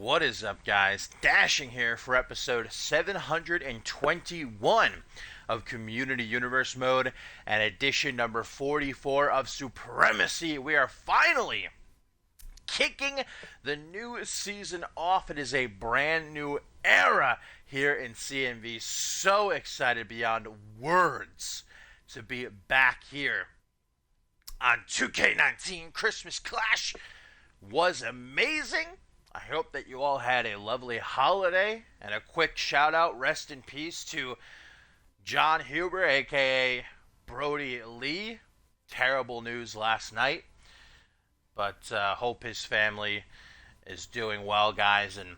What is up, guys? Dashing here for episode 721 of Community Universe Mode and edition number 44 of Supremacy. We are finally kicking the new season off. It is a brand new era here in CMV. So excited beyond words to be back here on 2K19. Christmas Clash was amazing. I hope that you all had a lovely holiday, and a quick shout out, rest in peace to John Huber, aka Brody Lee. Terrible news last night, but hope his family is doing well, guys. And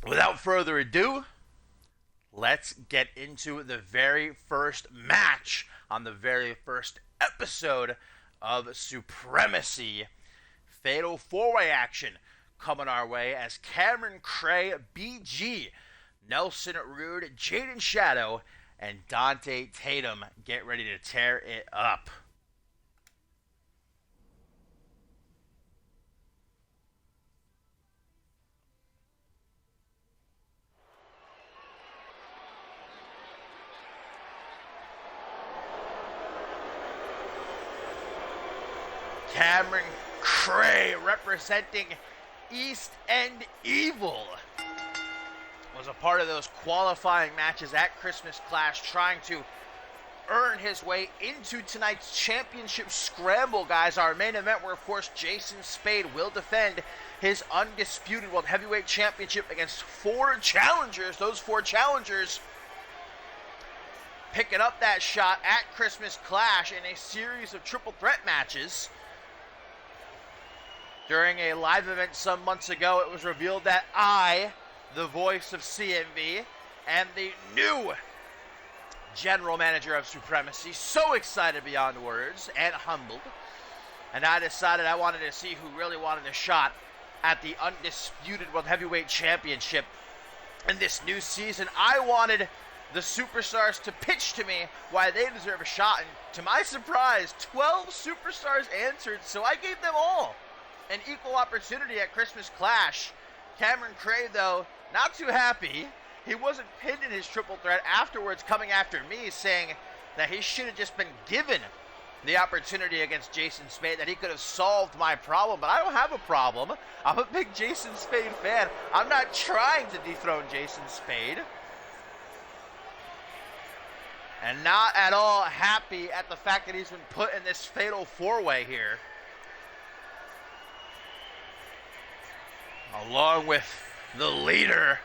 without further ado, let's get into the very first match on the very first episode of Supremacy. Fatal 4-way action coming our way as Cameron Cray, BG, Nelson Rude, Jaden Shadow, and Dante Tatum get ready to tear it up. Cameron Cray representing East End Evil was a part of those qualifying matches at Christmas Clash, trying to earn his way into tonight's championship scramble, guys. Our main event, where of course Jason Spade will defend his undisputed World Heavyweight Championship against 4 challengers. Those 4 challengers picking up that shot at Christmas Clash in a series of triple threat matches. During a live event some months ago, it was revealed that I, the voice of CMV, and the new general manager of Supremacy, so excited beyond words and humbled, and I decided I wanted to see who really wanted a shot at the undisputed World Heavyweight Championship in this new season. I wanted the superstars to pitch to me why they deserve a shot, and to my surprise, 12 superstars answered, so I gave them all an equal opportunity at Christmas Clash. Cameron Cray, though, not too happy. He wasn't pinned in his triple threat afterwards, coming after me, saying that he should have just been given the opportunity against Jason Spade, that he could have solved my problem. But I don't have a problem. I'm a big Jason Spade fan. I'm not trying to dethrone Jason Spade. And not at all happy at the fact that he's been put in this fatal 4-way here, along with the leader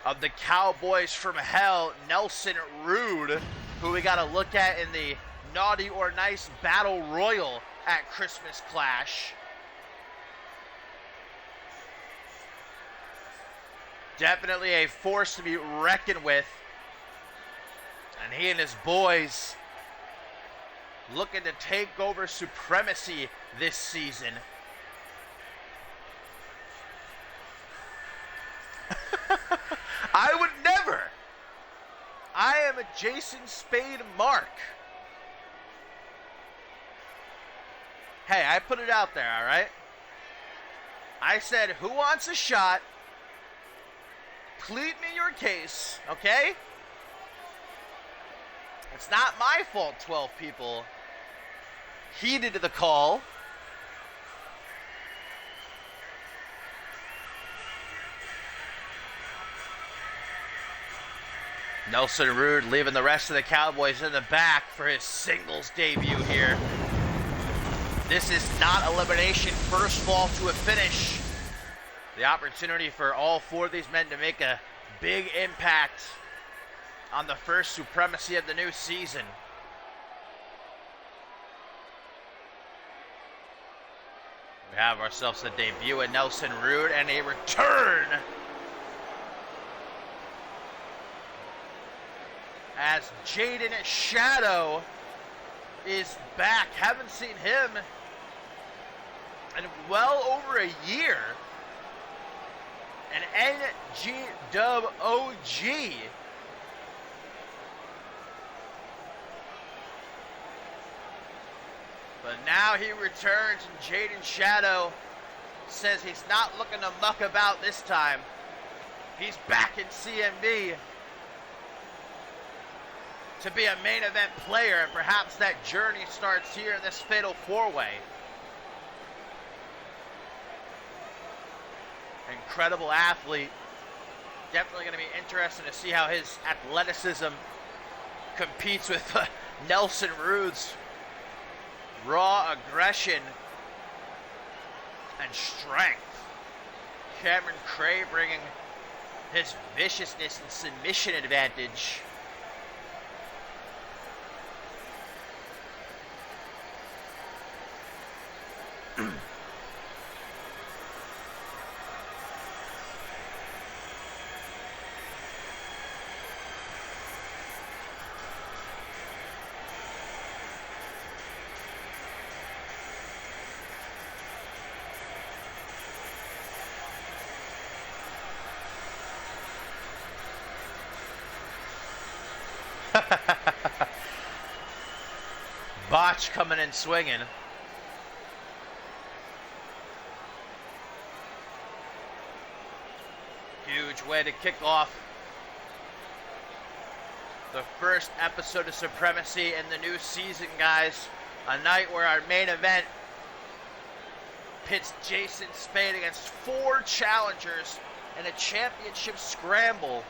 of the Cowboys from Hell, Nelson Rude, who we got to look at in the Naughty or Nice Battle Royal at Christmas Clash. Definitely a force to be reckoned with. And he and his boys looking to take over Supremacy this season. I would never. I am a Jason Spade mark. Hey, I put it out there, all right? I said, who wants a shot? Plead me your case, okay? It's not my fault 12 people heeded the call. Nelson Rude leaving the rest of the Cowboys in the back for his singles debut here. This is not elimination, first fall to a finish. The opportunity for all 4 of these men to make a big impact on the first Supremacy of the new season. We have ourselves a debut in Nelson Rude and a return as Jaden Shadow is back. Haven't seen him in well over a year. An NG-Dub-OG. But now he returns, and Jaden Shadow says he's not looking to muck about this time. He's back in CMV to be a main event player, and perhaps that journey starts here in this fatal four-way. Incredible athlete. Definitely going to be interesting to see how his athleticism competes with Nelson Rude's raw aggression and strength. Cameron Cray bringing his viciousness and submission advantage. Botch coming in swinging. Huge way to kick off the first episode of Supremacy in the new season, guys. A night where our main event pits Jason Spade against 4 challengers in a championship scramble.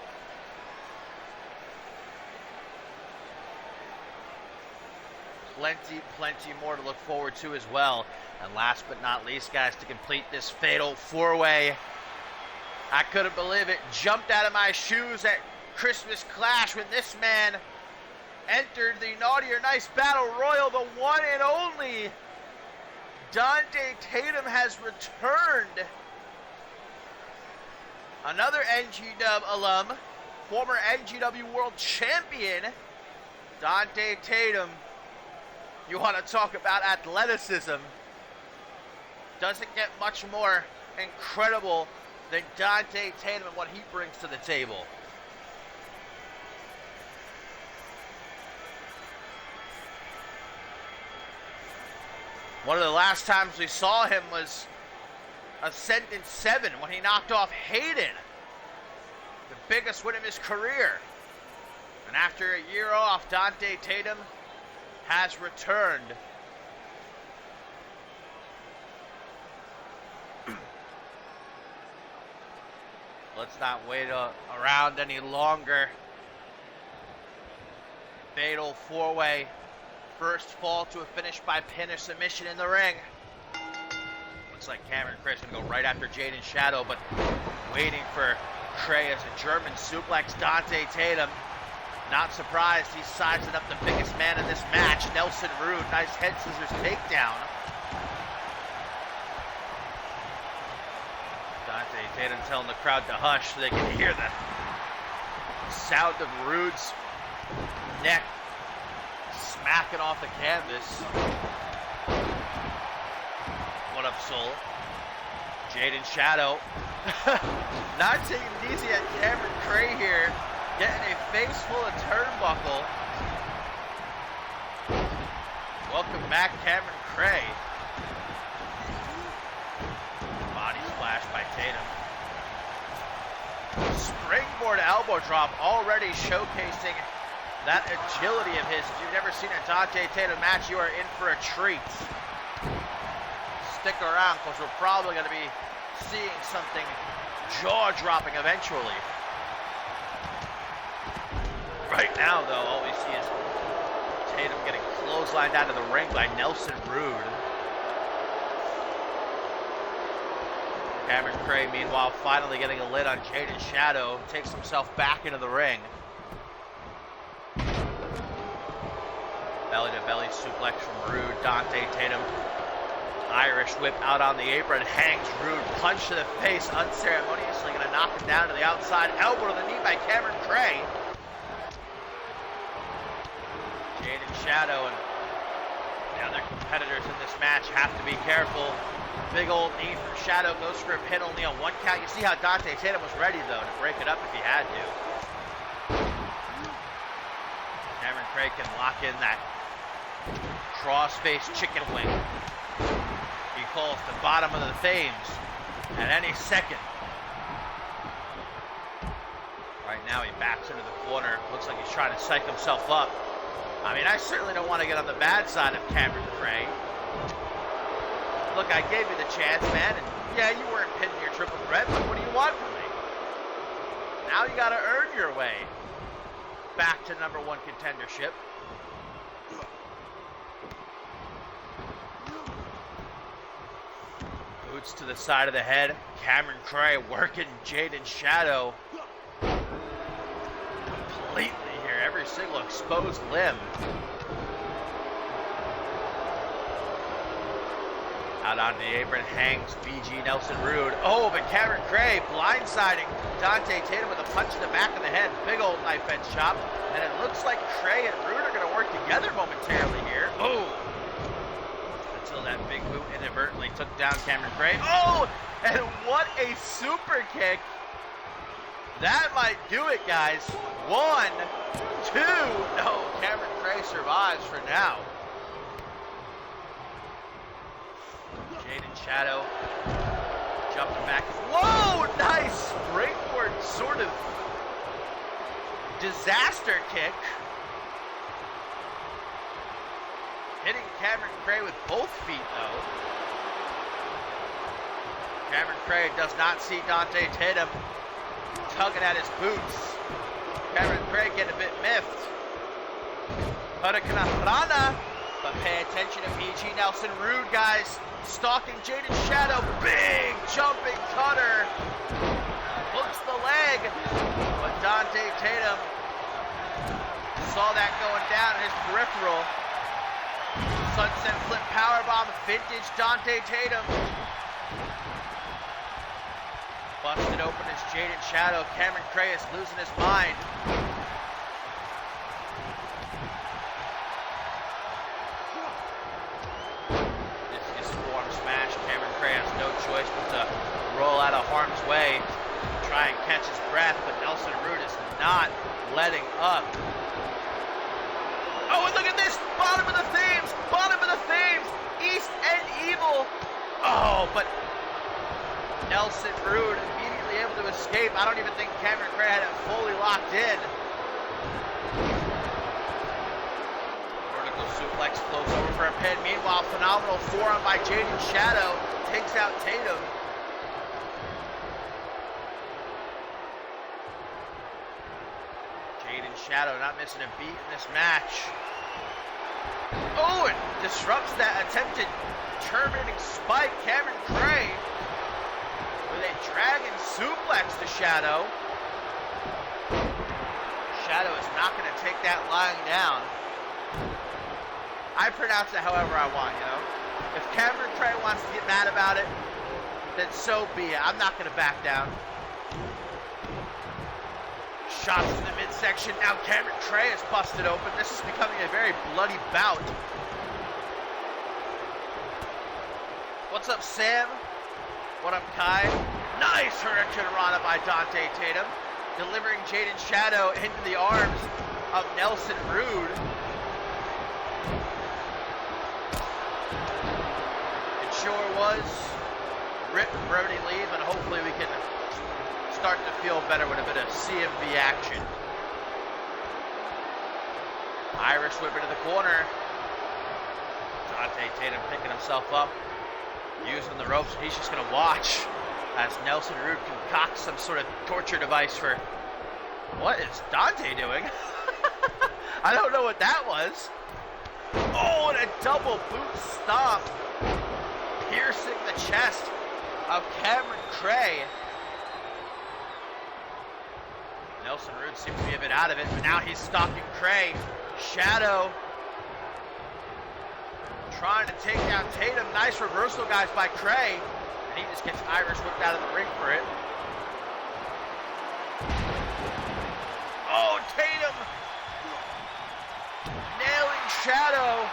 Plenty more to look forward to as well. And last but not least, guys, to complete this fatal four-way, I couldn't believe it. Jumped out of my shoes at Christmas Clash when this man entered the Naughty or Nice Battle Royal. The one and only Dante Tatum has returned. Another NGW alum, former NGW World Champion, Dante Tatum. You want to talk about athleticism? Doesn't get much more incredible than Dante Tatum and what he brings to the table. One of the last times we saw him was Ascendant 7 when he knocked off Hayden, the biggest win of his career. And after a year off, Dante Tatum has returned. Let's not wait around any longer. Fatal four-way. First fall to a finish by pin or submission in the ring. Looks like Cameron Cray's going to go right after Jaden Shadow, but waiting for Cray as a German suplex Dante Tatum. Not surprised, he's sizing up the biggest man in this match, Nelson Rude. Nice head scissors takedown. Dante Tatum telling the crowd to hush so they can hear the sound of Rude's neck smacking off the canvas. What up, Soul? Jaden Shadow. Not taking it easy at Cameron Cray here. Getting a face full of turnbuckle. Welcome back, Cameron Cray. Body splash by Tatum. Springboard elbow drop, already showcasing that agility of his. If you've never seen a Dante Tatum match, you are in for a treat. Stick around, because we're probably going to be seeing something jaw-dropping eventually. Right now, though, all we see is Tatum getting clotheslined out of the ring by Nelson Rude. Cameron Cray, meanwhile, finally getting a lid on Jaden Shadow, takes himself back into the ring. Belly-to-belly suplex from Rude. Dante Tatum, Irish whip out on the apron, hangs Rude, punch to the face, unceremoniously going to knock him down to the outside. Elbow to the knee by Cameron Cray. Jaden Shadow and the other competitors in this match have to be careful. Big old knee from Shadow, goes for a pin, only on 1 count. You see how Dante Tatum was ready, though, to break it up if he had to. Cameron Cray can lock in that cross-face chicken wing. He calls the bottom of the Thames. at any second. Right now he backs into the corner. Looks like he's trying to psych himself up. I mean, I certainly don't want to get on the bad side of Cameron Cray. Look, I gave you the chance, man, and yeah, you weren't pinning your triple threat, but what do you want from me? Now you gotta earn your way back to #1 contendership. Boots to the side of the head. Cameron Cray working Jaden Shadow completely here. Every single exposed limb. Out on the apron hangs BG Nelson Rude. Oh, but Cameron Cray blindsiding Dante Tatum with a punch in the back of the head. Big old knife edge chop. And it looks like Cray and Rude are going to work together momentarily here. Oh! Until that big boot inadvertently took down Cameron Cray. Oh! And what a super kick. That might do it, guys. 1, 2. No, Cameron Cray survives for now. Jaden Shadow jumping back. Whoa! Nice springboard sort of disaster kick. Hitting Cameron Cray with both feet, though. Cameron Cray does not see Dante Tatum tugging at his boots. Cameron Cray getting a bit miffed. Hurricane Rana, but pay attention to PG Nelson Rude, guys. Stalking Jaden Shadow, big jumping cutter. Hooks the leg, but Dante Tatum saw that going down in his peripheral. Sunset flip powerbomb, vintage Dante Tatum. Busted open as Jaden Shadow. Cameron Cray is losing his mind. This is form smash. Cameron Cray has no choice but to roll out of harm's way, try and catch his breath, but Nelson Rude is not letting up. Oh, and look at this! Bottom of the themes! Bottom of the themes! East End Evil! Oh, but Nelson Rude immediately able to escape. I don't even think Cameron Cray had it fully locked in. Vertical suplex floats over for a pin. Meanwhile, phenomenal forearm by Jaden Shadow takes out Tatum. Jaden Shadow not missing a beat in this match. Oh, it disrupts that attempted terminating spike. Cameron Cray with a dragon suplex to Shadow. Shadow is not going to take that lying down. I pronounce it however I want, you know. If Cameron Cray wants to get mad about it, then so be it. I'm not going to back down. Shots to the midsection. Now Cameron Cray is busted open. This is becoming a very bloody bout. What's up, Sam? What up, Kai? Nice Hurricane Rana by Dante Tatum, delivering Jaden Shadow into the arms of Nelson Rude. It sure was. Rip Brody leave, and hopefully we can start to feel better with a bit of CMV action. Irish whip into the corner. Dante Tatum picking himself up, using the ropes. He's just going to watch as Nelson Rude concocts some sort of torture device for... What is Dante doing? I don't know what that was. Oh, and a double boot stomp, piercing the chest of Cameron Cray. Nelson Rude seems to be a bit out of it, but now he's stalking Cray. Shadow trying to take down Tatum. Nice reversal, guys, by Cray. And he just gets Irish whipped out of the ring for it. Oh, Tatum nailing Shadow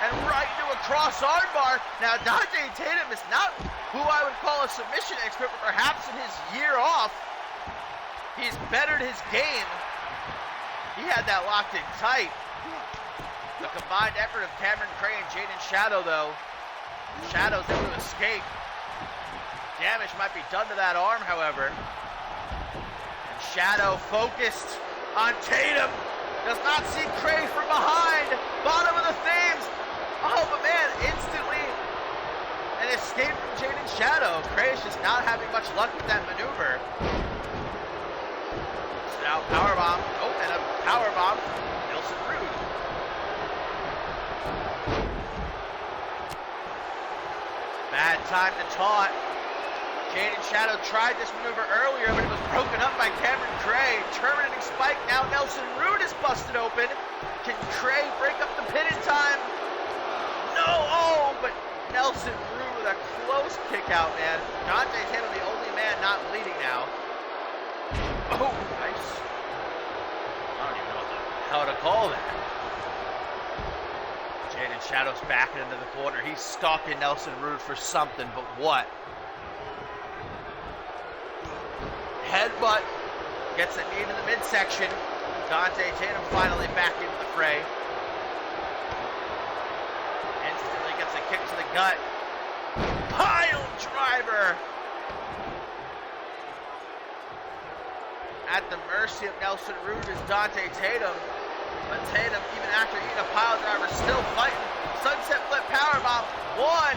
and right into a cross armbar. Now, Dante Tatum is not who I would call a submission expert, but perhaps in his year off, he's bettered his game. He had that locked in tight. The combined effort of Cameron Cray and Jaden Shadow, though. Shadow's able to escape. damage might be done to that arm, however. And Shadow focused on Tatum. Does not see Cray from behind. Bottom of the Thames. Oh, but man, instantly an escape from Jaden Shadow. Cray is just not having much luck with that maneuver. So now powerbomb. Oh, and a powerbomb from Nelson Rude. Bad time to taunt. Jaden Shadow tried this maneuver earlier, but it was broken up by Cameron Cray. Terminating spike, now Nelson Rude is busted open. Can Cray break up the pin in time? No, oh, but Nelson Rude with a close kick out, man. Dante Tatum, the only man not bleeding now. Oh, nice. I don't even know how to call that. Jaden Shadow's backing into the corner. He's stalking Nelson Rude for something, but what? Headbutt, gets a knee to the midsection. Dante Tatum finally back into the fray. Instantly gets a kick to the gut. Pile driver. At the mercy of Nelson Rude is Dante Tatum. But Tatum, even after eating a pile driver, still fighting. Sunset flip powerbomb. One.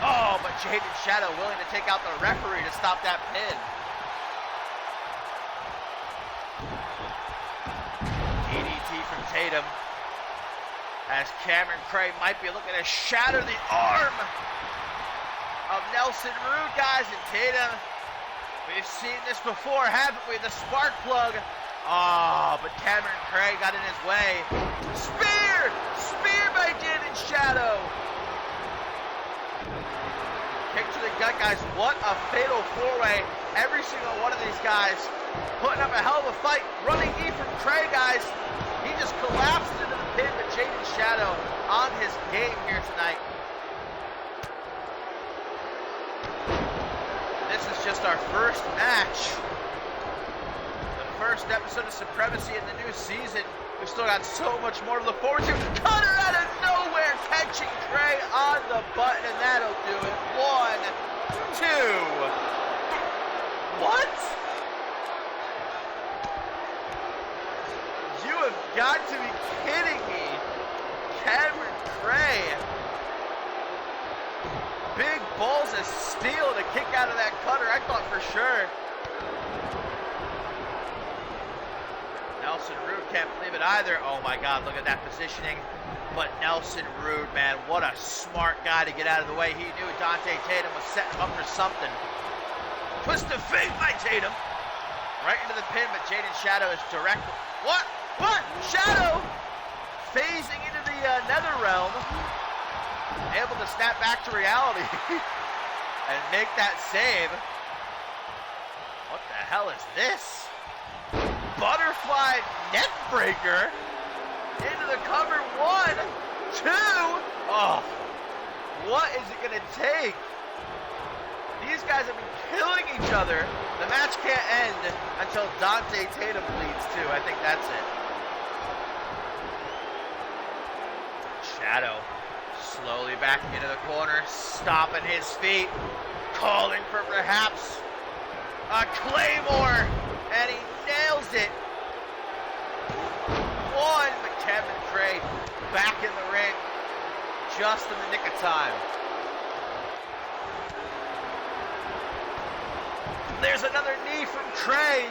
Oh, but Jaden Shadow willing to take out the referee to stop that pin. From Tatum, as Cameron Cray might be looking to shatter the arm of Nelson Rude, guys. And Tatum, we've seen this before, haven't we? The spark plug. Oh, but Cameron Cray got in his way. Spear by Jaden Shadow. Kick to the gut, guys. What a fatal four-way. Every single one of these guys putting up a hell of a fight. Running knee from Cray, guys. He just collapsed into the pin, but Jaden Shadow on his game here tonight. This is just our first match. The first episode of Supremacy in the new season. We've still got so much more to look forward to. Cutter out of nowhere, catching Cray on the button, and that'll do it. 1, 2. What? You have got to be kidding me. Cameron Cray. Big balls of steel to kick out of that cutter, I thought for sure. Nelson Rude can't believe it either. Oh my God, look at that positioning. But Nelson Rude, man, what a smart guy to get out of the way. He knew Dante Tatum was setting him up for something. Twist of fate by Tatum. Right into the pin, but Jaden Shadow is direct. What? Shadow phasing into the nether realm. Able to snap back to reality and make that save. What the hell is this? Butterfly neck breaker into the cover. 1, 2. Oh, what is it gonna take? These guys have been killing each other. The match can't end until Dante Tatum bleeds too. I think that's it. Shadow slowly backing into the corner, stomping his feet, calling for perhaps a Claymore, and he nails it. 1, but Cameron Cray back in the ring just in the nick of time. There's another knee from Cray.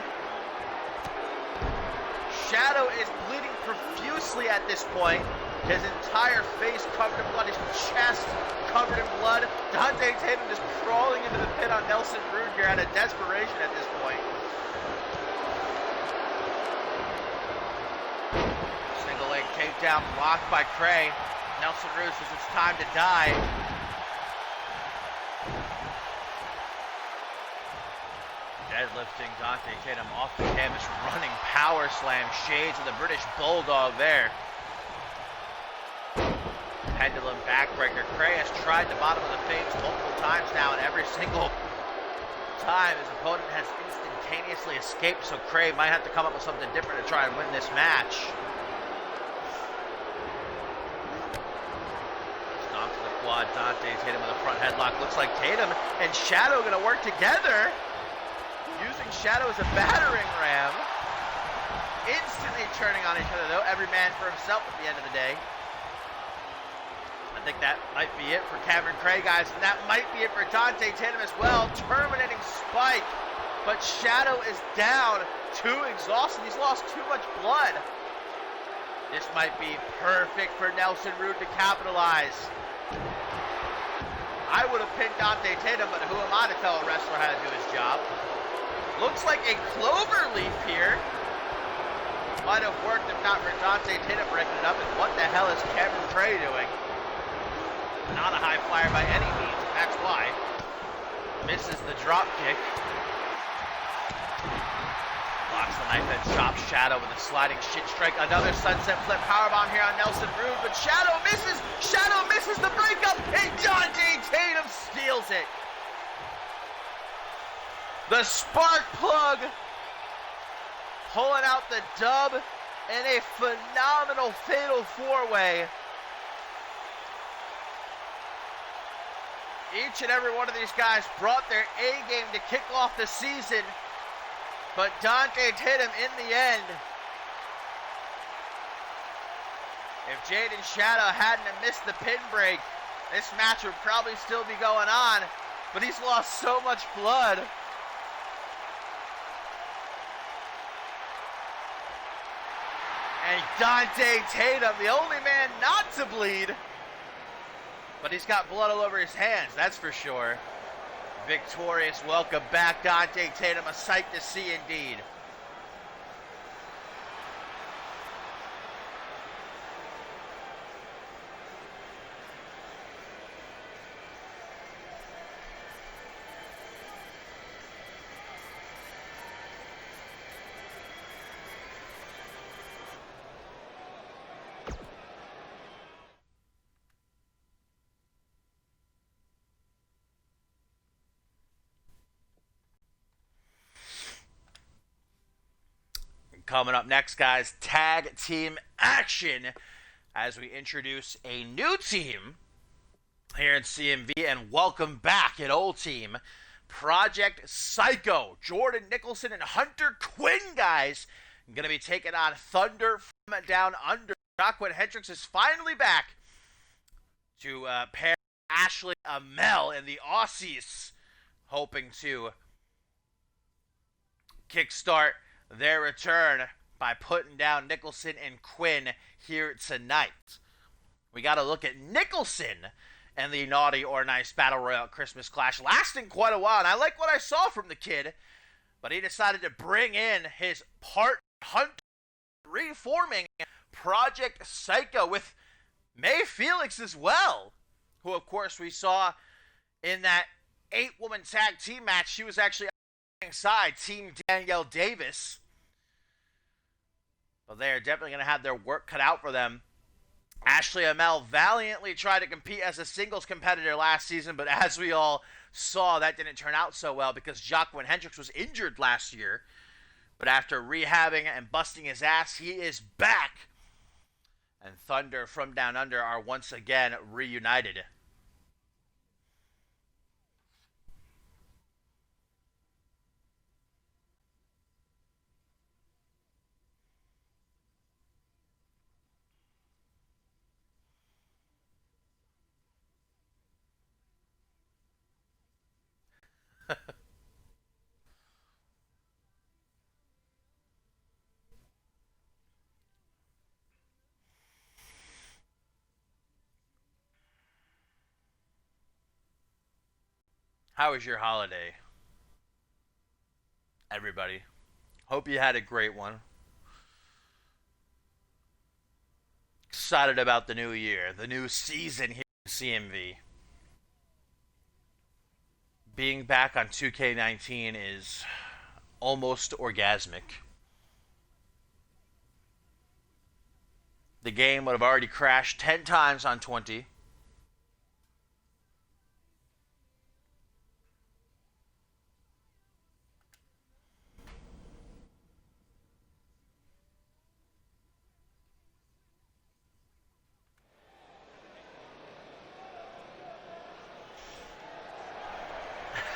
Shadow is bleeding profusely at this point. His entire face covered in blood, his chest covered in blood. Dante Tatum just crawling into the pit on Nelson Rude here out of desperation at this point. Single leg takedown blocked by Cray. Nelson Rude says it's time to die. Deadlifting Dante Tatum off the canvas, running power slam, shades of the British Bulldog there. Pendulum backbreaker. Cray has tried the bottom of the Thames multiple times now, and every single time his opponent has instantaneously escaped, so Cray might have to come up with something different to try and win this match. Stomp to the quad. spot. Dante Tatum with a front headlock. Looks like Tatum and Shadow going to work together. Using Shadow as a battering ram. Instantly turning on each other, though. Every man for himself at the end of the day. I think that might be it for Cameron Craig, guys. And that might be it for Dante Tatum as well. Terminating spike. But Shadow is down. Too exhausted. He's lost too much blood. This might be perfect for Nelson Rude to capitalize. I would have pinned Dante Tatum, but who am I to tell a wrestler how to do his job? Looks like a clover leaf here. Might have worked if not for Dante Tatum breaking it up. And what the hell is Cameron Cray doing? Not a high flyer by any means. That's why. Misses the drop kick. Blocks the knife and chops Shadow with a sliding shin strike. Another sunset flip powerbomb here on Nelson Rude, but Shadow misses. Shadow misses the breakup, and Dante Tatum steals it. The spark plug pulling out the dub in a phenomenal fatal four-way. Each and every one of these guys brought their A game to kick off the season. But Dante Tatum in the end, if Jaden Shadow hadn't missed the pin break, this match would probably still be going on. But he's lost so much blood. And Dante Tatum, the only man not to bleed. But he's got blood all over his hands, that's for sure. Victorious, welcome back, Dante Tatum. A sight to see indeed. Coming up next, guys, tag team action as we introduce a new team here in CMV and welcome back an old team, Project Psycho. Jordan Nicholson and Hunter Quinn, guys, going to be taking on Thunder from Down Under. Jacqueline Hendricks is finally back to pair Ashley Amell and the Aussies, hoping to kickstart their return by putting down Nicholson and Quinn here tonight. We got to look at Nicholson and the Naughty or Nice Battle Royale Christmas Clash, lasting quite a while, and I like what I saw from the kid, but he decided to bring in his partner Hunter, reforming Project Psycho with May Felix as well, who of course we saw in that 8-woman tag team match. She was actually side Team Danielle Davis, but they're definitely going to have their work cut out for them. Ashley Amell valiantly tried to compete as a singles competitor last season, but as we all saw, that didn't turn out so well because Jacqueline Hendricks was injured last year. But after rehabbing and busting his ass, he is back, and Thunder from Down Under are once again reunited. How was your holiday, everybody? Hope you had a great one. Excited about the new year, the new season here in CMV. Being back on 2K19 is almost orgasmic. The game would have already crashed 10 times on 20.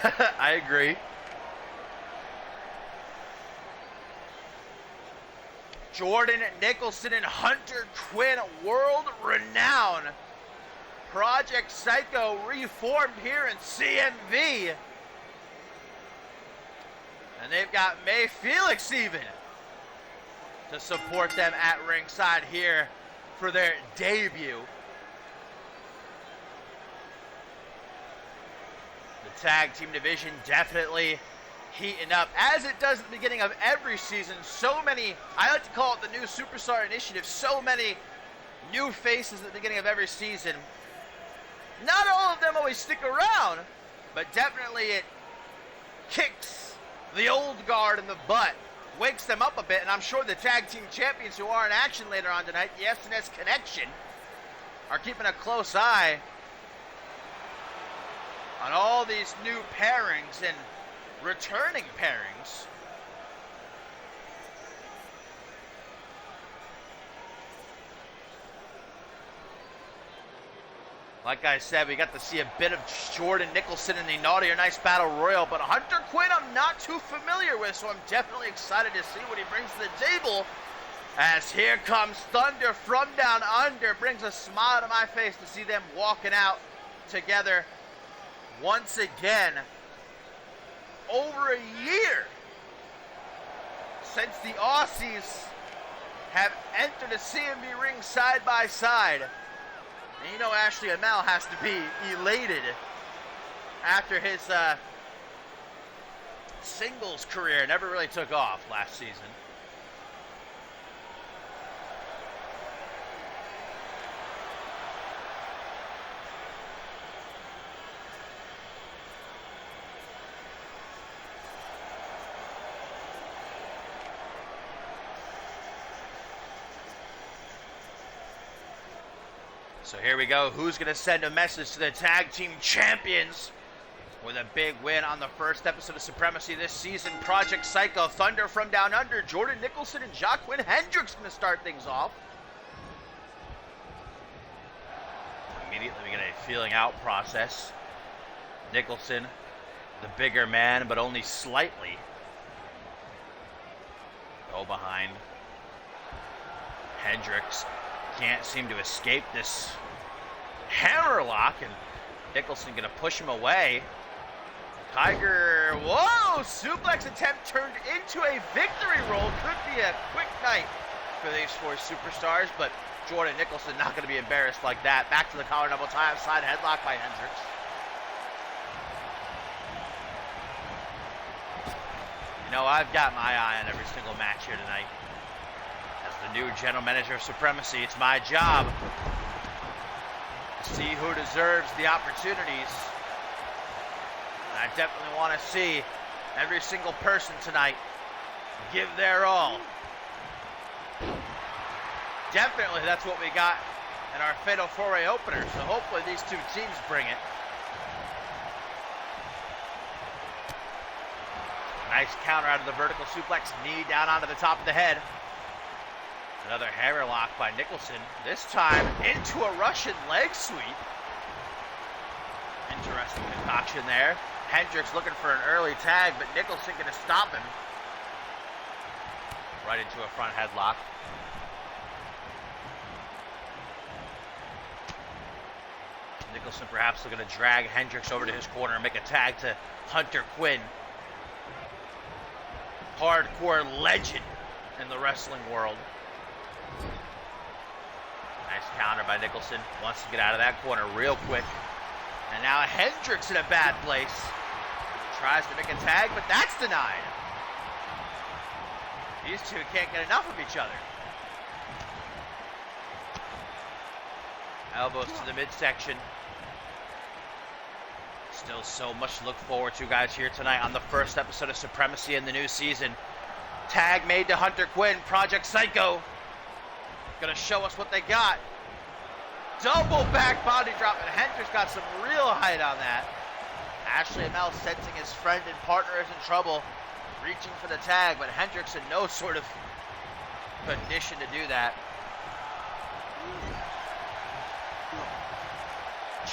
I agree. Jordan Nicholson and Hunter Quinn, world-renowned Project Psycho, reformed here in CMV. And they've got May Felix even to support them at ringside here for their debut. The tag team division definitely heating up, as it does at the beginning of every season. So many, I like to call it the new Superstar Initiative, so many new faces at the beginning of every season. Not all of them always stick around, but definitely it kicks the old guard in the butt, wakes them up a bit, and I'm sure the tag team champions who are in action later on tonight, the SNS Connection, are keeping a close eye on all these new pairings and returning pairings. Like I said, we got to see a bit of Jordan Nicholson in the Naughty or Nice Battle Royal, but Hunter Quinn I'm not too familiar with, so I'm definitely excited to see what he brings to the table. As here comes Thunder from Down Under, brings a smile to my face to see them walking out together once again. Over a year since the Aussies have entered a CMV ring side by side. And you know Ashley Amell has to be elated after his singles career never really took off last season. So here we go. Who's going to send a message to the tag team champions with a big win on the first episode of Supremacy this season? Project Psycho, Thunder from Down Under, Jordan Nicholson and Jacqueline Hendricks going to start things off. Immediately we get a feeling out process. Nicholson, the bigger man, but only slightly. Go behind. Hendricks can't seem to escape this hammerlock, and Nicholson gonna push him away. Tiger, whoa! Suplex attempt turned into a victory roll. Could be a quick night for these four superstars, but Jordan Nicholson not gonna be embarrassed like that. Back to the collar double time, side headlock by Hendricks. You know, I've got my eye on every single match here tonight. The new general manager of Supremacy, it's my job to see who deserves the opportunities. And I definitely want to see every single person tonight give their all. Definitely that's what we got in our Fatal 4-Way opener, so hopefully these two teams bring it. Nice counter out of the vertical suplex, knee down onto the top of the head. Another hammerlock by Nicholson, this time into a Russian leg sweep. Interesting concoction there. Hendricks looking for an early tag, but Nicholson going to stop him. Right into a front headlock. Nicholson perhaps looking to drag Hendricks over to his corner and make a tag to Hunter Quinn. Hardcore legend in the wrestling world. Nice counter by Nicholson. Wants to get out of that corner real quick. And now Hendricks in a bad place. Tries to make a tag, but that's denied. These two can't get enough of each other. Elbows to the midsection. Still so much to look forward to, guys, here tonight on the first episode of Supremacy in the new season. Tag made to Hunter Quinn, Project Psycho. Gonna show us what they got. Double back body drop, and Hendricks got some real height on that. Ashley Amell sensing his friend and partner is in trouble, reaching for the tag, but Hendricks in no sort of condition to do that.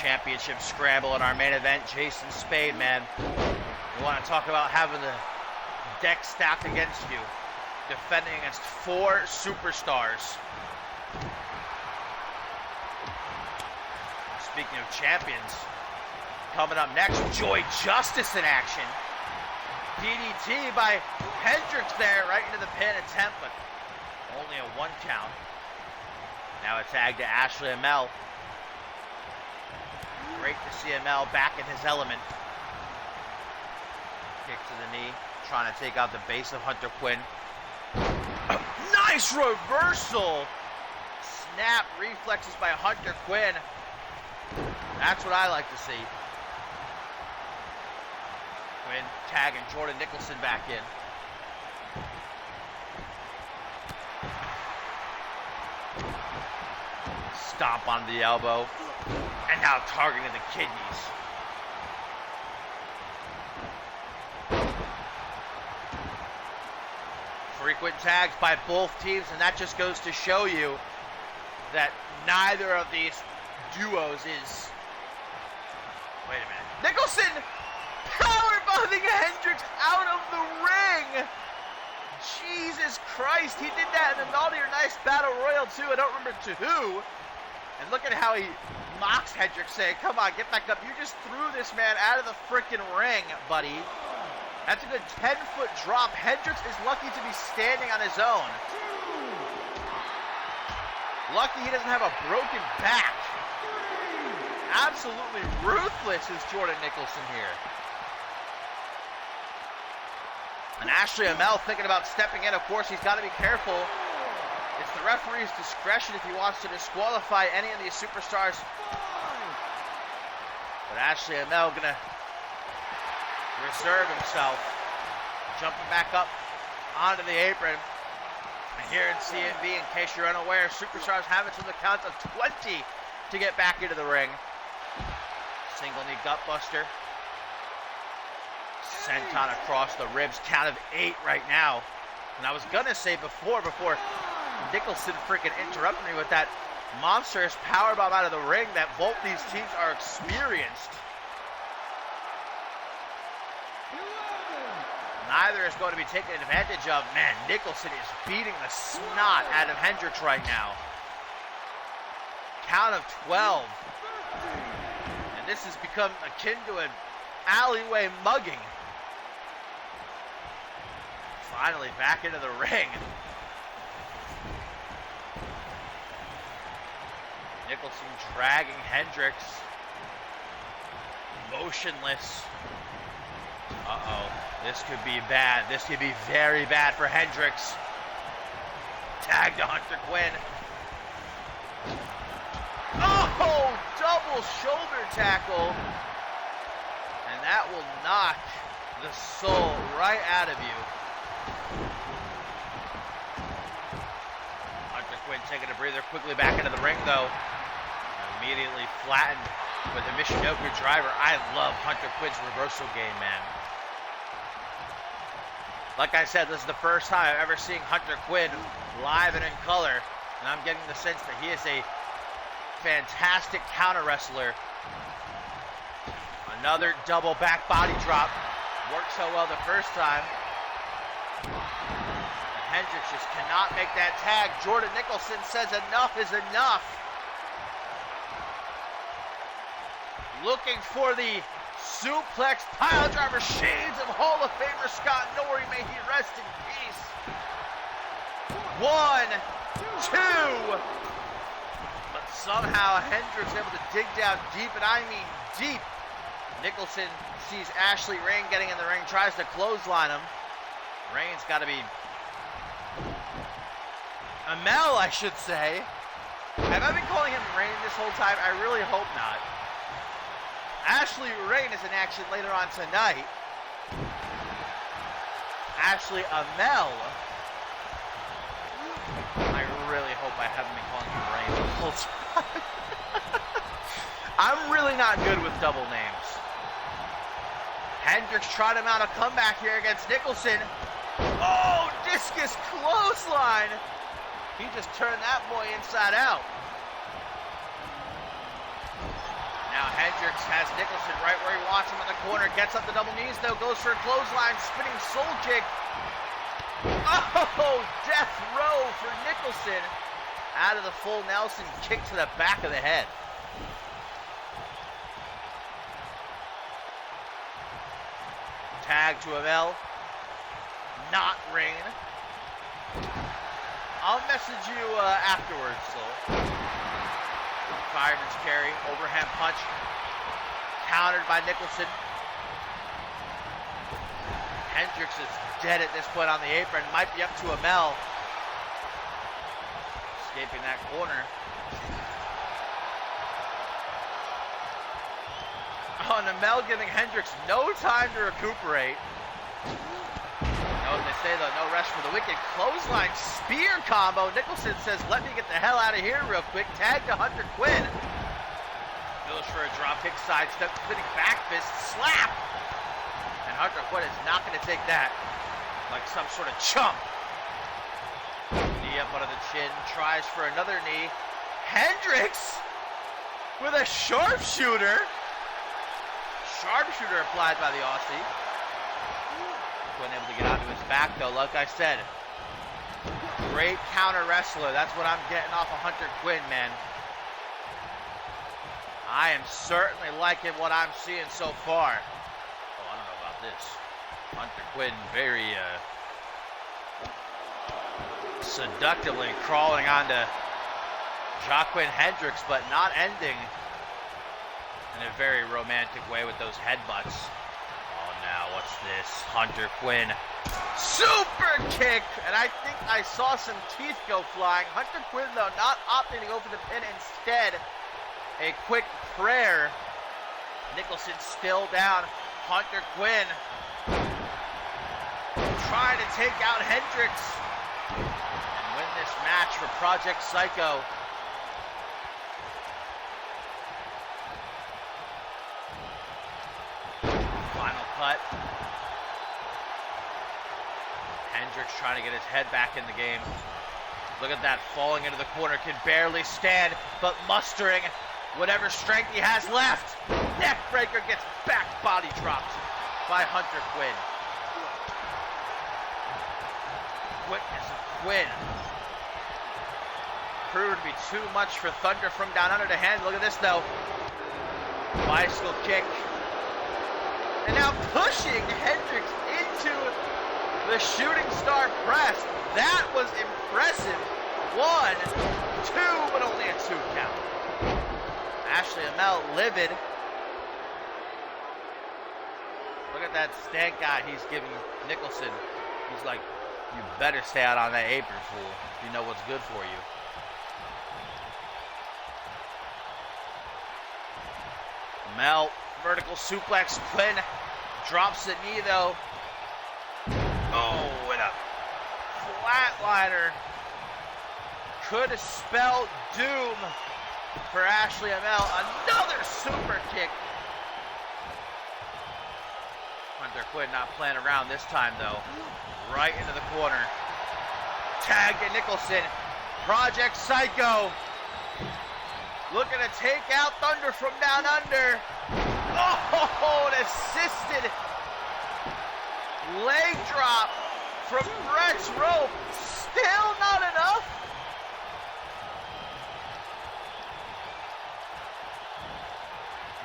championship scramble in our main event. Jason Spade, man. You want to talk about having the deck stacked against you. Defending against 4 superstars. Speaking of champions, coming up next, Joy Justice in action. DDT by Hendricks there, right into the pin attempt, but only a 1 count. Now a tag to Ashley Amell. Great to see Amell back in his element. Kick to the knee, trying to take out the base of Hunter Quinn. Nice reversal! Snap reflexes by Hunter Quinn. That's what I like to see. Quinn tagging Jordan Nicholson back in. Stomp onto the elbow. And now targeting the kidneys. Frequent tags by both teams, and that just goes to show you that neither of these duos is... Wait a minute. Nicholson powerbombing Hendricks out of the ring! Jesus Christ, he did that in the Naughty or Nice Battle Royal too. I don't remember to who. And look at how he mocks Hendricks, saying, come on, get back up. You just threw this man out of the freaking ring, buddy. That's a good 10-foot drop. Hendricks is lucky to be standing on his own. Lucky he doesn't have a broken back. Absolutely ruthless is Jordan Nicholson here. And Ashley Amell thinking about stepping in. Of course, he's got to be careful. It's the referee's discretion if he wants to disqualify any of these superstars. But Ashley Amell gonna reserve himself. Jumping back up onto the apron. And here in CMV, in case you're unaware, superstars have it to the count of 20 to get back into the ring. Single knee gut buster. Senton across the ribs, count of 8 right now. And I was gonna say before Nicholson freaking interrupted me with that monstrous powerbomb out of the ring, that both these teams are experienced. Neither is going to be taken advantage of. Man, Nicholson is beating the snot out of Hendricks right now. Count of 12. And this has become akin to an alleyway mugging. Finally back into the ring. Nicholson dragging Hendricks. Motionless. Uh-oh. This could be bad. This could be very bad for Hendricks. Tag to Hunter Quinn. Oh! Double shoulder tackle. And that will knock the soul right out of you. Hunter Quinn taking a breather, quickly back into the ring though. Immediately flattened with a Michinoku driver. I love Hunter Quinn's reversal game, man. Like I said, this is the first time I've ever seen Hunter Quinn live and in color, and I'm getting the sense that he is a fantastic counter wrestler. Another double back body drop. Worked so well the first time. And Hendricks just cannot make that tag. Jordan Nicholson says enough is enough. Looking for the suplex pile driver, shades of Hall of Famer Scott Norrie, may he rest in peace. 1, 2. But somehow Hendricks able to dig down deep, and I mean deep. Nicholson sees Ashley Rain getting in the ring, tries to clothesline him. Rain's got to be... Amell, I should say. Have I been calling him Rain this whole time? I really hope not. Ashley Rain is in action later on tonight. Ashley Amell. I really hope I haven't been calling him Rain the whole time. I'm really not good with double names. Hendricks tried him out a comeback here against Nicholson. Oh, discus clothesline. He just turned that boy inside out. Now Hendricks has Nicholson right where he wants him in the corner. Gets up the double knees though. Goes for a clothesline. Spinning soul kick. Oh, death row for Nicholson. Out of the full Nelson. Kick to the back of the head. Tag to Amel. Not ring. I'll message you afterwards, Soul. Fireman's carry, overhand punch, countered by Nicholson. Hendricks is dead at this point on the apron, might be up to Amel. Escaping that corner. Oh, and Amel giving Hendricks no time to recuperate. You know what they say though, no rest for the wicked. Clothesline spear combo. Nicholson says, let me get the hell out of here real quick. Tag to Hunter Quinn. Goes for a dropkick, sidestep, spinning back fist, slap. And Hunter Quinn is not going to take that like some sort of chump. Knee up under the chin, tries for another knee. Hendricks with a sharpshooter. Sharpshooter applied by the Aussie. Quinn able to get onto his back though, like I said. Great counter wrestler. That's what I'm getting off of Hunter Quinn, man. I am certainly liking what I'm seeing so far. Oh, I don't know about this. Hunter Quinn very seductively crawling onto Joaquin Hendricks, but not ending in a very romantic way with those headbutts. Oh, now what's this? Hunter Quinn. Super kick! And I think I saw some teeth go flying. Hunter Quinn, though, not opting to go for the pin. Instead, a quick prayer. Nicholson still down. Hunter Quinn trying to take out Hendricks and win this match for Project Psycho. Final cut. Hendricks trying to get his head back in the game. Look at that, falling into the corner, can barely stand, but mustering whatever strength he has left. Neckbreaker gets back body dropped by Hunter Quinn. Quickness of Quinn. Proved to be too much for Thunder from down under to handle. Look at this though. Bicycle kick. And now pushing Hendricks into the shooting star press. That was impressive. 1, 2, but only a 2 count. Ashley Amel livid. Look at that stank eye he's giving Nicholson. He's like, you better stay out on that apron, fool. You know what's good for you. Amel, vertical suplex. Quinn drops the knee though. Oh, and a flatliner. Could spell doom for Ashley Amel. Another super kick. Hunter Quinn not playing around this time though. Right into the corner. Tag to Nicholson. Project Psycho. Looking to take out Thunder from down under. Oh, an assisted leg drop from Brett's rope. Still not enough.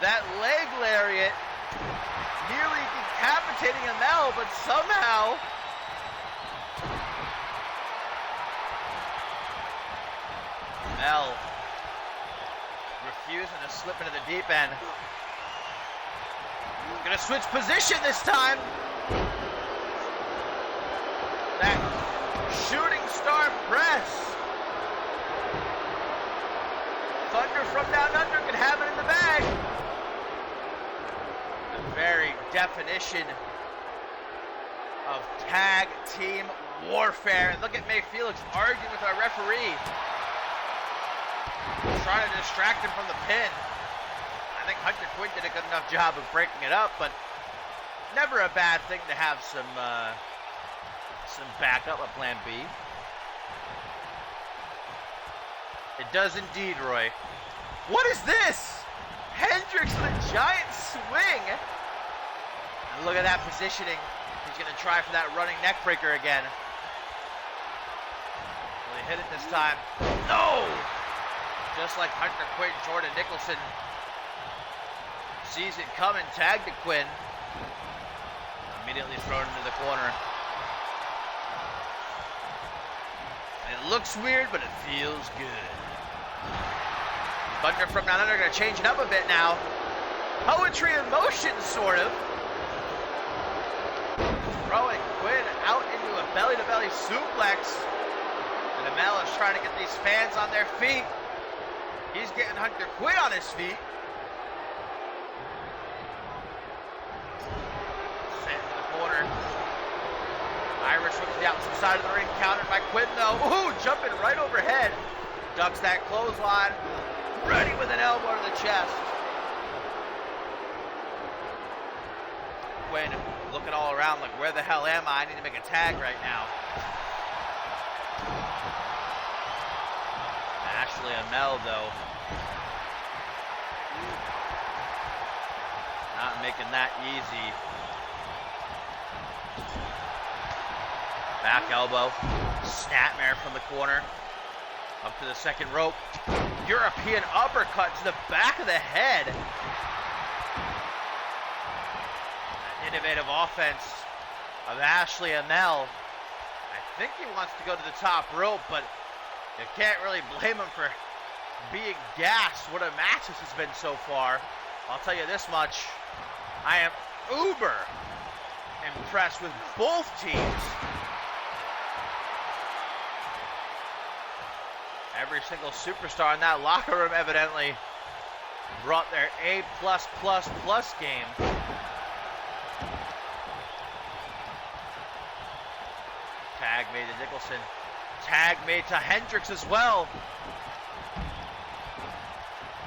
That leg lariat nearly decapitating Amel, but somehow Amel refusing to slip into the deep end. Gonna switch position this time. That shooting star press. Thunder from down under can have it in the bag. The very definition of tag team warfare. And look at May Felix arguing with our referee. Trying to distract him from the pin. I think Hunter Quinn did a good enough job of breaking it up, but never a bad thing to have some backup, a plan B. It does indeed, Roy. What is this? Hendricks Hendricks with a giant swing. And look at that positioning. He's going to try for that running neck breaker again. Will he hit it this time? No! Just like Hunter Quinn, Jordan Nicholson sees it coming, tagged to Quinn. Immediately thrown into the corner. It looks weird, but it feels good. Thunder from Down Under going to change it up a bit now. Poetry in motion, sort of. Throwing Quinn out into a belly-to-belly suplex. And Amel is trying to get these fans on their feet. He's getting Hunter Quinn on his feet. Sent to the corner. Irish hooks the opposite side of the ring, countered by Quinn though. Ooh, jumping right overhead. Ducks that clothesline. Ready with an elbow to the chest. Quinn looking all around like, where the hell am I? I need to make a tag right now. Ashley Amel though. Not making that easy. Back elbow, snapmare from the corner, up to the second rope. European uppercut to the back of the head. An innovative offense of Ashley Amel. I think he wants to go to the top rope, but you can't really blame him for being gassed. What a match this has been so far. I'll tell you this much. I am uber impressed with both teams. Every single superstar in that locker room evidently brought their A+++ game. Tag made to Nicholson. Tag made to Hendricks as well.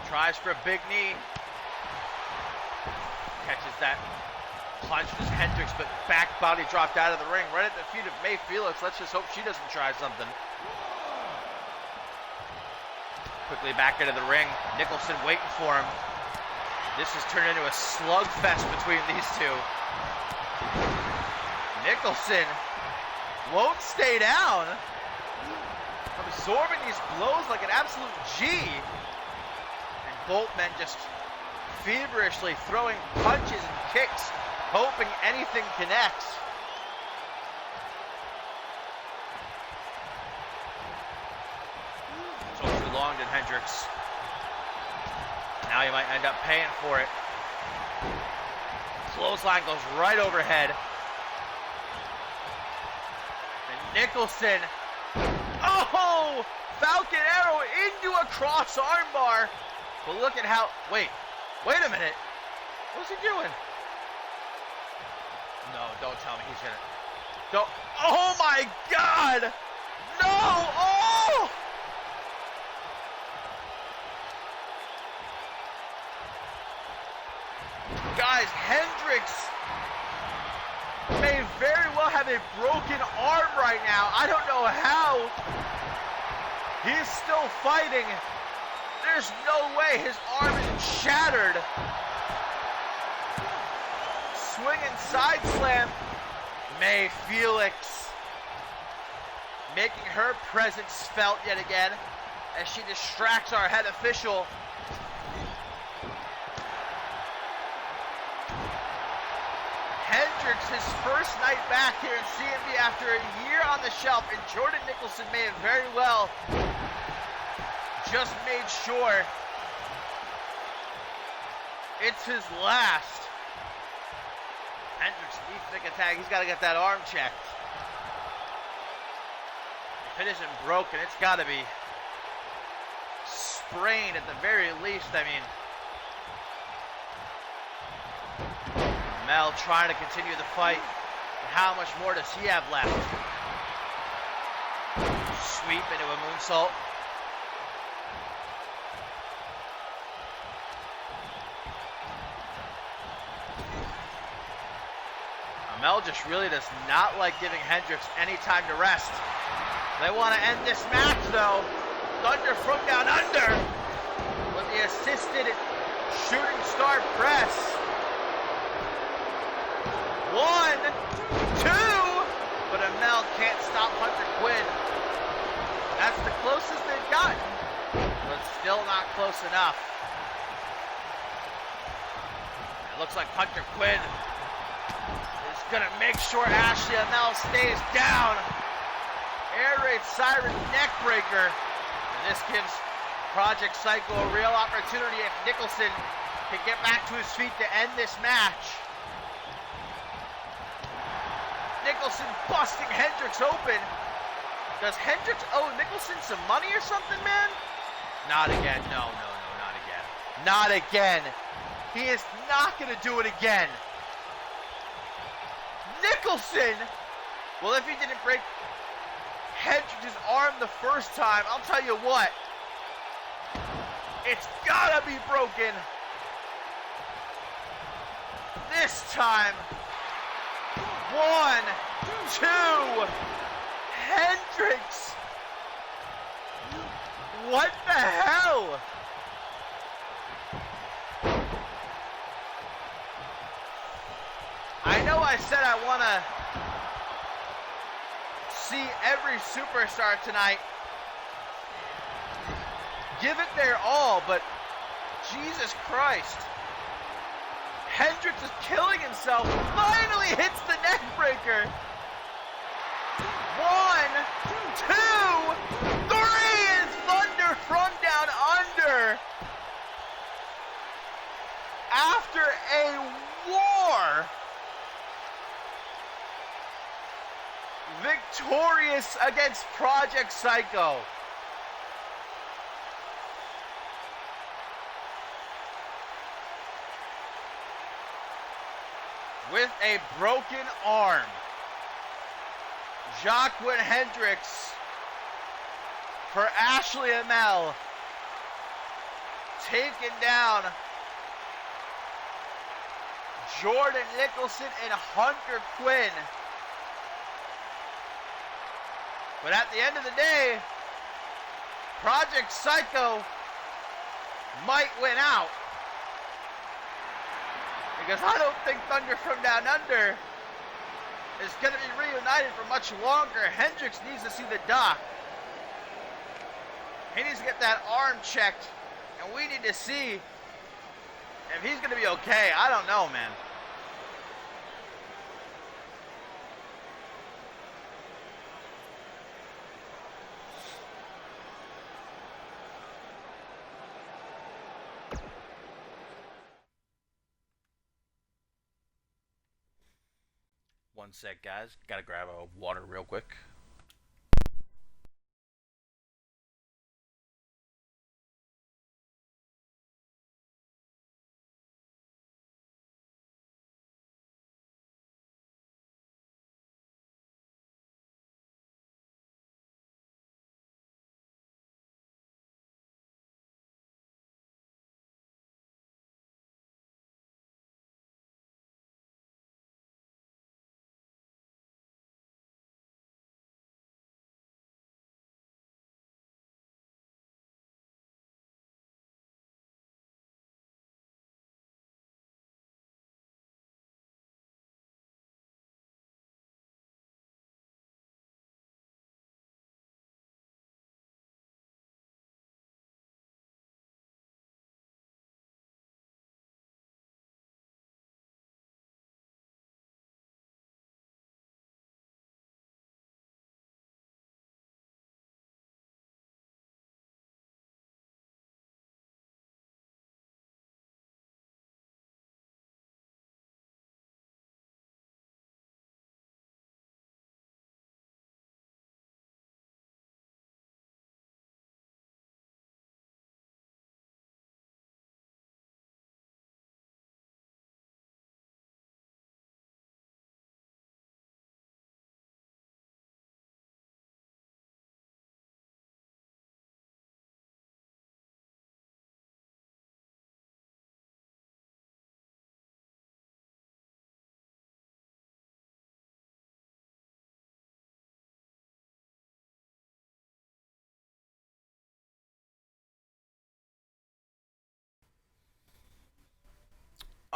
Tries for a big knee. Catches that punch as Hendricks, but back body dropped out of the ring right at the feet of May Felix. Let's just hope she doesn't try something. Quickly back into the ring. Nicholson waiting for him. This has turned into a slugfest between these two. Nicholson won't stay down. Absorbing these blows like an absolute G. And both men just feverishly throwing punches and kicks, hoping anything connects. So too long did Hendricks. Now he might end up paying for it. Clothesline goes right overhead. And Nicholson, oh! Falcon Arrow into a cross armbar. But look at how, wait a minute. What's he doing? No, don't tell me he's gonna, don't, oh my God! No, oh! Guys, Hendricks may very well have a broken arm right now. I don't know how. He's still fighting. There's no way his arm isn't shattered. Swinging side slam. May Felix making her presence felt yet again as she distracts our head official. Hendricks, his first night back here in CMV after a year on the shelf, and Jordan Nicholson may have very well just made sure it's his last. Hendricks needs to make a tag. He's got to get that arm checked. If it isn't broken, it's got to be sprained at the very least. I mean, Mel trying to continue the fight. But how much more does he have left? Sweep into a moonsault. Mel just really does not like giving Hendricks any time to rest. They want to end this match though. Thunder from Down Under with the assisted Shooting star press. 1, 2, but Amel can't stop Hunter Quinn. That's the closest they've gotten, but still not close enough. It looks like Hunter Quinn is gonna make sure Ashley Amel stays down. Air raid siren neckbreaker. And this gives Project Psycho a real opportunity if Nicholson can get back to his feet to end this match. Nicholson busting Hendricks open. Does Hendricks owe Nicholson some money or something, man? Not again. No, not again. Not again. He is not going to do it again. Nicholson! Well, if he didn't break Hendricks' arm the first time, I'll tell you what. It's gotta be broken. This time. 1, 2. Hendricks. What the hell? I know I said I want to see every superstar tonight give it their all, but Jesus Christ. Hendricks is killing himself. Finally hits the neck breaker. 1, 2, 3, and Thunder from down under. After a war. Victorious against Project Psycho. With a broken arm, Jacqueline Hendricks for Ashley Amel taken down Jordan Nicholson and Hunter Quinn. But at the end of the day, Project Psycho might win out. Because I don't think Thunder from Down Under is going to be reunited for much longer. Hendricks needs to see the doc. He needs to get that arm checked. And we need to see if he's going to be okay. I don't know, man. One sec, guys. Gotta grab a water real quick.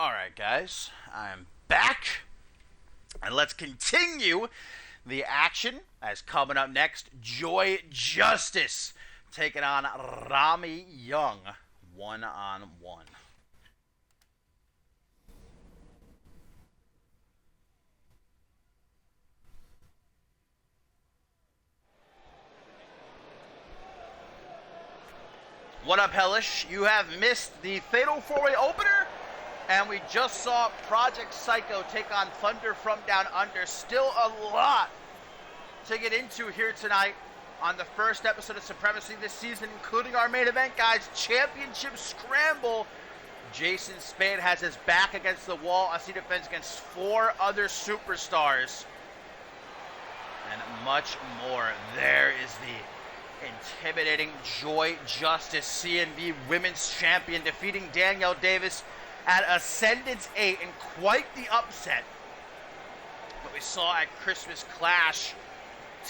Alright, guys, I'm back, and let's continue the action. As coming up next, Joy Justice taking on Rami Young, one-on-one. What up, Hellish? You have missed the Fatal 4-Way opener, and we just saw Project Psycho take on Thunder from Down Under. Still a lot to get into here tonight on the first episode of Supremacy this season, including our main event, guys, Championship Scramble. Jason Spade has his back against the wall as he defends against 4 other superstars. And much more. There is the intimidating Joy Justice, CMV Women's Champion, defeating Danielle Davis at Ascendance 8 in quite the upset. But we saw at Christmas Clash,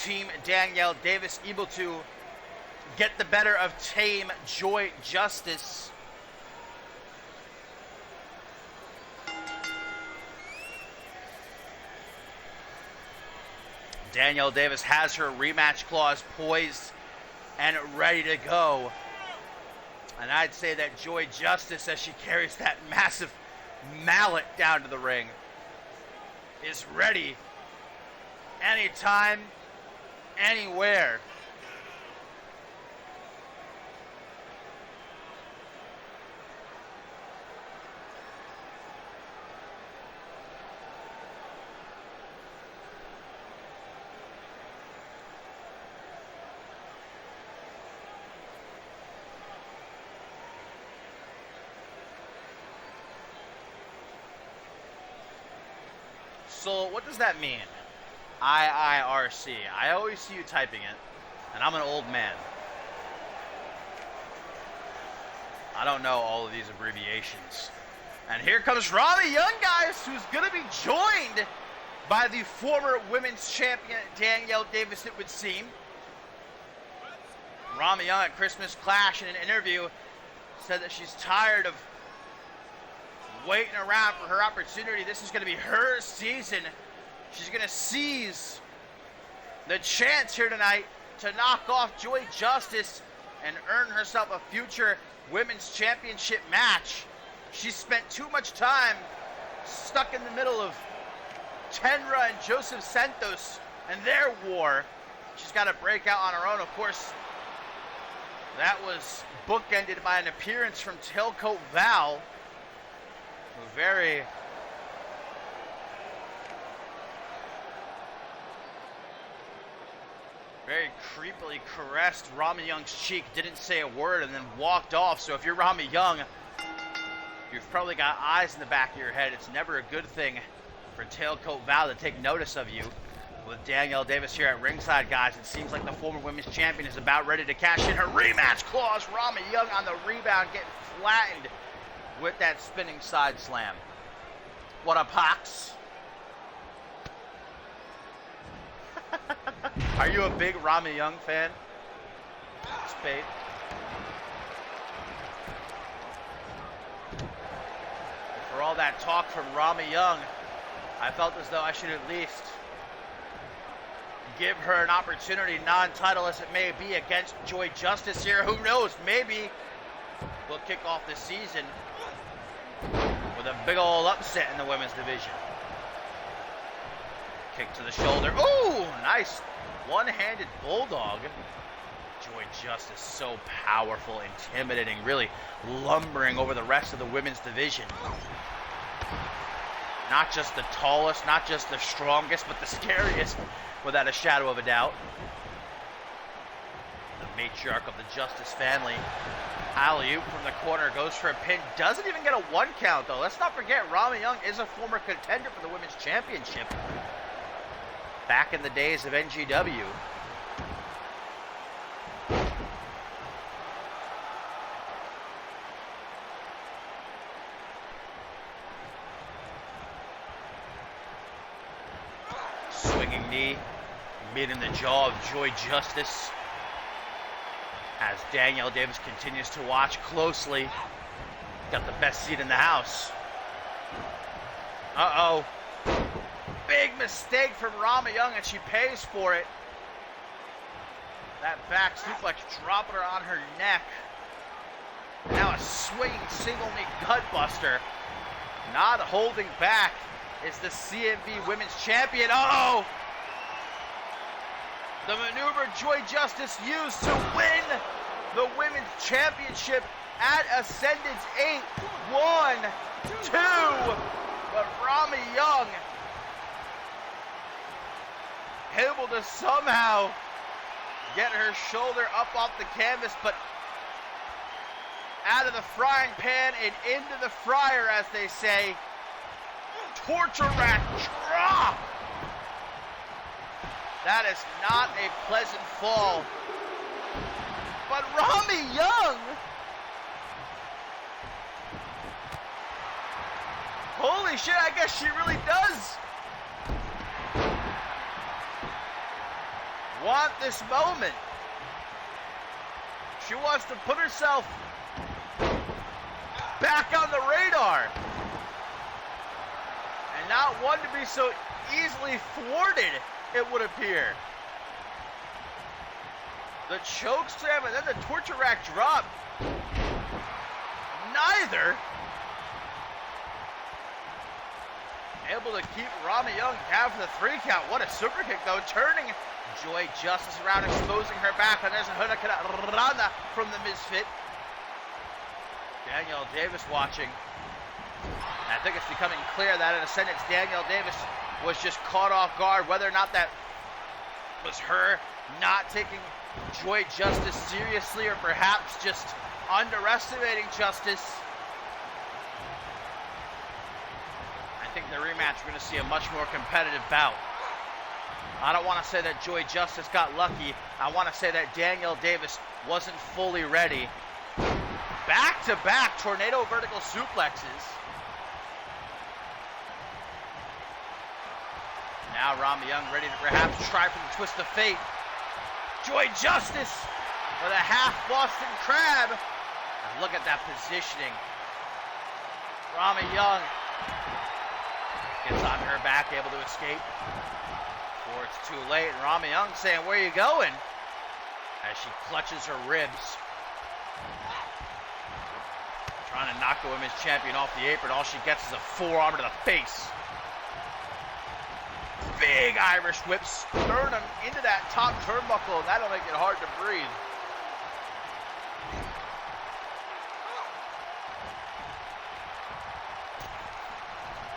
Team Danielle Davis able to get the better of Team Joy Justice. Danielle Davis has her rematch clause poised and ready to go. And I'd say that Joy Justice, as she carries that massive mallet down to the ring, is ready anytime, anywhere. So what does that mean? IIRC. I always see you typing it, and I'm an old man. I don't know all of these abbreviations. And here comes Rami Young, guys, who's going to be joined by the former women's champion, Danielle Davis, it would seem. Rami Young at Christmas Clash in an interview said that she's tired of waiting around for her opportunity. This is going to be her season. She's going to seize the chance here tonight to knock off Joy Justice and earn herself a future women's championship match. She spent too much time stuck in the middle of Tenra and Joseph Santos and their war. She's got to break out on her own. Of course, that was bookended by an appearance from Tailcoat Val, who very creepily caressed Rami Young's cheek, didn't say a word, and then walked off. So if you're Rami Young, you've probably got eyes in the back of your head. It's never a good thing for Tailcoat Val to take notice of you. With Danielle Davis here at ringside, guys, it seems like the former women's champion is about ready to cash in her rematch clause. Rami Young on the rebound, getting flattened with that spinning side slam. What up, Hawks? Are you a big Rami Young fan? Spade. For all that talk from Rami Young, I felt as though I should at least give her an opportunity, non-title as it may be, against Joy Justice here. Who knows? Maybe we'll kick off the season with a big old upset in the women's division. Kick to the shoulder. Ooh, nice one-handed bulldog. Joy Justice, so powerful, intimidating, really lumbering over the rest of the women's division. Not just the tallest, not just the strongest, but the scariest, without a shadow of a doubt. The matriarch of the Justice family. Alley-oop from the corner, goes for a pin. Doesn't even get a 1 count, though. Let's not forget, Rami Young is a former contender for the women's championship back in the days of NGW. Swinging knee, meeting the jaw of Joy Justice. As Danielle Davis continues to watch closely. Got the best seat in the house. Uh-oh. Big mistake from Rami Young, and she pays for it. That back suplex dropping her on her neck. Now a swinging single knee gut buster. Not holding back is the CMV Women's Champion. Uh-oh! The maneuver Joy Justice used to win the Women's Championship at Ascendance 8. 1, 2. But Rami Young able to somehow get her shoulder up off the canvas, but out of the frying pan and into the fryer, as they say. Torture rack drop. That is not a pleasant fall. But Rami Young, holy shit, I guess she really does want this moment. She wants to put herself back on the radar. And not one to be so easily thwarted, it would appear. The choke slam and then the torture rack drop. Neither able to keep Rami Young down for the 3 count. What a super kick though, turning Joy Justice around, exposing her back, and there's a Hurricanrana from the Misfit. Danielle Davis watching. And I think it's becoming clear that in Ascendance, Danielle Davis was just caught off guard, whether or not that was her not taking Joy Justice seriously or perhaps just underestimating Justice. I think the rematch, we're going to see a much more competitive bout. I don't want to say that Joy Justice got lucky. I want to say that Danielle Davis wasn't fully ready. Back-to-back tornado vertical suplexes. Now Rami Young ready to perhaps try for the twist of fate. Joy Justice with a half Boston Crab. And look at that positioning. Rami Young gets on her back, able to escape. Before it's too late, and Rami Young saying, "Where you going?" As she clutches her ribs. Trying to knock the women's champion off the apron. All she gets is a forearm to the face. Big Irish whip, sternum into that top turnbuckle, and that'll make it hard to breathe.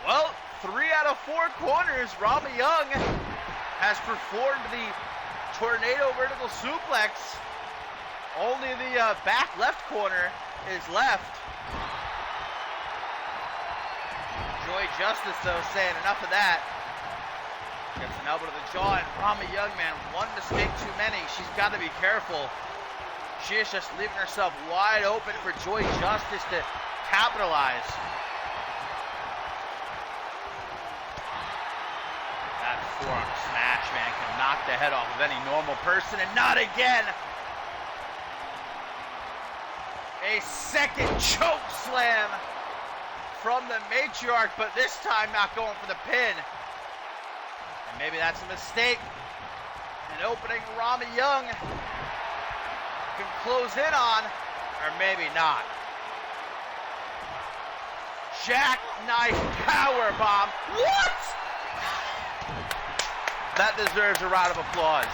Well, 3 out of 4 corners, Rami Young has performed the tornado vertical suplex. Only the back left corner is left. Joy Justice, though, saying enough of that. Gets an elbow to the jaw, and Rami Young, man, one mistake too many. She's got to be careful. She is just leaving herself wide open for Joy Justice to capitalize. That forearm smash, man, can knock the head off of any normal person, and not again. A second choke slam from the matriarch, but this time not going for the pin. And maybe that's a mistake. An opening Rami Young can close in on, or maybe not. Jackknife powerbomb. What? That deserves a round of applause.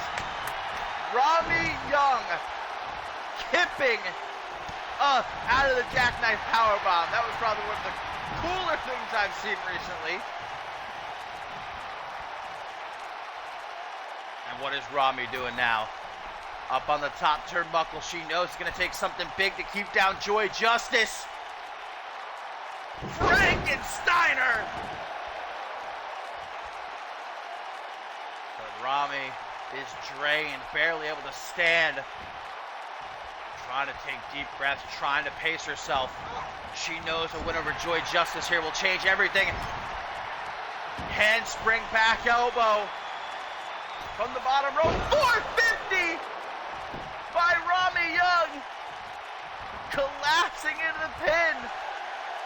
Rami Young kipping up out of the jackknife powerbomb. That was probably one of the cooler things I've seen recently. And what is Rami doing now? Up on the top turnbuckle, she knows it's going to take something big to keep down Joy Justice. Frankensteiner! But Rami is drained, barely able to stand. Trying to take deep breaths, trying to pace herself. She knows a win over Joy Justice here will change everything. Handspring back elbow. From the bottom rope, 450 by Rami Young. Collapsing into the pin.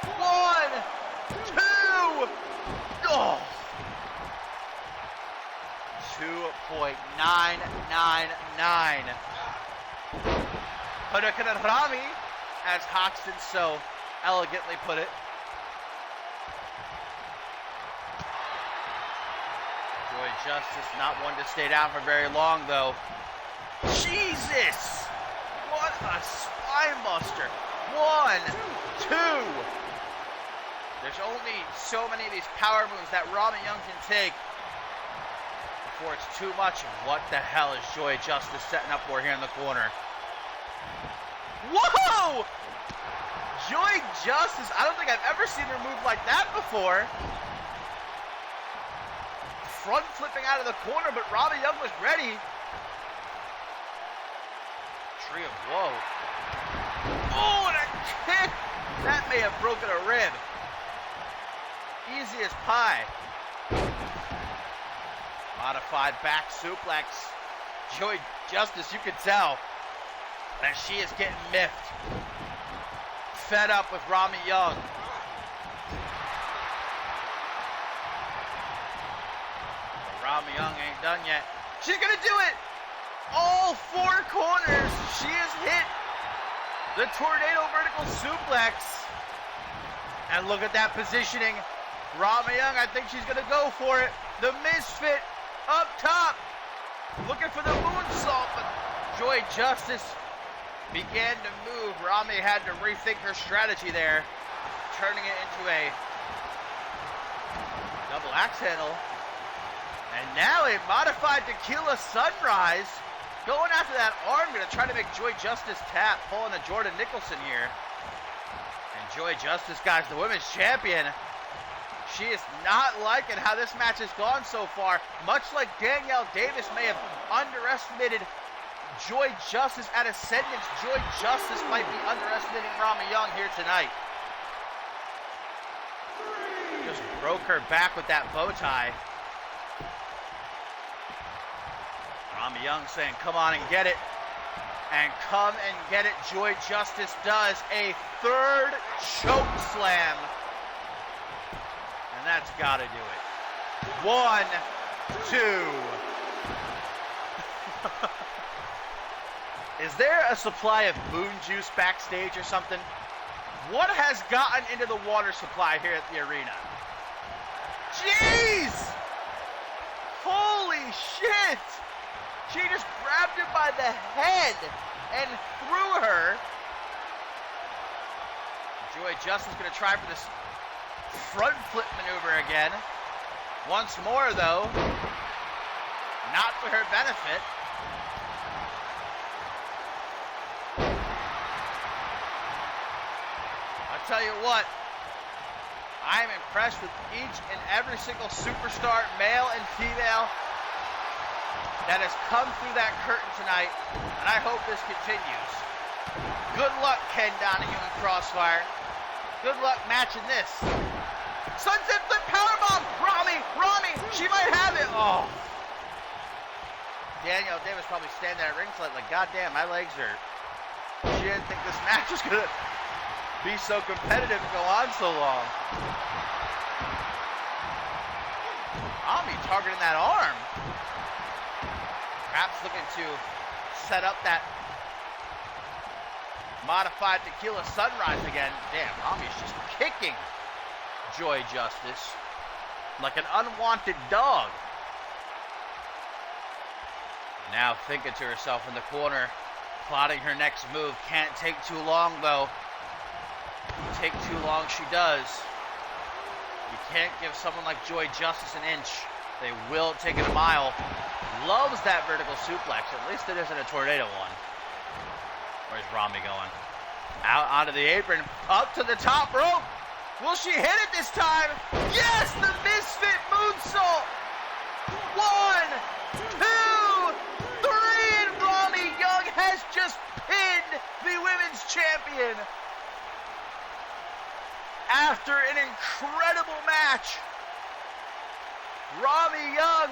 1, 2. Oh. 2.999. Rami, as Hoxton so elegantly put it. Joy Justice not one to stay down for very long, though. Jesus! What a spine buster. 1, 2. There's only so many of these power moves that Rami Young can take before it's too much. What the hell is Joy Justice setting up for here in the corner? Whoa! Joy Justice, I don't think I've ever seen her move like that before. Front flipping out of the corner, but Rami Young was ready. Tree of woe. Oh, and a kick! That may have broken a rib. Easy as pie. Modified back suplex. Joy Justice, you can tell that she is getting miffed. Fed up with Rami Young. But Rami Young ain't done yet. She's gonna do it! All 4 corners, she has hit the tornado vertical suplex. And look at that positioning. Rami Young, I think she's gonna go for it. The Misfit up top, looking for the moonsault, but Joy Justice began to move. Rami had to rethink her strategy there, turning it into a double axe handle. And now a modified tequila sunrise. Going after that arm, gonna try to make Joy Justice tap, pulling a Jordan Nicholson here. And Joy Justice, guys, the women's champion. She is not liking how this match has gone so far. Much like Danielle Davis may have underestimated Joy Justice at Ascendance, Joy Justice might be underestimating Rami Young here tonight. Just broke her back with that bow tie. Rami Young saying, come on and get it. And come and get it, Joy Justice does. A 3rd choke slam. And that's gotta do it. 1, 2. Is there a supply of moon juice backstage or something? What has gotten into the water supply here at the arena? Jeez! Holy shit! She just grabbed her by the head and threw her. Joy Justice gonna try for this front flip maneuver again. Once more though. Not for her benefit. I'll tell you what. I am impressed with each and every single superstar, male and female, that has come through that curtain tonight, and I hope this continues. Good luck, Ken Donahue and Crossfire. Good luck matching this. Sunset flip powerbomb! Rami, she might have it! Oh. Danielle Davis probably standing there at ringside like, God damn, my legs hurt. She didn't think this match was gonna be so competitive and go on so long. Rami targeting that arm. Perhaps looking to set up that modified tequila sunrise again. Damn, Rami's just kicking Joy Justice like an unwanted dog. Now thinking to herself in the corner, plotting her next move. Can't take too long though. Take too long she does. You can't give someone like Joy Justice an inch. They will take it a mile. Loves that vertical suplex. At least it isn't a tornado one. Where's Rami going? Out onto the apron. Up to the top rope. Will she hit it this time? Yes! The Misfit moonsault! 1, 2, 3, and Rami Young has just pinned the women's champion. After an incredible match, Rami Young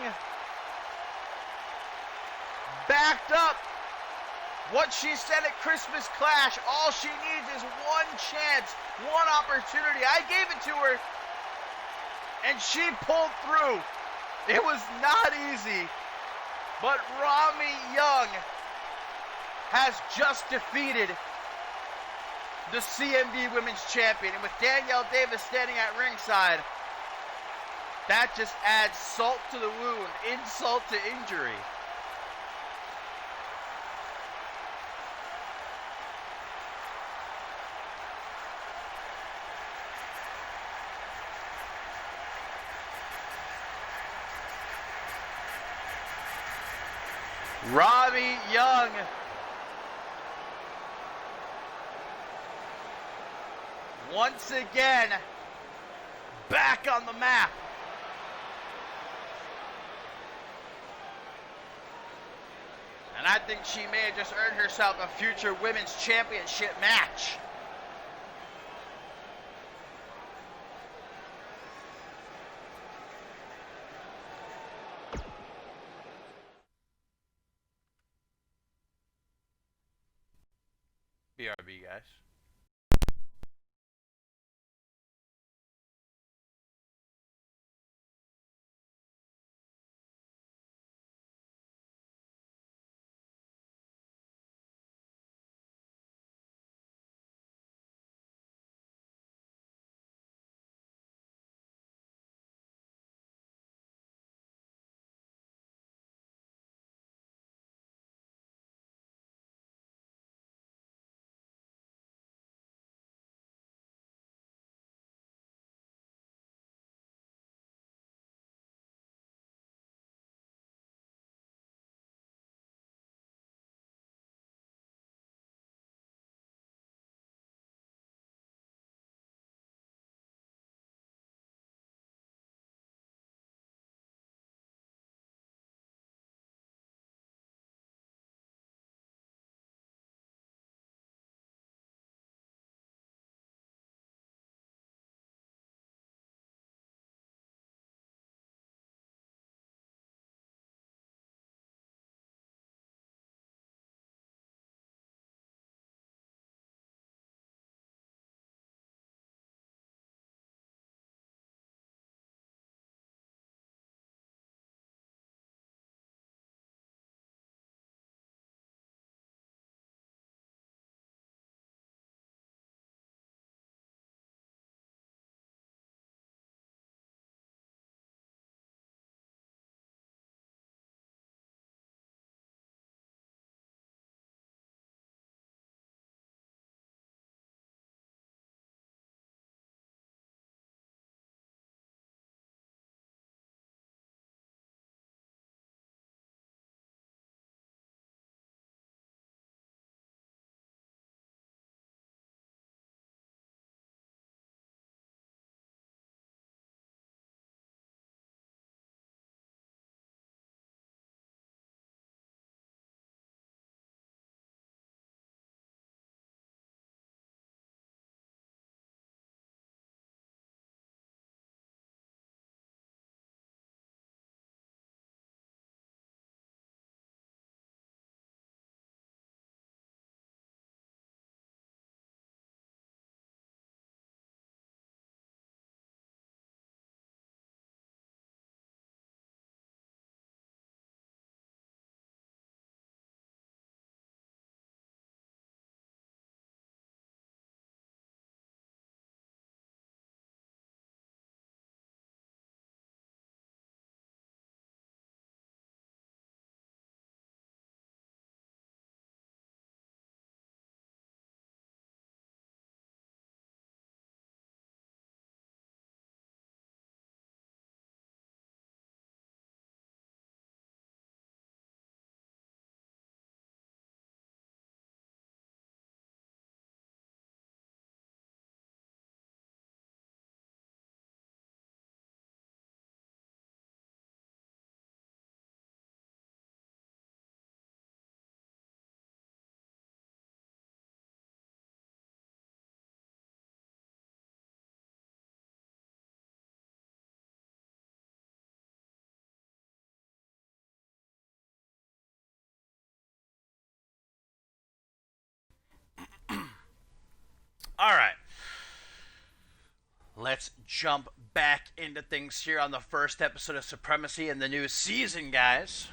backed up what she said at Christmas Clash. All she needs is one chance, one opportunity. I gave it to her. And she pulled through. It was not easy. But Rami Young has just defeated the CMV Women's Champion. And with Danielle Davis standing at ringside, that just adds salt to the wound, insult to injury. Rami Young once again back on the map. And I think she may have just earned herself a future women's championship match. BRB, guys. Let's jump back into things here on the first episode of Supremacy in the new season, guys.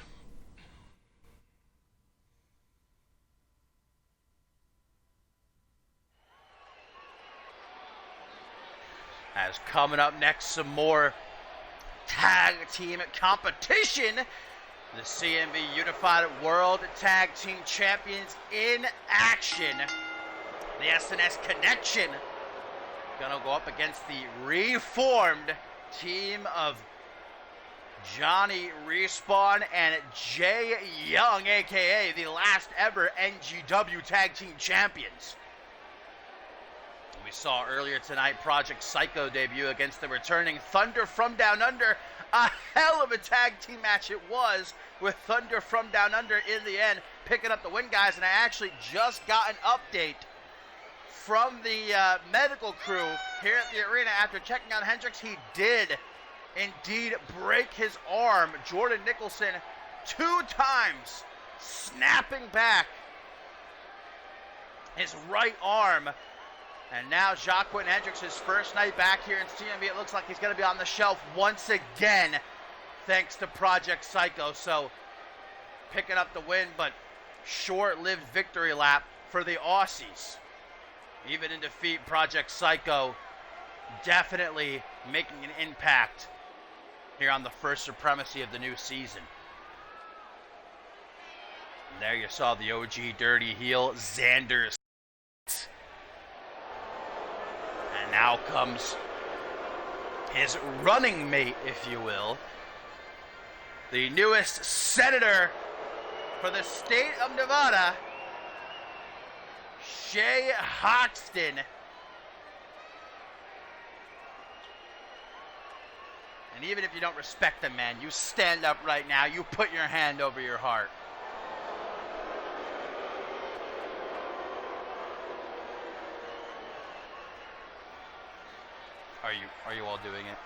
As coming up next, some more tag team competition. The CMV Unified World Tag Team Champions in action. The SNS Connection gonna go up against the reformed team of Johnny Respawn and Jay Young, aka the last ever NGW Tag Team Champions. We saw earlier tonight Project Psycho debut against the returning Thunder from Down Under. A hell of a tag team match it was, with Thunder from Down Under in the end picking up the win, guys. And I actually just got an update from the medical crew here at the arena after checking on Hendricks. He did indeed break his arm, Jordan Nicholson, 2 times, snapping back his right arm. And now Jacqueline Hendricks, his first night back here in CMV, it looks like he's going to be on the shelf once again, thanks to Project Psycho. So picking up the win, but short-lived victory lap for the Aussies. Even in defeat, Project Psycho definitely making an impact here on the first Supremacy of the new season. And there you saw the OG dirty heel, Xander. And now comes his running mate, if you will. The newest senator for the state of Nevada, Shay Hoxton. And even if you don't respect the man, you stand up right now, you put your hand over your heart. Are you all doing it?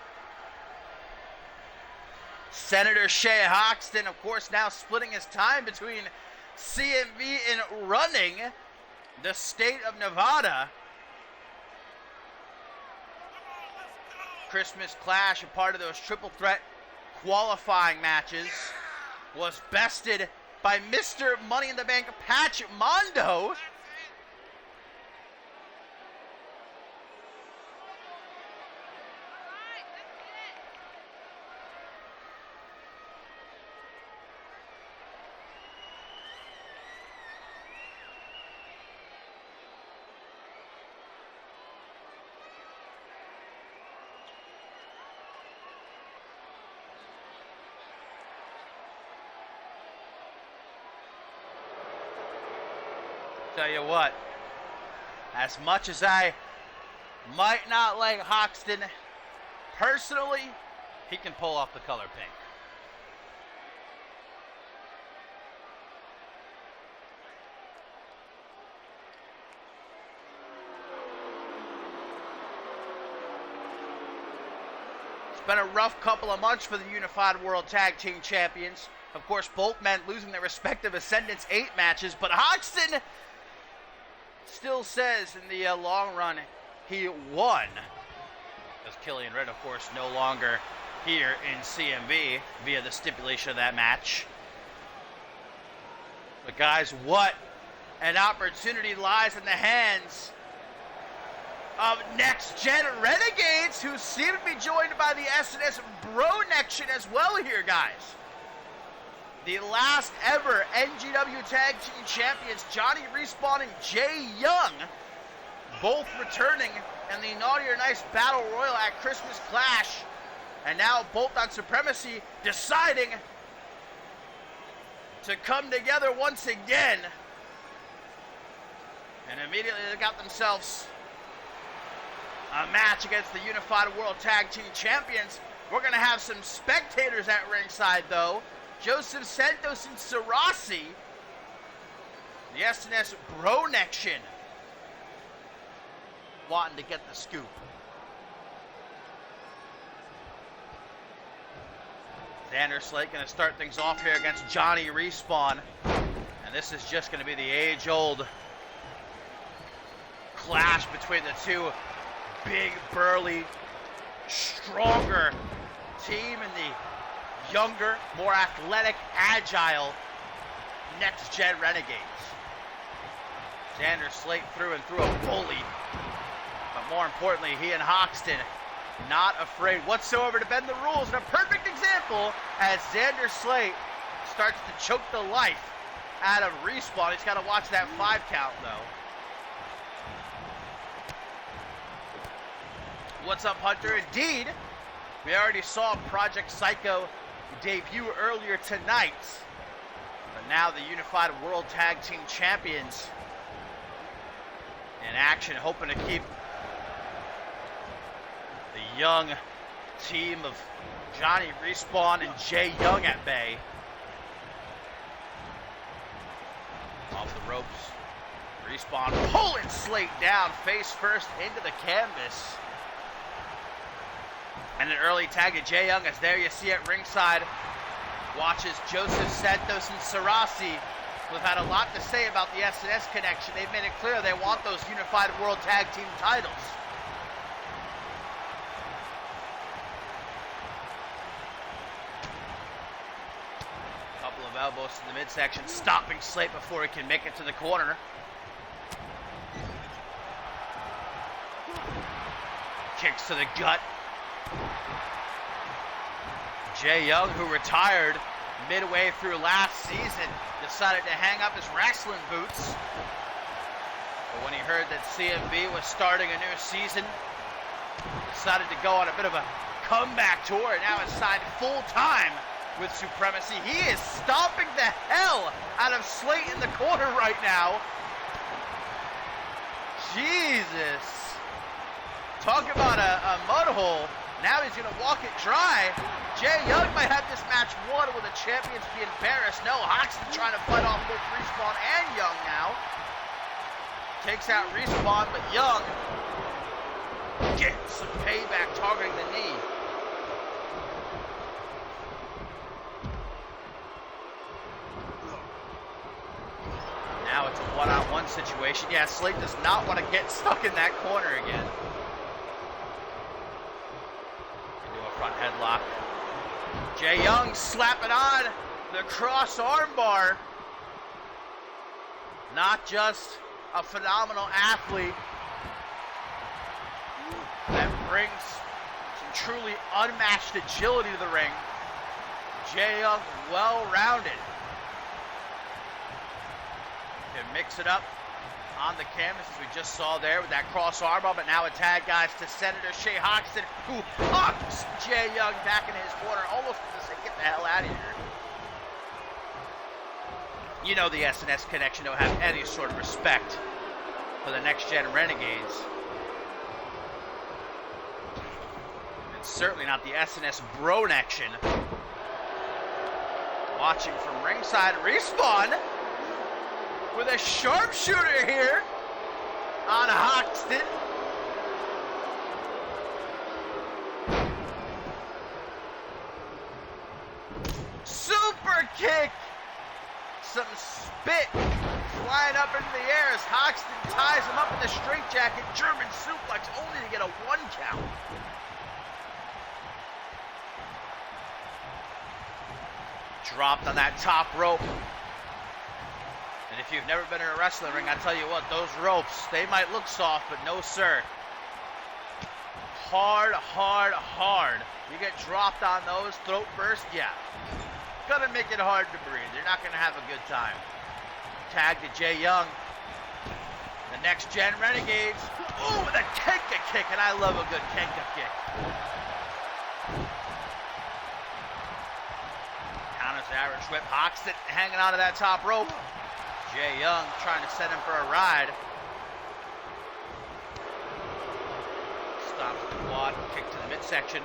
Senator Shay Hoxton, of course, now splitting his time between CMV and running the state of Nevada. Christmas Clash, a part of those triple threat qualifying matches, was bested by Mr. Money in the Bank Patch Mondo. Tell you what, as much as I might not like Hoxton, personally, he can pull off the color pink. It's been a rough couple of months for the Unified World Tag Team Champions. Of course, both men losing their respective Ascendants 8 matches, but Hoxton still says in the long run he won, as Killian Red, of course, no longer here in CMV via the stipulation of that match. But guys, what an opportunity lies in the hands of Next Gen Renegades, who seem to be joined by the SNS Bro-Nection as well here, guys. The last ever NGW Tag Team Champions, Johnny Respawn and Jay Young, both returning in the Naughty or Nice Battle Royal at Christmas Clash. And now both on Supremacy, deciding to come together once again. And immediately they got themselves a match against the Unified World Tag Team Champions. We're going to have some spectators at ringside, though. Joseph Santos and Sarasi, the SNS Bro-Nection, wanting to get the scoop. Xander Slate going to start things off here against Johnny Respawn. And this is just going to be the age-old clash between the two big, burly stronger team in the younger, more athletic, agile next-gen Renegades. Xander Slate through and through a bully. But more importantly, he and Hoxton not afraid whatsoever to bend the rules. And a perfect example as Xander Slate starts to choke the life out of Respawn. He's got to watch that 5 count, though. What's up, Hunter? Indeed, we already saw Project Psycho debut earlier tonight. But now the Unified World Tag Team Champions in action, hoping to keep the young team of Johnny Respawn and Jay Young at bay. Off the ropes. Respawn pulling Slate down face first into the canvas. And an early tag to Jay Young, as there you see at ringside. Watches Joseph Santos and Sarasi, who've had a lot to say about the SNS connection. They've made it clear they want those Unified World Tag Team titles. Couple of elbows to the midsection, stopping Slate before he can make it to the corner. Kicks to the gut. Jay Young, who retired midway through last season, decided to hang up his wrestling boots. But when he heard that CMV was starting a new season, decided to go on a bit of a comeback tour, and now is signed full-time with Supremacy. He is stomping the hell out of Slate in the corner right now. Jesus. Talk about a mud hole. Now he's going to walk it dry. Jay Young might have this match won with the champions be embarrassed. No, Hoxton trying to fight off both Respawn and Young now. Takes out Respawn, but Young gets some payback, targeting the knee. Now it's a one-on-one situation. Yeah, Slate does not want to get stuck in that corner again. Front headlock. Jay Young slapping on the cross armbar. Not just a phenomenal athlete that brings some truly unmatched agility to the ring. Jay Young, well-rounded. Can mix it up on the canvas, as we just saw there with that cross armbar, but now a tag, guys, to Senator Shea Hoxton, who hucks Jay Young back in his corner, almost to say, get the hell out of here. You know the SNS connection don't have any sort of respect for the next-gen Renegades. And certainly not the SNS Bro-nection. Watching from ringside, Respawn with a sharpshooter here on Hoxton. Super kick. Some spit flying up into the air as Hoxton ties him up in the straitjacket. German suplex only to get a 1 count. Dropped on that top rope. And if you've never been in a wrestling ring, I tell you what, those ropes, they might look soft, but no, sir. Hard, hard, hard. You get dropped on those, throat burst, yeah. Gonna make it hard to breathe. You're not gonna have a good time. Tag to Jay Young. The next-gen Renegades. Ooh, with a Kenka kick, and I love a good Kenka kick. Counters the Irish whip. Hoxton hanging onto that top rope. Jay Young trying to set him for a ride. Stops the quad, kick to the midsection.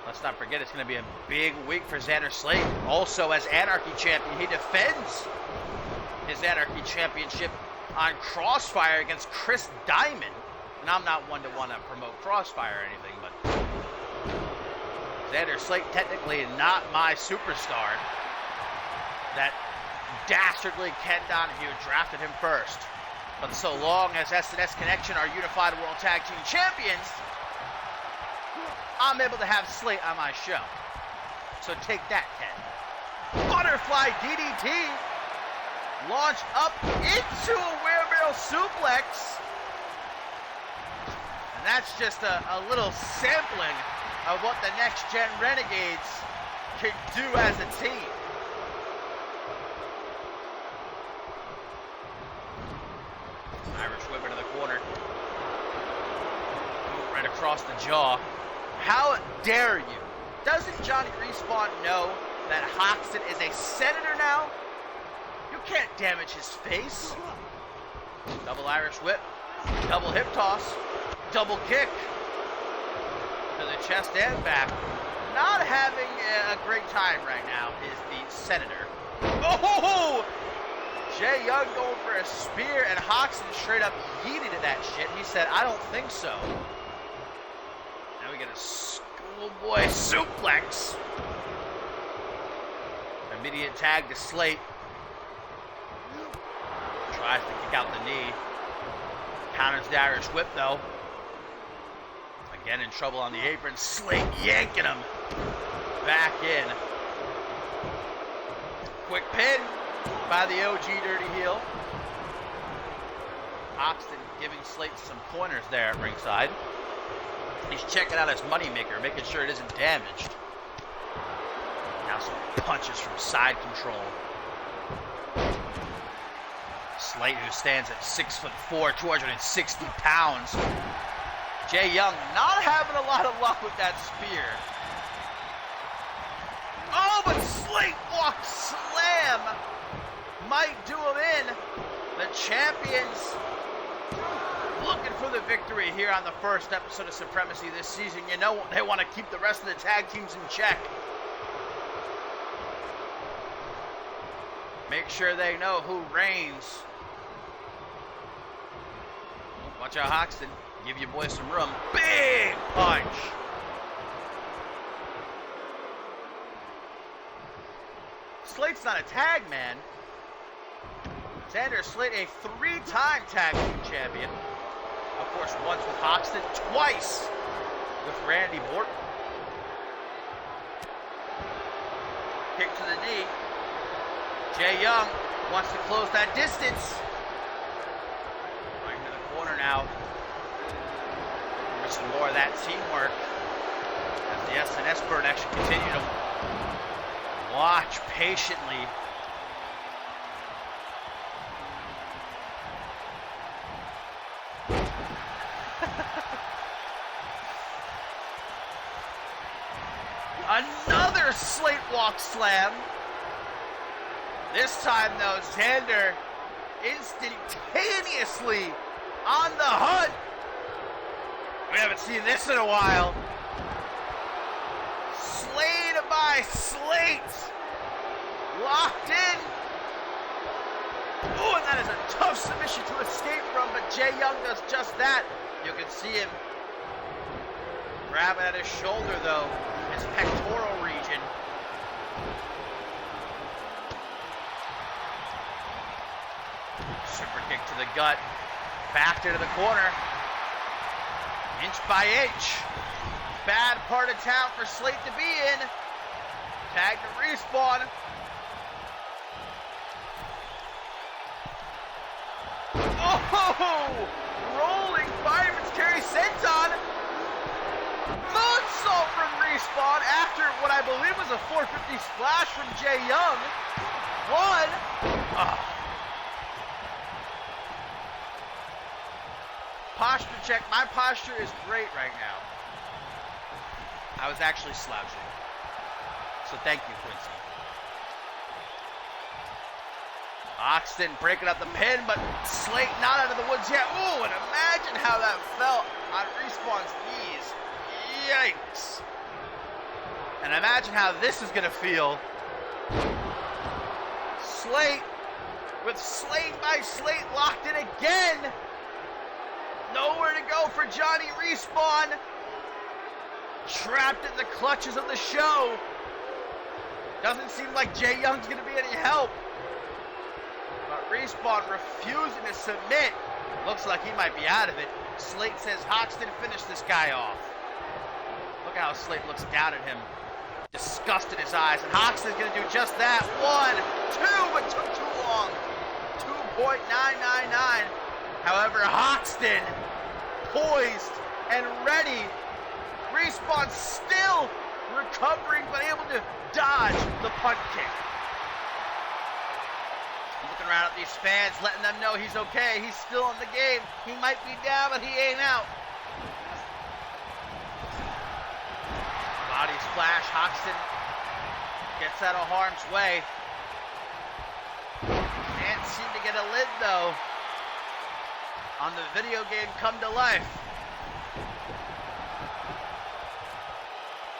Let's not forget, it's going to be a big week for Xander Slate. Also, as Anarchy champion, he defends his Anarchy championship on Crossfire against Chris Diamond. And I'm not one to want to promote Crossfire or anything, but Xander Slate technically not my superstar. That dastardly Ken Donahue drafted him first. But so long as SNS Connection are Unified World Tag Team Champions, I'm able to have Slate on my show. So take that, Ken. Butterfly DDT. Launched up into a wheelbarrow suplex. And that's just a little sampling of what the Next Gen Renegades can do as a team. Irish whip into the corner. Right across the jaw. How dare you? Doesn't Johnny Respawn know that Hoxton is a senator now? You can't damage his face. Double Irish whip. Double hip toss. Double kick. To the chest and back. Not having a great time right now is the senator. Oh! Jay Young going for a spear, and Hoxton straight up yeeted at that shit. He said, I don't think so. Now we get a schoolboy suplex. Immediate tag to Slate. Tries to kick out the knee. Counters the Irish whip, though. Again in trouble on the apron. Slate yanking him back in. Quick pin by the OG Dirty Heel. Hoxton giving Slate some pointers there at ringside. He's checking out his moneymaker, making sure it isn't damaged. Now some punches from side control. Slate, who stands at 6'4", 260 pounds. Jay Young not having a lot of luck with that spear. Oh, but Slate walk slam might do him in. The champions looking for the victory here on the first episode of Supremacy this season. You know they want to keep the rest of the tag teams in check. Make sure they know who reigns. Watch out, Hoxton. Give your boy some room. Big punch. Slate's not a tag man. Xander Slate, a 3-time tag team champion. Of course, once with Hoxton, twice with Randy Orton. Kick to the knee. Jay Young wants to close that distance. Right into the corner now. For some more of that teamwork as the SNS burn actually continue to watch patiently. Another Slate walk slam. This time, though, Xander instantaneously on the hunt. We haven't seen this in a while. Slayed by Slate. Locked in. Ooh, and that is a tough submission to escape from, but Jay Young does just that. You can see him grabbing at his shoulder, though, his pectoral region. Super kick to the gut. Backed into the corner. Inch by inch. Bad part of town for Slate to be in. Tag to Respawn. Oh! Rolling fireman's carry senton. Moonsault from Respawn after what I believe was a 450 splash from Jay Young. One. Posture check. My posture is great right now. I was actually slouching. So thank you, Quincy. Hoxton breaking up the pin, but Slate not out of the woods yet. Ooh, and imagine how that felt on Respawn's knees. Yikes. And imagine how this is going to feel. Slate with Slate by Slate locked in again. Nowhere to go for Johnny Respawn. Trapped in the clutches of the show. Doesn't seem like Jay Young's going to be any help. But Respawn refusing to submit. Looks like he might be out of it. Slate says, Hoxton, finish this guy off. Look Look how Slate looks down at him. Disgust in his eyes. And Hoxton's going to do just that. 1, 2, but took too long. 2.999. However, Hoxton, poised and ready. Respawn still recovering, but able to dodge the punt kick. Looking around at these fans, letting them know he's okay. He's still in the game. He might be down, but he ain't out. Body splash. Hoxton gets out of harm's way. Can't seem to get a lid, though, on the video game Come to Life.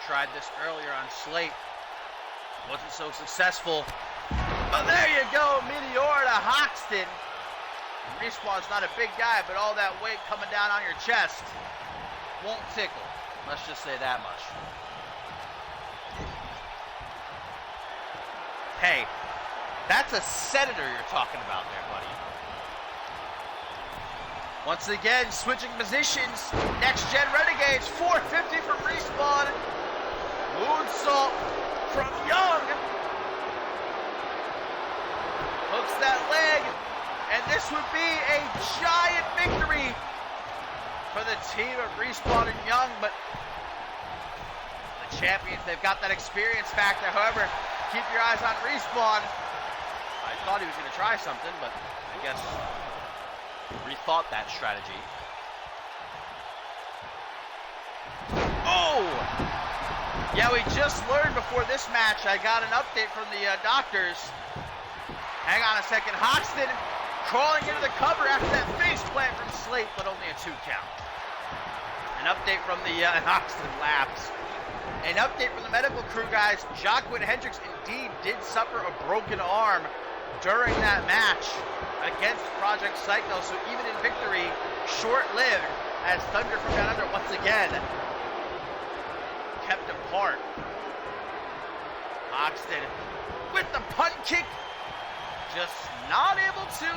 Tried this earlier on Slate. Wasn't so successful. But there you go, Meteor to Hoxton. Respawn's not a big guy, but all that weight coming down on your chest won't tickle. Let's just say that much. Hey, that's a senator you're talking about there, buddy. Once again, switching positions. Next Gen Renegades, 450 from Respawn. Moonsault from Young. Hooks that leg, and this would be a giant victory for the team of Respawn and Young, but the champions, they've got that experience factor. However, keep your eyes on Respawn. I thought he was going to try something, but I guess rethought that strategy. Oh! Yeah, we just learned before this match, I got an update from the doctors. Hang on a second. Hoxton crawling into the cover after that face plant from Slate, but only a 2 count. An update from the Hoxton Labs. An update from the medical crew, guys. Jacqueline Hendricks indeed did suffer a broken arm during that match against Project Psycho, so even in victory, short-lived as Thunder from Down Under once again kept apart. Hoxton with the punt kick, just not able to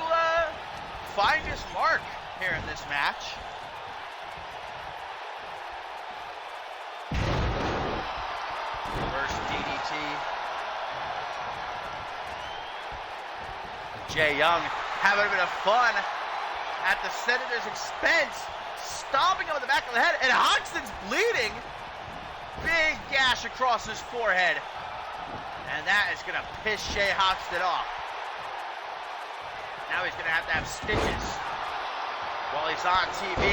find his mark here in this match. First DDT. Jay Young having a bit of fun at the Senator's expense, stomping him on the back of the head, and Hoxton's bleeding. Big gash across his forehead. And that is going to piss Jay Hoxton off. Now he's going to have stitches while he's on TV.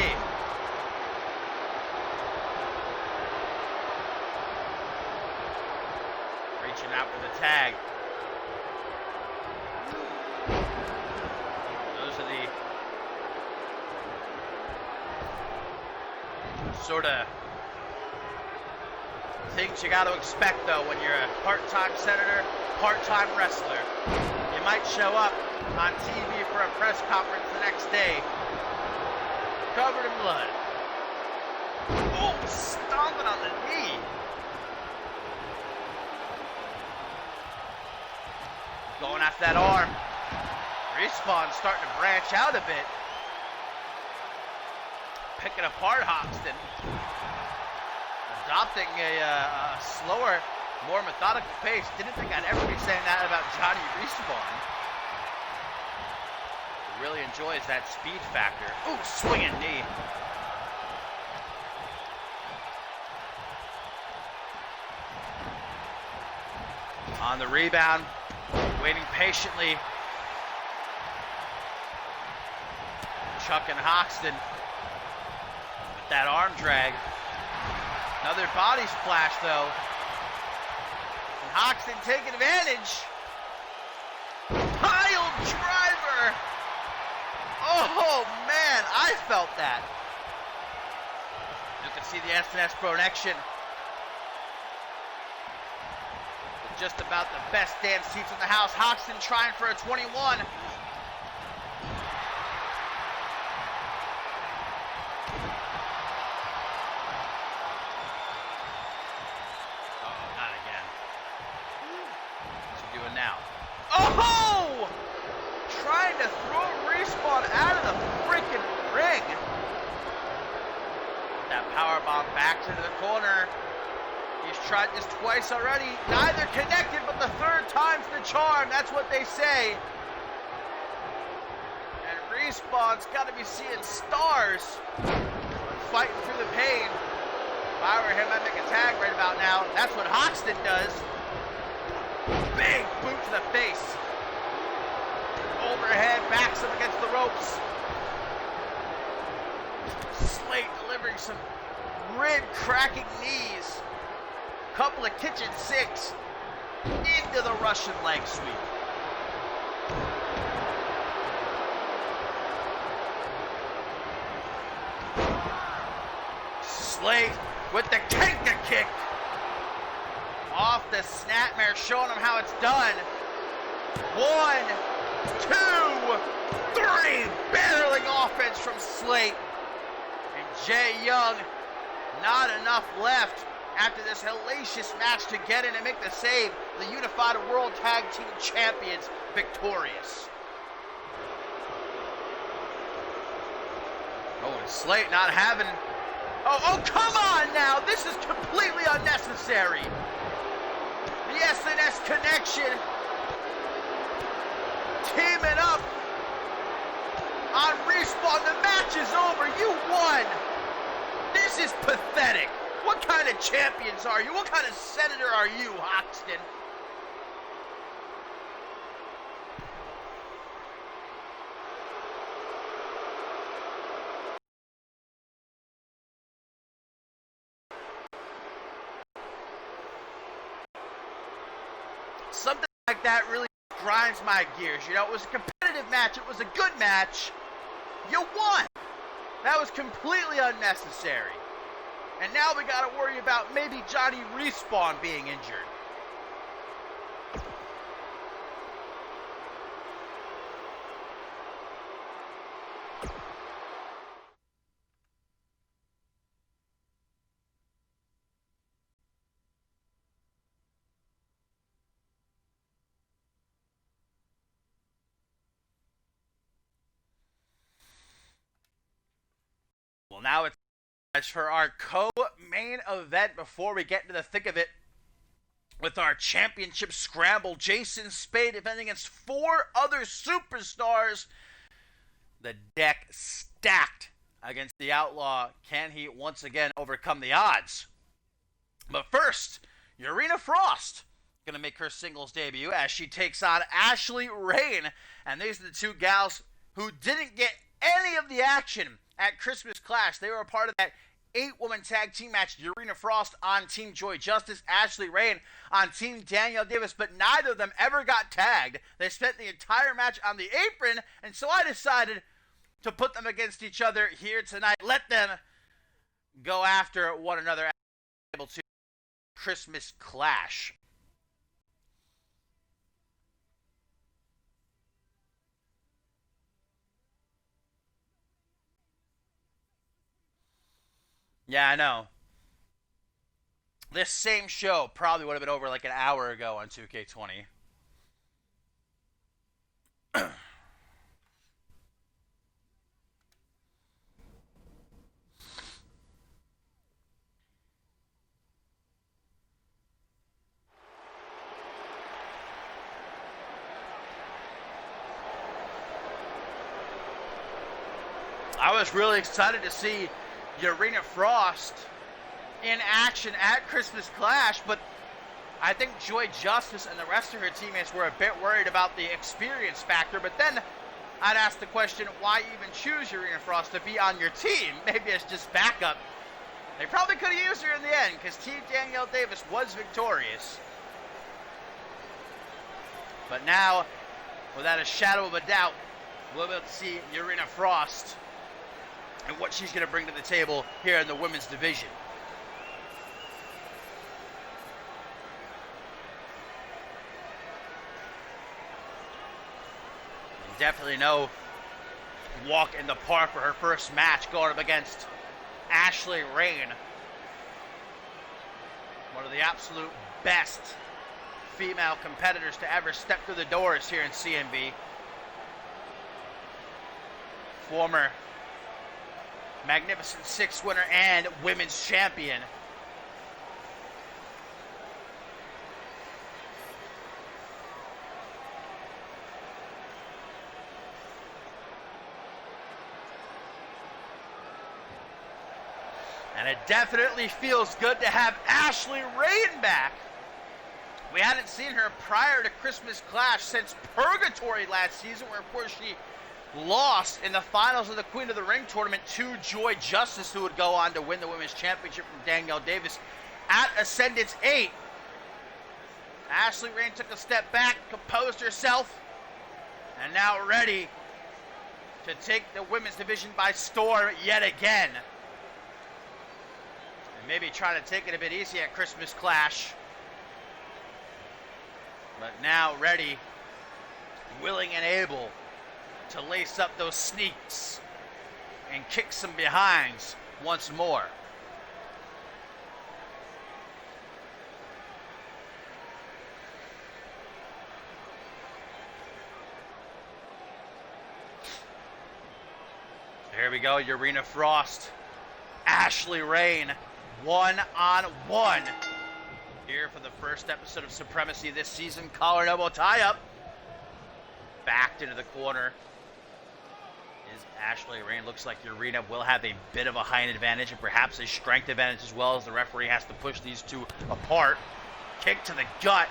Reaching out for the tag. Those are the sort of things you got to expect, though, when you're a part-time senator, part-time wrestler. You might show up on TV for a press conference the next day, covered in blood. Oh, stomping on the knee. Going after that arm. Respawn starting to branch out a bit. Picking apart Hoxton. Adopting a slower, more methodical pace. Didn't think I'd ever be saying that about Johnny Respawn. He really enjoys that speed factor. Ooh, swinging knee. On the rebound, waiting patiently. Chucking Hoxton with that arm drag. Another body splash, though. And Hoxton taking advantage. Pile driver. Oh, man, I felt that. You can see the SNS Pro Nection. With just about the best damn seats in the house. Hoxton trying for a 21. Now. Oh! Trying to throw Respawn out of the freaking ring. That powerbomb back to the corner. He's tried this twice already. Neither connected, but the third time's the charm. That's what they say. And Respawn's got to be seeing stars. Fighting through the pain. If I were him, I'd make a tag right about now. That's what Hoxton does. Big boot to the face. Overhead, backs him against the ropes. Slate delivering some rib-cracking knees. Couple of kitchen six into the Russian leg sweep. Slate with the Kenka kick. Off the snapmare, showing him how it's done. 1, 2, 3. Barreling offense from Slate. And Jay Young, not enough left after this hellacious match to get in and make the save. The Unified World Tag Team Champions victorious. Oh, and Slate not having... Oh, come on now! This is completely unnecessary. The SNS connection. Teaming up on Respawn. The match is over. You won. This is pathetic. What kind of champions are you? What kind of senator are you, Hoxton? Something like that really grinds my gears. You know, it was a competitive match. It was a good match. You won. That was completely unnecessary. And now we got to worry about maybe Johnny Respawn being injured. Well, now it's for our co-main event before we get into the thick of it with our championship scramble. Jason Spade defending against 4 other superstars. The deck stacked against the Outlaw. Can he once again overcome the odds? But first, Urena Frost going to make her singles debut as she takes on Ashley Rain. And these are the two gals who didn't get any of the action at Christmas Clash. They were a part of that 8-woman tag team match. Urena Frost on Team Joy Justice, Ashley Rain on Team Danielle Davis, but neither of them ever got tagged. They spent the entire match on the apron, and so I decided to put them against each other here tonight. Let them go after one another able to Christmas Clash. Yeah, I know. This same show probably would have been over like an hour ago on 2K20. I was really excited to see Urena Frost in action at Christmas Clash, but I think Joy Justice and the rest of her teammates were a bit worried about the experience factor. But then I'd ask the question, why even choose Urena Frost to be on your team? Maybe it's just backup. They probably could have used her in the end because Team Danielle Davis was victorious. But now, without a shadow of a doubt, we'll be able to see Urena Frost and what she's going to bring to the table here in the women's division. And definitely no walk in the park for her first match going up against Ashley Rain. One of the absolute best female competitors to ever step through the doors here in CMV. Former Magnificent Six winner and women's champion. And it definitely feels good to have Ashley Rain back. We hadn't seen her prior to Christmas Clash since Purgatory last season, where of course she lost in the finals of the Queen of the Ring tournament to Joy Justice, who would go on to win the Women's Championship from Danielle Davis at Ascendance 8. Ashley Rain took a step back, composed herself, and now ready to take the women's division by storm yet again. And maybe try to take it a bit easy at Christmas Clash. But now ready, willing and able to lace up those sneaks and kick some behinds once more. Here we go, Urena Frost, Ashley Rain, one-on-one. Here for the first episode of Supremacy this season. Collar and elbow tie-up. Backed into the corner is Ashley Rain. Looks like Urena will have a bit of a height advantage and perhaps a strength advantage as well, as the referee has to push these two apart. Kick to the gut.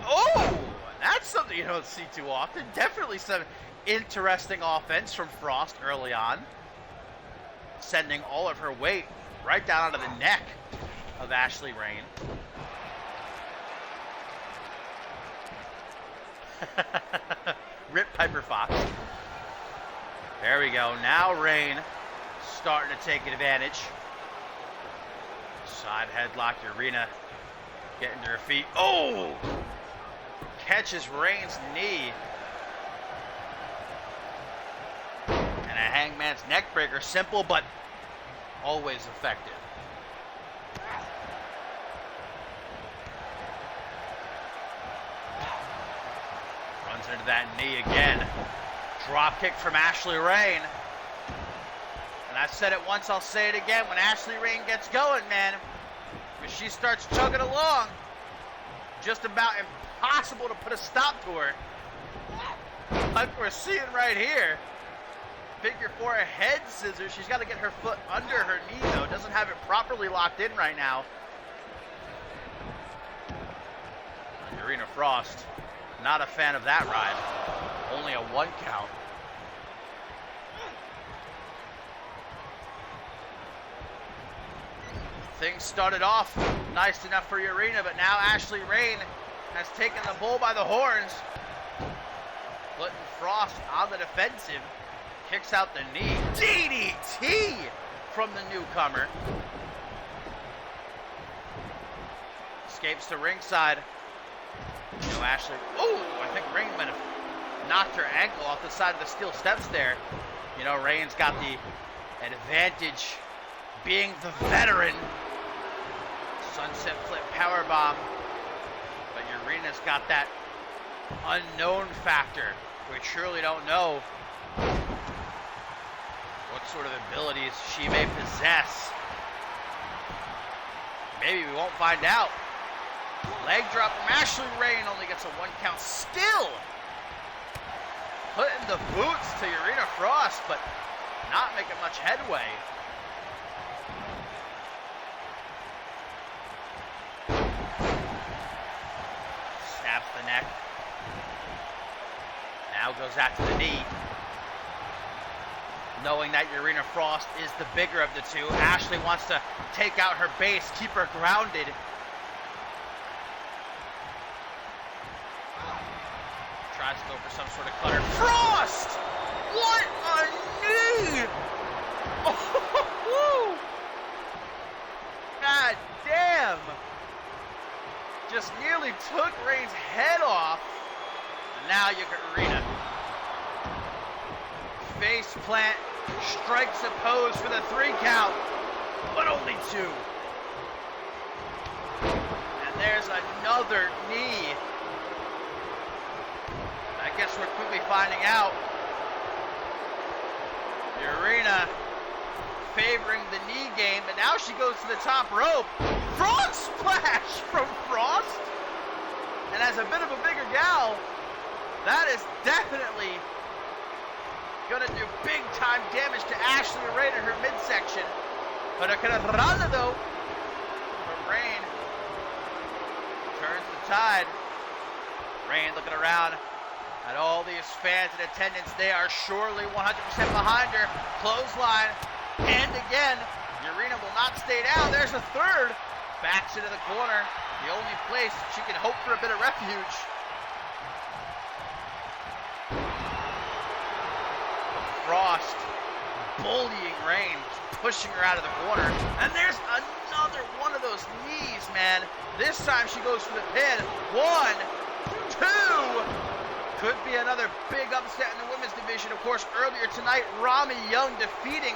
Oh! That's something you don't see too often. Definitely some interesting offense from Frost early on. Sending all of her weight right down onto the neck of Ashley Rain. Rip Piper Fox. There we go. Now Rain starting to take advantage. Side headlock. Urena getting to her feet. Oh! Catches Rain's knee. And a Hangman's neckbreaker. Simple, but always effective. Runs into that knee again. Drop kick from Ashley Rain. And I've said it once, I'll say it again. When Ashley Rain gets going, man, when she starts chugging along, just about impossible to put a stop to her. Like we're seeing right here. Figure four head scissors. She's got to get her foot under her knee, though. Doesn't have it properly locked in right now. Urena Frost, not a fan of that ride. Only a 1 count. Things started off nice enough for Urena, but now Ashley Rain has taken the bull by the horns. Putting Frost on the defensive. Kicks out the knee. DDT from the newcomer. Escapes to ringside. You know, Ashley. Oh, I think Rain might have knocked her ankle off the side of the steel steps there. You know, Rain's got the advantage being the veteran. Sunset flip powerbomb. But Urena's got that unknown factor. We truly don't know what sort of abilities she may possess. Maybe we won't find out. Leg drop from Ashley Rain, only gets a 1 count. Still putting the boots to Urena Frost, but not making much headway. Stabs the neck. Now goes out to the knee. Knowing that Urena Frost is the bigger of the two, Ashley wants to take out her base, keep her grounded. Tries to go for some sort of cutter. Frost! What a knee! Oh, God damn! Just nearly took Rain's head off. And now you got Urena. Face plant, strikes a pose for the 3 count, but only 2. And there's another knee. I guess we're quickly finding out. Urena favoring the knee game, but now she goes to the top rope. Frog splash from Frost. And as a bit of a bigger gal, that is definitely gonna do big time damage to Ashley Rain in her midsection. Hurricanrana though, from Reign, turns the tide. Reign looking around at all these fans in attendance. They are surely 100% behind her. Clothesline, and again, Urena will not stay down. There's a third. Backs into the corner. The only place she can hope for a bit of refuge. Frost bullying Reign, pushing her out of the corner. And there's another one of those knees, man. This time she goes for the pin. 1, 2. Could be another big upset in the women's division. Of course, earlier tonight, Rami Young defeating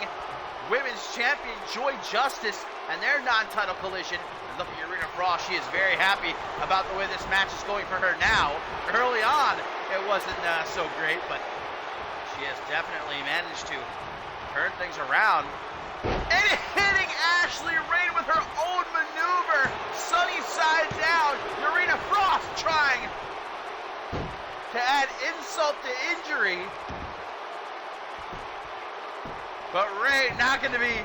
women's champion Joy Justice and their non-title collision. And look at Urena Frost. She is very happy about the way this match is going for her now. Early on, it wasn't so great, but she has definitely managed to turn things around. And hitting Ashley Reign with her own maneuver. Sunny side down. Urena Frost trying to add insult to injury. But Reign not going to be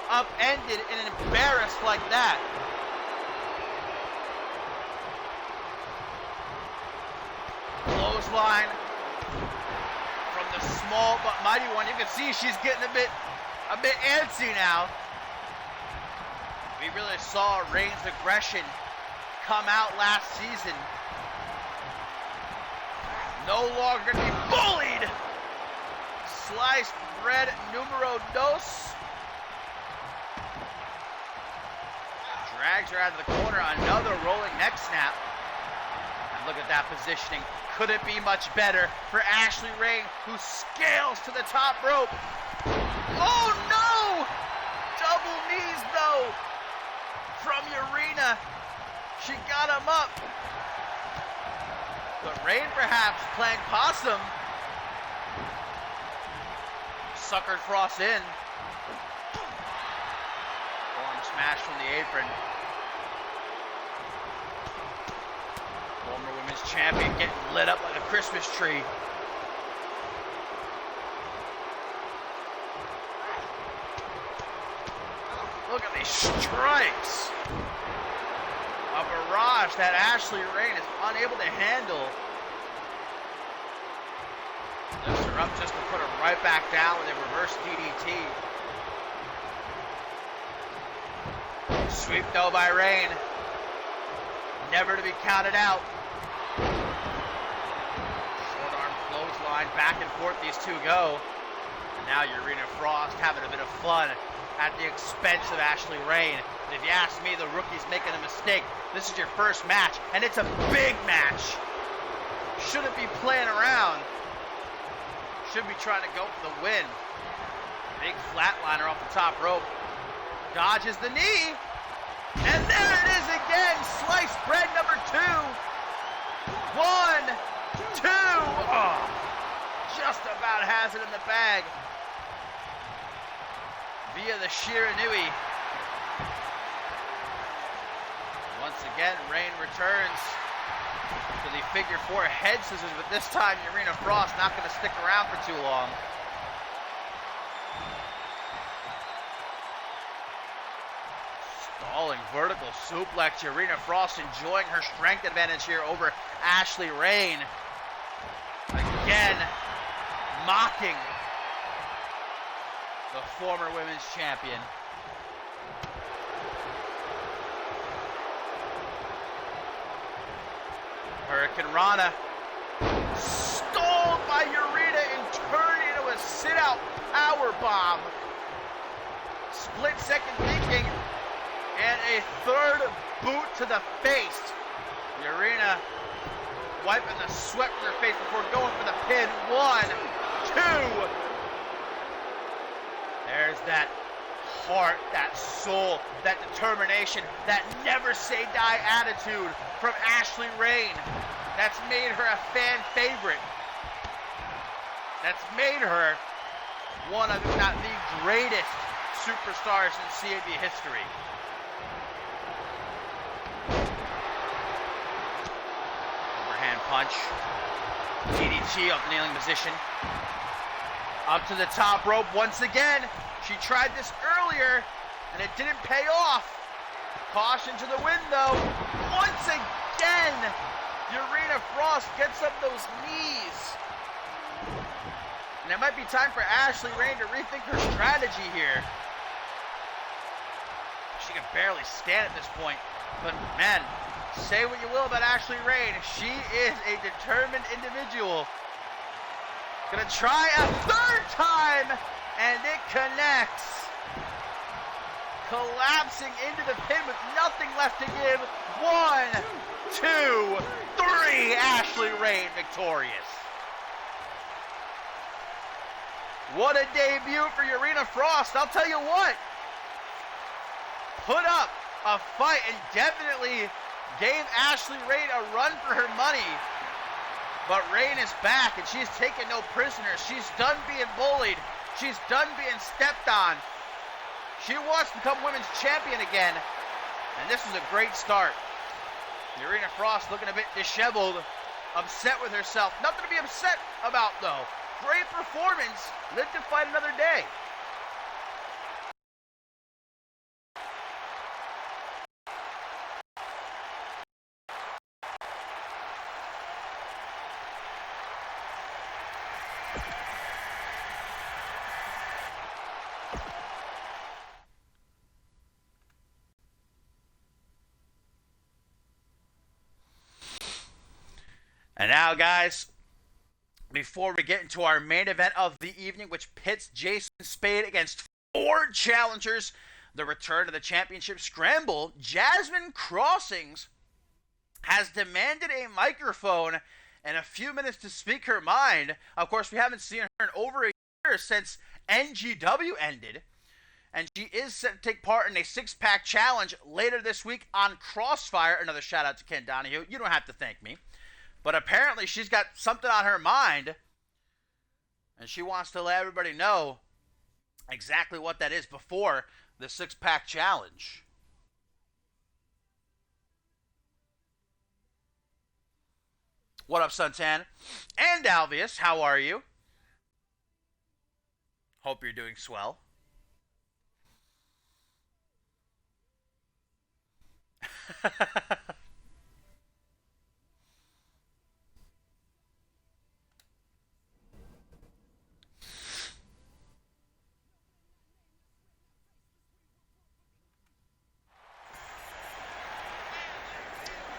upended and embarrassed like that. Clothesline from the small but mighty one. You can see she's getting a bit antsy now. We really saw Reign's aggression come out last season. No longer to be bullied. Sliced bread numero dos. Drags her out of the corner. Another rolling neck snap. And look at that positioning. Couldn't be much better for Ashley Reign, who scales to the top rope. Oh no! Double knees though from Urena. She got him up. But Reign perhaps playing possum. Suckered Frost in. Arm smash from the apron. Former women's champion getting lit up like a Christmas tree. Look at these strikes. A barrage that Ashley Reign is unable to handle. Lifts her up just to put her right back down with a reverse DDT. Sweep though by Reign. Never to be counted out. Short arm clothesline, back and forth these two go. And now Urena Frost having a bit of fun at the expense of Ashley Reign. If you ask me, the rookie's making a mistake. This is your first match, and it's a big match. Shouldn't be playing around. Should be trying to go for the win. Big flatliner off the top rope. Dodges the knee. And there it is again. Sliced bread number 2. 1, 2. Oh, just about has it in the bag. Via the Shiranui. Once again, Reign returns to the figure 4 head scissors, but this time Urena Frost not going to stick around for too long. Stalling vertical suplex. Urena Frost enjoying her strength advantage here over Ashley Reign. Again, mocking the former women's champion. Hurricanrana stalled by Urena and turned into a sit-out powerbomb. Split second thinking and a third boot to the face. Urena wiping the sweat from her face before going for the pin. 1, 2. There's that heart, that soul, that determination, that never say die attitude from Ashley Reign. That's made her a fan favorite. That's made her one of, if not the greatest superstars in CMV history. Overhand punch. DDT off the kneeling position. Up to the top rope once again. She tried this earlier and it didn't pay off. Caution to the wind, though. Once again, Urena Frost gets up those knees. And it might be time for Ashley Rain to rethink her strategy here. She can barely stand at this point. But, man, say what you will about Ashley Rain. She is a determined individual. Gonna try a third time, and it connects. Collapsing into the pin with nothing left to give. 1, 2, 3. Ashley Rain victorious. What a debut for Urena Frost. I'll tell you what. Put up a fight and definitely gave Ashley Rain a run for her money. But Rain is back and she's taking no prisoners. She's done being bullied. She's done being stepped on. She wants to become women's champion again. And this is a great start. Urena Frost looking a bit disheveled, upset with herself. Nothing to be upset about though. Great performance. Live to fight another day. And now, guys, before we get into our main event of the evening, which pits Jason Spade against 4 challengers, the return of the championship scramble, Jasmine Crossings has demanded a microphone and a few minutes to speak her mind. Of course, we haven't seen her in over a year since NGW ended. And she is set to take part in a 6-pack challenge later this week on Crossfire. Another shout out to Ken Donahue. You don't have to thank me. But apparently she's got something on her mind, and she wants to let everybody know exactly what that is before the 6-pack challenge. What up, Suntan? And Alvius, how are you? Hope you're doing swell.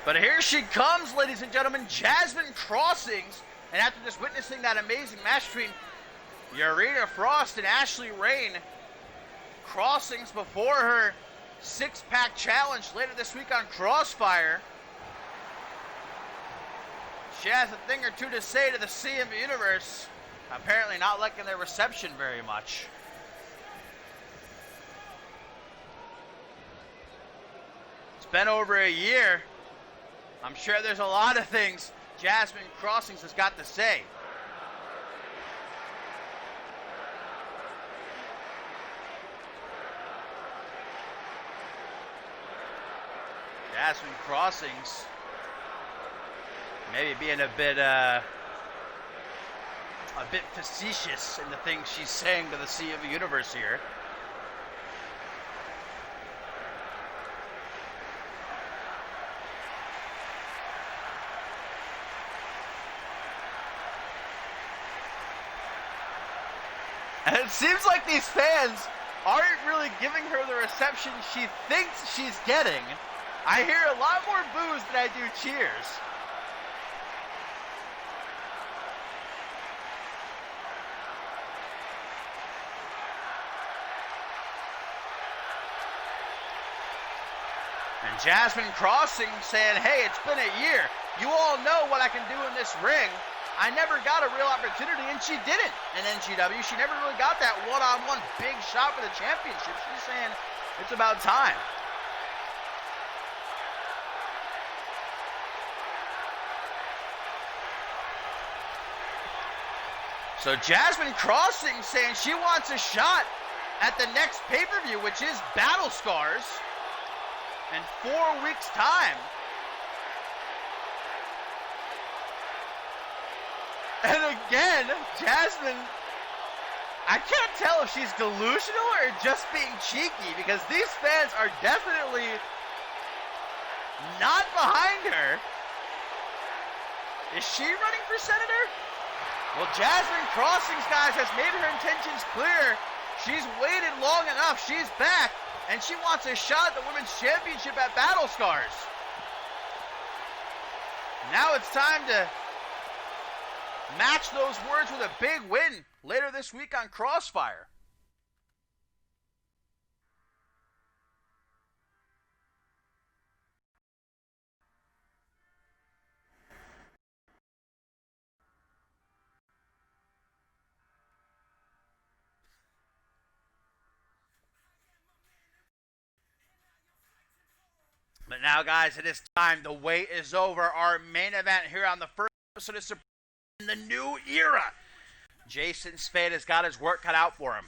But here she comes, ladies and gentlemen, Jasmine Crossings. And after just witnessing that amazing match between Urena Frost and Ashley Rain, Crossings before her 6-pack challenge later this week on Crossfire. She has a thing or two to say to the CMV universe. Apparently not liking their reception very much. It's been over a year. I'm sure there's a lot of things Jasmine Crossings has got to say. Jasmine Crossings maybe being a bit facetious in the things she's saying to the CMV universe here. And it seems like these fans aren't really giving her the reception she thinks she's getting. I hear a lot more boos than I do cheers. And Jasmine Crossing saying, hey, it's been a year. You all know what I can do in this ring. I never got a real opportunity, and she didn't in NGW. She never really got that one-on-one big shot for the championship. She's saying it's about time. So Jasmine Crossing saying she wants a shot at the next pay-per-view, which is Battle Scars, in 4 weeks' time. And again, Jasmine I can't tell if she's delusional or just being cheeky, because these fans are definitely not behind her. Is she running for senator? Well, Jasmine Crossings, guys, has made her intentions clear. She's waited long enough. She's back, and she wants a shot at the Women's Championship at Battle Scars. Now it's time to match those words with a big win later this week on Crossfire. But now, guys, it is time. The wait is over. Our main event here on the first episode of Supremacy in the new era. Jason Spade has got his work cut out for him.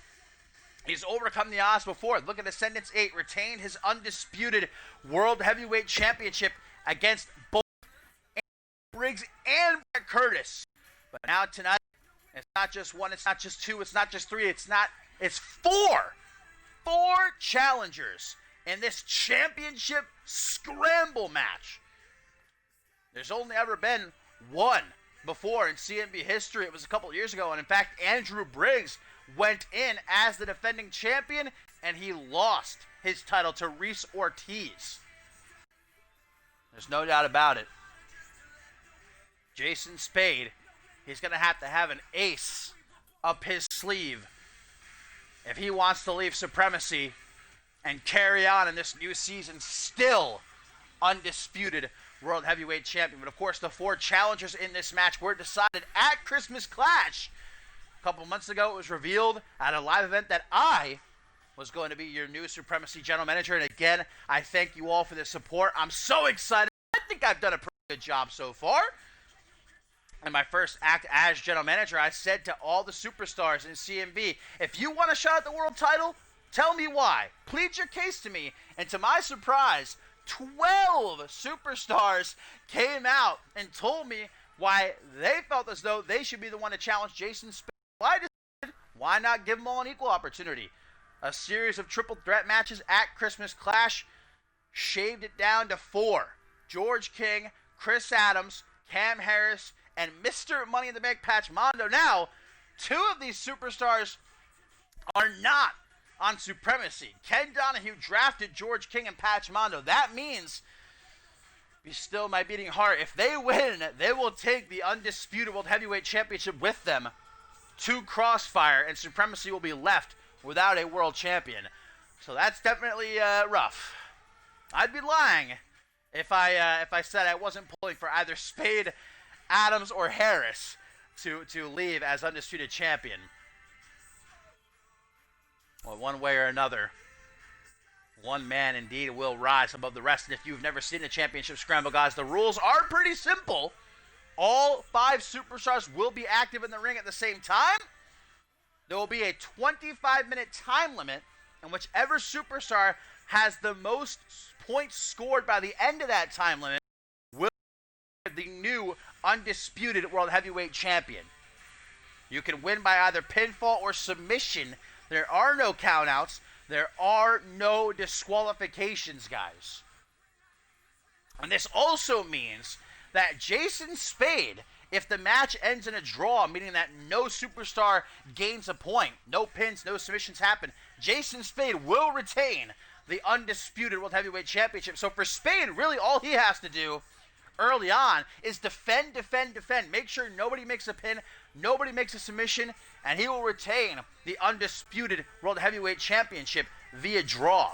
He's overcome the odds before. Look at Ascendance 8. Retained his undisputed World Heavyweight Championship against both Briggs and Brett Curtis. But now tonight, it's not just one, it's not just two, it's not just three, it's four. Four challengers in this championship scramble match. There's only ever been one before in CMV history. It was a couple of years ago, and in fact, Andrew Briggs went in as the defending champion, and he lost his title to Reese Ortiz. There's no doubt about it. Jason Spade, he's going to have an ace up his sleeve if he wants to leave Supremacy and carry on in this new season still undisputed World Heavyweight Champion. But of course, the four challengers in this match were decided at Christmas Clash. A couple months ago, it was revealed at a live event that I was going to be your new Supremacy General Manager. And again, I thank you all for the support. I'm so excited. I think I've done a pretty good job so far. In my first act as General Manager, I said to all the superstars in CMV, if you want a shot at the world title, tell me why. Plead your case to me. And to my surprise, 12 superstars came out and told me why they felt as though they should be the one to challenge Jason Spade. Well, I decided, why not give them all an equal opportunity? A series of triple threat matches at Christmas Clash shaved it down to 4. George King, Chris Adams, Cam Harris, and Mr. Money in the Bank Patch Mondo. Now, 2 of these superstars are not on Supremacy. Ken Donahue drafted George King and Patch Mondo. That means, be still my beating heart, if they win, they will take the undisputed World Heavyweight Championship with them to Crossfire, and Supremacy will be left without a world champion. So that's definitely rough. I'd be lying if I said I wasn't pulling for either Spade, Adams, or Harris to leave as undisputed champion. Well, one way or another, one man indeed will rise above the rest. And if you've never seen the championship scramble, guys, the rules are pretty simple. All 5 superstars will be active in the ring at the same time. There will be a 25-minute time limit, and whichever superstar has the most points scored by the end of that time limit will be the new undisputed World Heavyweight Champion. You can win by either pinfall or submission. There are no countouts. There are no disqualifications, guys. And this also means that Jason Spade, if the match ends in a draw, meaning that no superstar gains a point, no pins, no submissions happen, Jason Spade will retain the undisputed World Heavyweight Championship. So for Spade, really all he has to do early on is defend. Make sure nobody makes a pin, nobody makes a submission, and he will retain the undisputed World Heavyweight Championship via draw.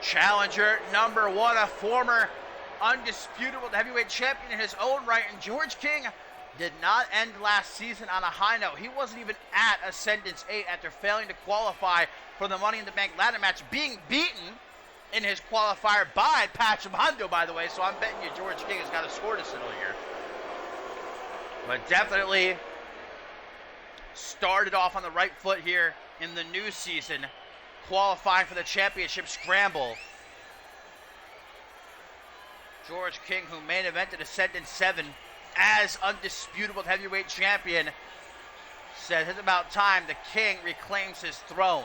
Challenger number 1, a former undisputed World Heavyweight Champion in his own right, and George King did not end last season on a high note. He wasn't even at Ascendance 8 after failing to qualify for the Money in the Bank ladder match, being beaten in his qualifier by Pachamando, by the way, so I'm betting you George King has got a score to settle here. But definitely started off on the right foot here in the new season, qualifying for the championship scramble. George King, who main evented Ascendant 7 as undisputed world heavyweight champion, says it's about time the King reclaims his throne.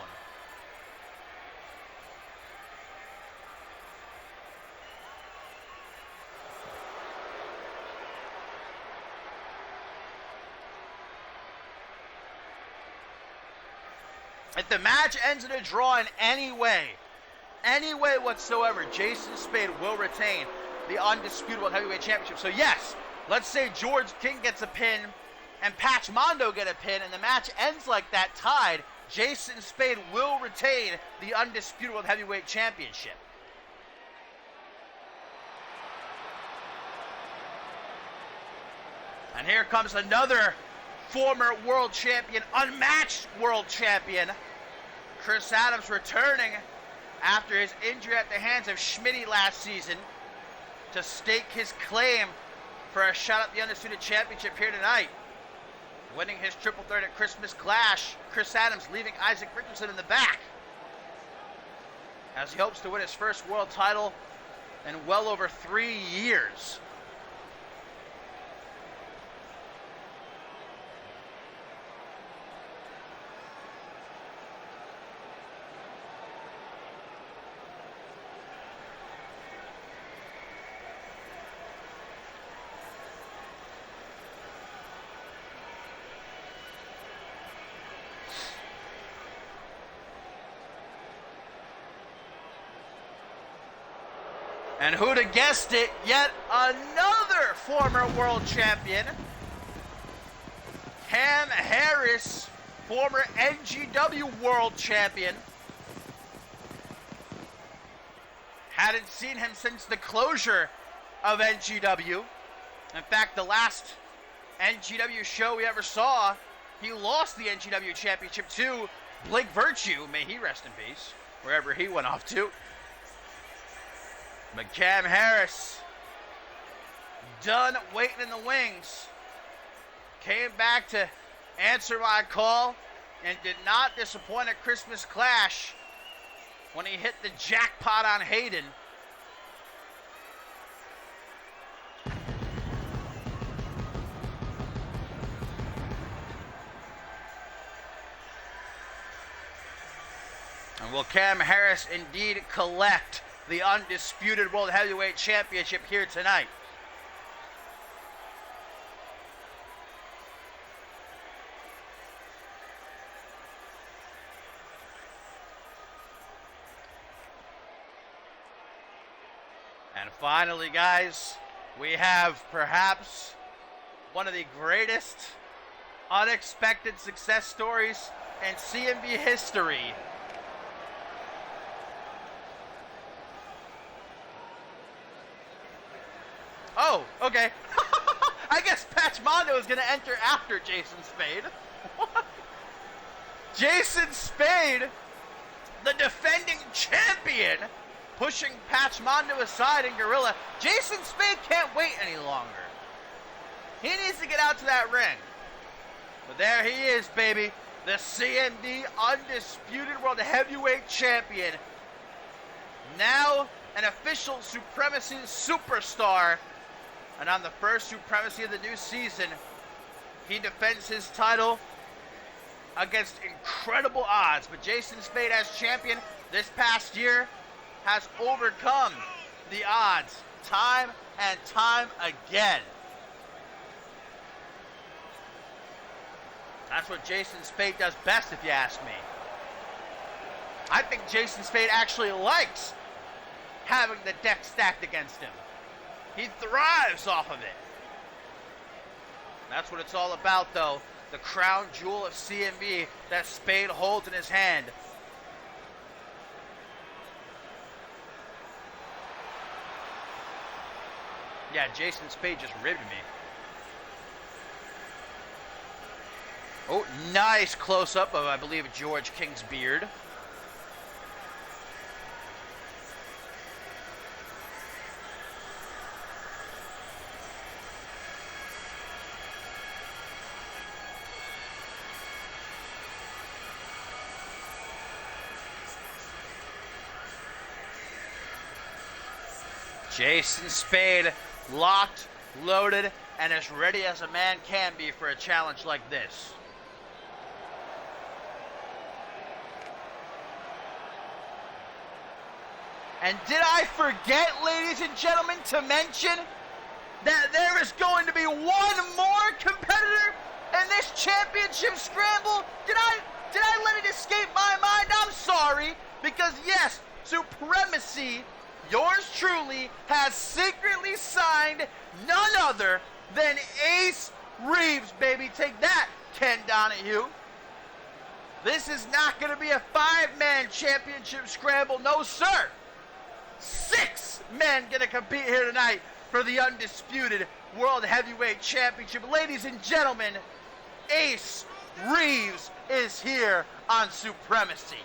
If the match ends in a draw in any way whatsoever, Jason Spade will retain the undisputed world heavyweight championship. So yes, let's say George King gets a pin and Pachamando get a pin and the match ends like that, tied, Jason Spade will retain the undisputed world heavyweight championship. And here comes another former world champion, unmatched world champion, Chris Adams, returning after his injury at the hands of Schmitty last season to stake his claim for a shot at the Undisputed Championship here tonight. Winning his triple threat at Christmas Clash, Chris Adams leaving Isaac Richardson in the back as he hopes to win his first world title in well over 3 years. And who'd have guessed it, yet another former world champion, Cam Harris, former NGW world champion. Hadn't seen him since the closure of NGW. In fact, the last NGW show we ever saw, he lost the NGW championship to Blake Virtue, may he rest in peace, wherever he went off to. But Cam Harris, done waiting in the wings, came back to answer my call and did not disappoint at Christmas Clash when he hit the jackpot on Hayden. And will Cam Harris indeed collect the undisputed World Heavyweight Championship here tonight? And finally, guys, we have perhaps one of the greatest unexpected success stories in CMV history. Oh, okay. I guess Pachamando is going to enter after Jason Spade. What? Jason Spade, the defending champion, pushing Pachamando aside in Gorilla. Jason Spade can't wait any longer. He needs to get out to that ring. But there he is, baby. The CMV Undisputed World Heavyweight Champion. Now an official Supremacy superstar. And on the first Supremacy of the new season, he defends his title against incredible odds. But Jason Spade, as champion this past year, has overcome the odds time and time again. That's what Jason Spade does best, if you ask me. I think Jason Spade actually likes having the deck stacked against him. He thrives off of it. That's what it's all about, though. The crown jewel of CMV that Spade holds in his hand. Yeah, Jason Spade just ribbed me. Oh, nice close-up of, I believe, George King's beard. Jason Spade, locked, loaded, and as ready as a man can be for a challenge like this. And did I forget, ladies and gentlemen, to mention that there is going to be one more competitor in this championship scramble? Did I let it escape my mind? I'm sorry, because yes, Supremacy, yours truly, has secretly signed none other than Ace Reeves, baby. Take that, Ken Donahue. This is not going to be a 5-man championship scramble, no sir. 6 men going to compete here tonight for the undisputed World Heavyweight Championship. Ladies and gentlemen, Ace Reeves is here on Supremacy.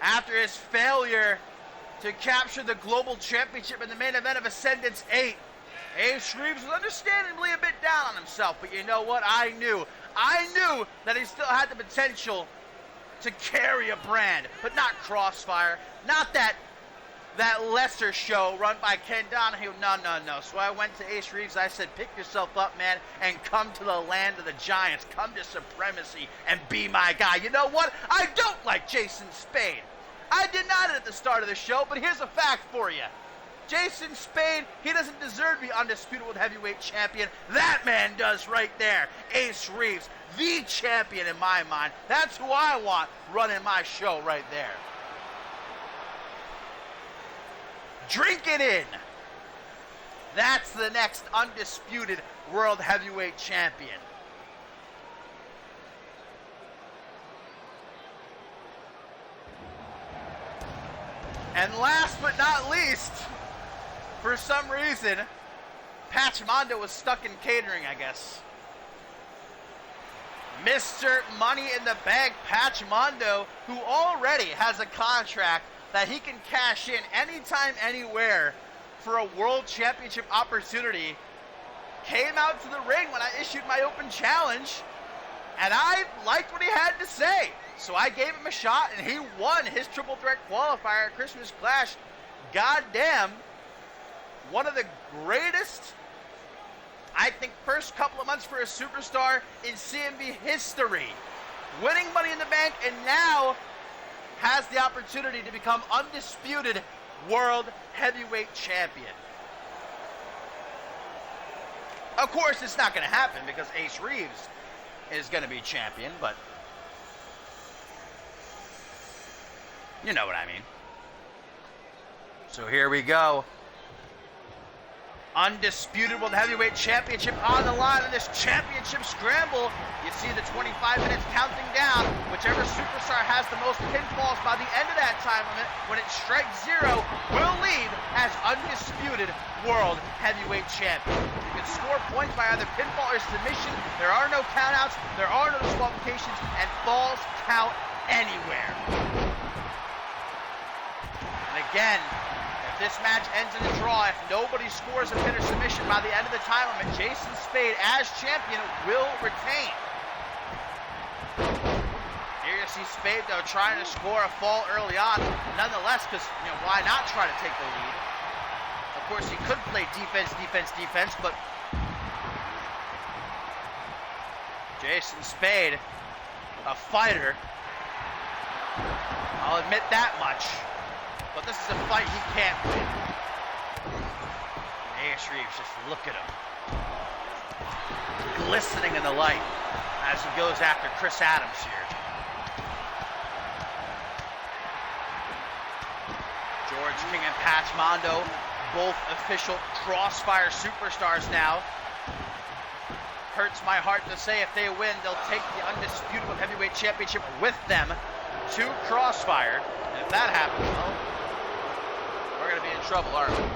After his failure to capture the Global Championship in the main event of Ascendance 8, Ace Reeves was understandably a bit down on himself, but you know what? I knew that he still had the potential to carry a brand, but not Crossfire, not that lesser show run by Ken Donahue. No. So I went to Ace Reeves. I said, pick yourself up, man, and come to the land of the giants. Come to Supremacy and be my guy. You know what? I don't like Jason Spade. I denied it at the start of the show, but here's a fact for you. Jason Spade, he doesn't deserve to be undisputed world heavyweight champion. That man does right there. Ace Reeves, the champion in my mind. That's who I want running my show right there. Drink it in. That's the next undisputed world heavyweight champion. And last but not least, for some reason, Pachmondo was stuck in catering, I guess. Mr. Money in the Bank Pachmondo, who already has a contract that he can cash in anytime, anywhere for a world championship opportunity, came out to the ring when I issued my open challenge, and I liked what he had to say. So I gave him a shot, and he won his triple threat qualifier at Christmas Clash. Goddamn, one of the greatest, I think, first couple of months for a superstar in CMV history. Winning Money in the Bank, and now has the opportunity to become undisputed world heavyweight champion. Of course, it's not going to happen because Ace Reeves is going to be champion, but you know what I mean. So here we go. Undisputed World Heavyweight Championship on the line in this championship scramble. You see the 25 minutes counting down. Whichever superstar has the most pinfalls by the end of that time limit, when it strikes 0, will lead as undisputed World Heavyweight Champion. You can score points by either pinfall or submission. There are no countouts, there are no disqualifications, and falls count anywhere. And again, if this match ends in a draw, if nobody scores a pin or submission by the end of the time limit, Jason Spade, as champion, will retain. Here you see Spade, though, trying to score a fall early on. Nonetheless, because, why not try to take the lead? Of course, he could play defense, but Jason Spade, a fighter. I'll admit that much. But this is a fight he can't win. Ace Reeves, just look at him. Glistening in the light as he goes after Chris Adams here. George King and Pachmondo, both official Crossfire superstars now. Hurts my heart to say if they win, they'll take the undisputed heavyweight championship with them to Crossfire. And if that happens, well, we're going to be in trouble, aren't we?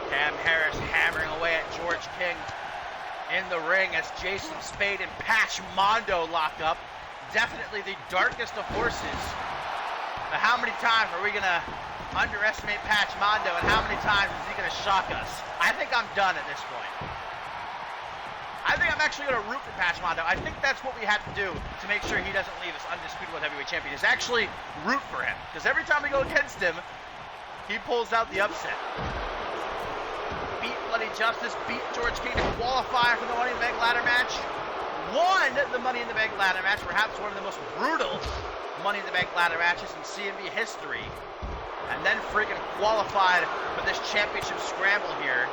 Cam Harris hammering away at George King in the ring as Jason Spade and Pachmondo lock up. Definitely the darkest of horses. But how many times are we going to underestimate Pachmondo, and how many times is he going to shock us? I think I'm done at this point. I think I'm actually going to root for Patch Mondo. I think that's what we have to do to make sure he doesn't leave as undisputed world heavyweight champion, is actually root for him. Because every time we go against him, he pulls out the upset. Beat Bloody Justice, beat George King to qualify for the Money in the Bank ladder match. Won the Money in the Bank ladder match, perhaps one of the most brutal Money in the Bank ladder matches in CMV history. And then freaking qualified for this championship scramble here,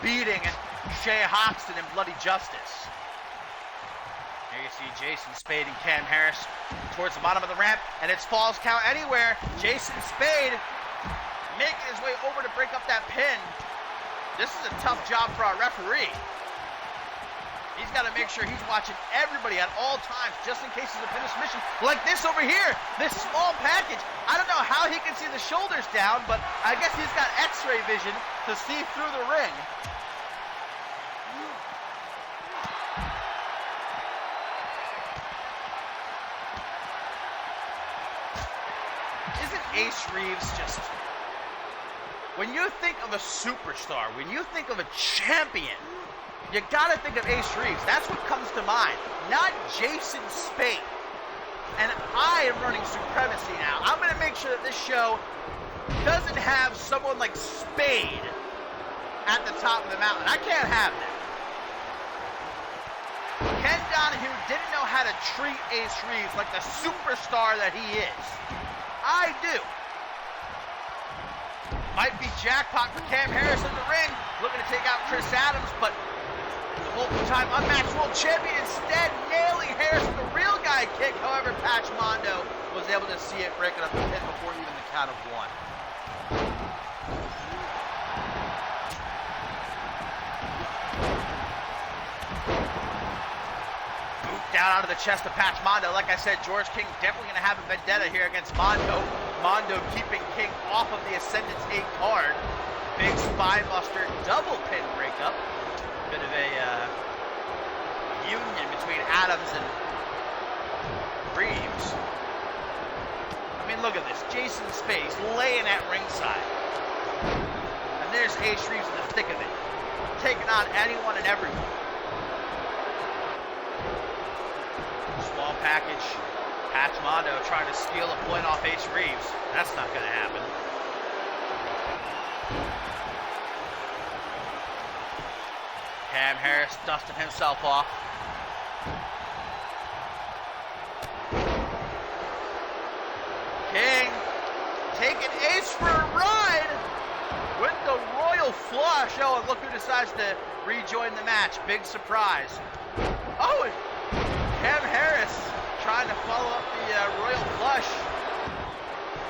beating Shea Hoxton and Bloody Justice. Here you see Jason Spade and Cam Harris towards the bottom of the ramp, and it's Falls Count Anywhere. Jason Spade making his way over to break up that pin. This is a tough job for our referee. He's got to make sure he's watching everybody at all times, just in case there's a pin or submission. Like this over here, this small package. I don't know how he can see the shoulders down, but I guess he's got x-ray vision to see through the ring. Isn't Ace Reeves just... When you think of a superstar, when you think of a champion, you gotta think of Ace Reeves. That's what comes to mind, not Jason Spade. And I am running Supremacy now. I'm gonna make sure that this show doesn't have someone like Spade at the top of the mountain. I can't have that. Ken Donahue didn't know how to treat Ace Reeves like the superstar that he is. I do. Might be jackpot for Cam Harris in the ring, looking to take out Chris Adams, but the multiple-time unmatched world champion instead nailing Harris with the real guy kick. However, Patch Mondo was able to see it breaking up the pin before even the count of one. Down onto the chest of Patch Mondo. Like I said, George King definitely going to have a vendetta here against Mondo. Mondo keeping King off of the Ascendance 8 card. Big spinebuster double pin breakup. Bit of a union between Adams and Reeves. I mean, look at this. Jason Spade laying at ringside. And there's Ace Reeves in the thick of it, taking on anyone and everyone. Small package. Patch Mondo trying to steal a point off Ace Reeves. That's not going to happen. Cam Harris dusting himself off. King taking Ace for a ride with the Royal Flush. Oh, and look who decides to rejoin the match. Big surprise. Oh, and Cam Harris trying to follow up the Royal Flush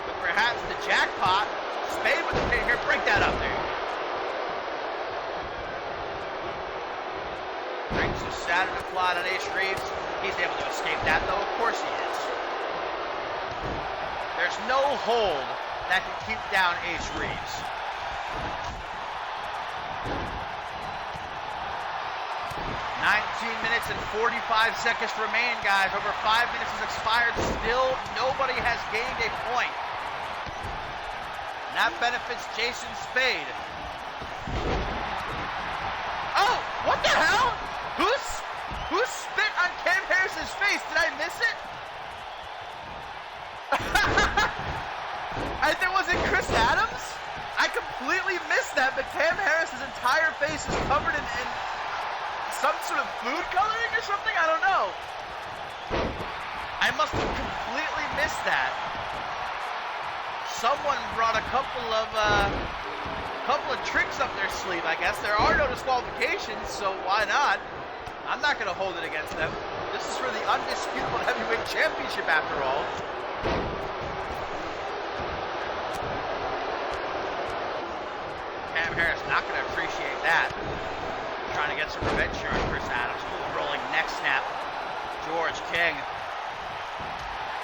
with perhaps the jackpot. Spade with the pin here. Break that up there. Brings the Saturday fly on Ace Reeves. He's able to escape that, though. Of course he is. There's no hold that can keep down Ace Reeves. Minutes and 45 seconds remain, guys. Over 5 minutes has expired. Still, nobody has gained a point. And that benefits Jason Spade. Oh, what the hell? Who spit on Cam Harris's face? Did I miss it? Was it Chris Adams? I completely missed that, but Cam Harris's entire face is covered in some sort of food coloring or something? I don't know. I must have completely missed that. Someone brought a couple of tricks up their sleeve, I guess. There are no disqualifications, so why not? I'm not going to hold it against them. This is for the Undisputable Heavyweight Championship, after all. Cam Harris not going to appreciate that. Trying to get some revenge here on Chris Adams. Ooh, rolling neck snap. George King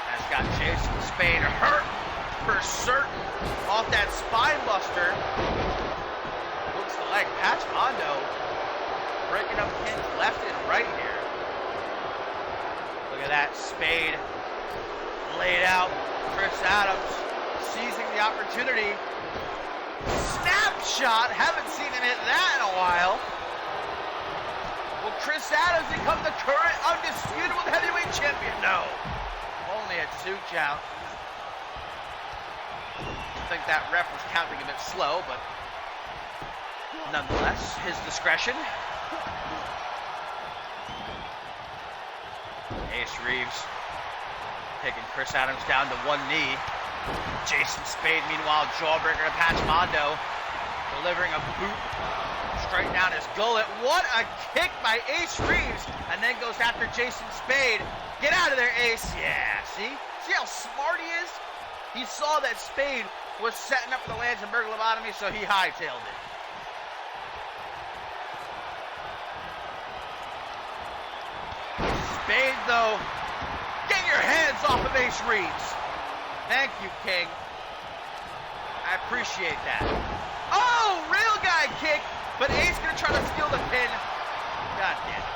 has got Jason Spade hurt for certain off that spine buster. Looks like Patch Mondo breaking up pins left and right here. Look at that. Spade laid out. Chris Adams seizing the opportunity. Snapshot. Haven't seen him hit that in a while. Chris Adams become the current undisputed heavyweight champion? No. Only a 2 count. I think that ref was counting a bit slow, but nonetheless, his discretion. Ace Reeves taking Chris Adams down to 1 knee. Jason Spade, meanwhile, jawbreaker to Patch Mondo, delivering a boot straight down his gullet. What a kick by Ace Reeves, and then goes after Jason Spade. Get out of there, Ace. Yeah, see how smart he is? He saw that Spade was setting up the Landsberg lobotomy, so he hightailed it. Spade, though, get your hands off of Ace Reeves. Thank you, King. I appreciate that. Oh, real guy kick, but Ace gonna try to steal the pin. God damn it.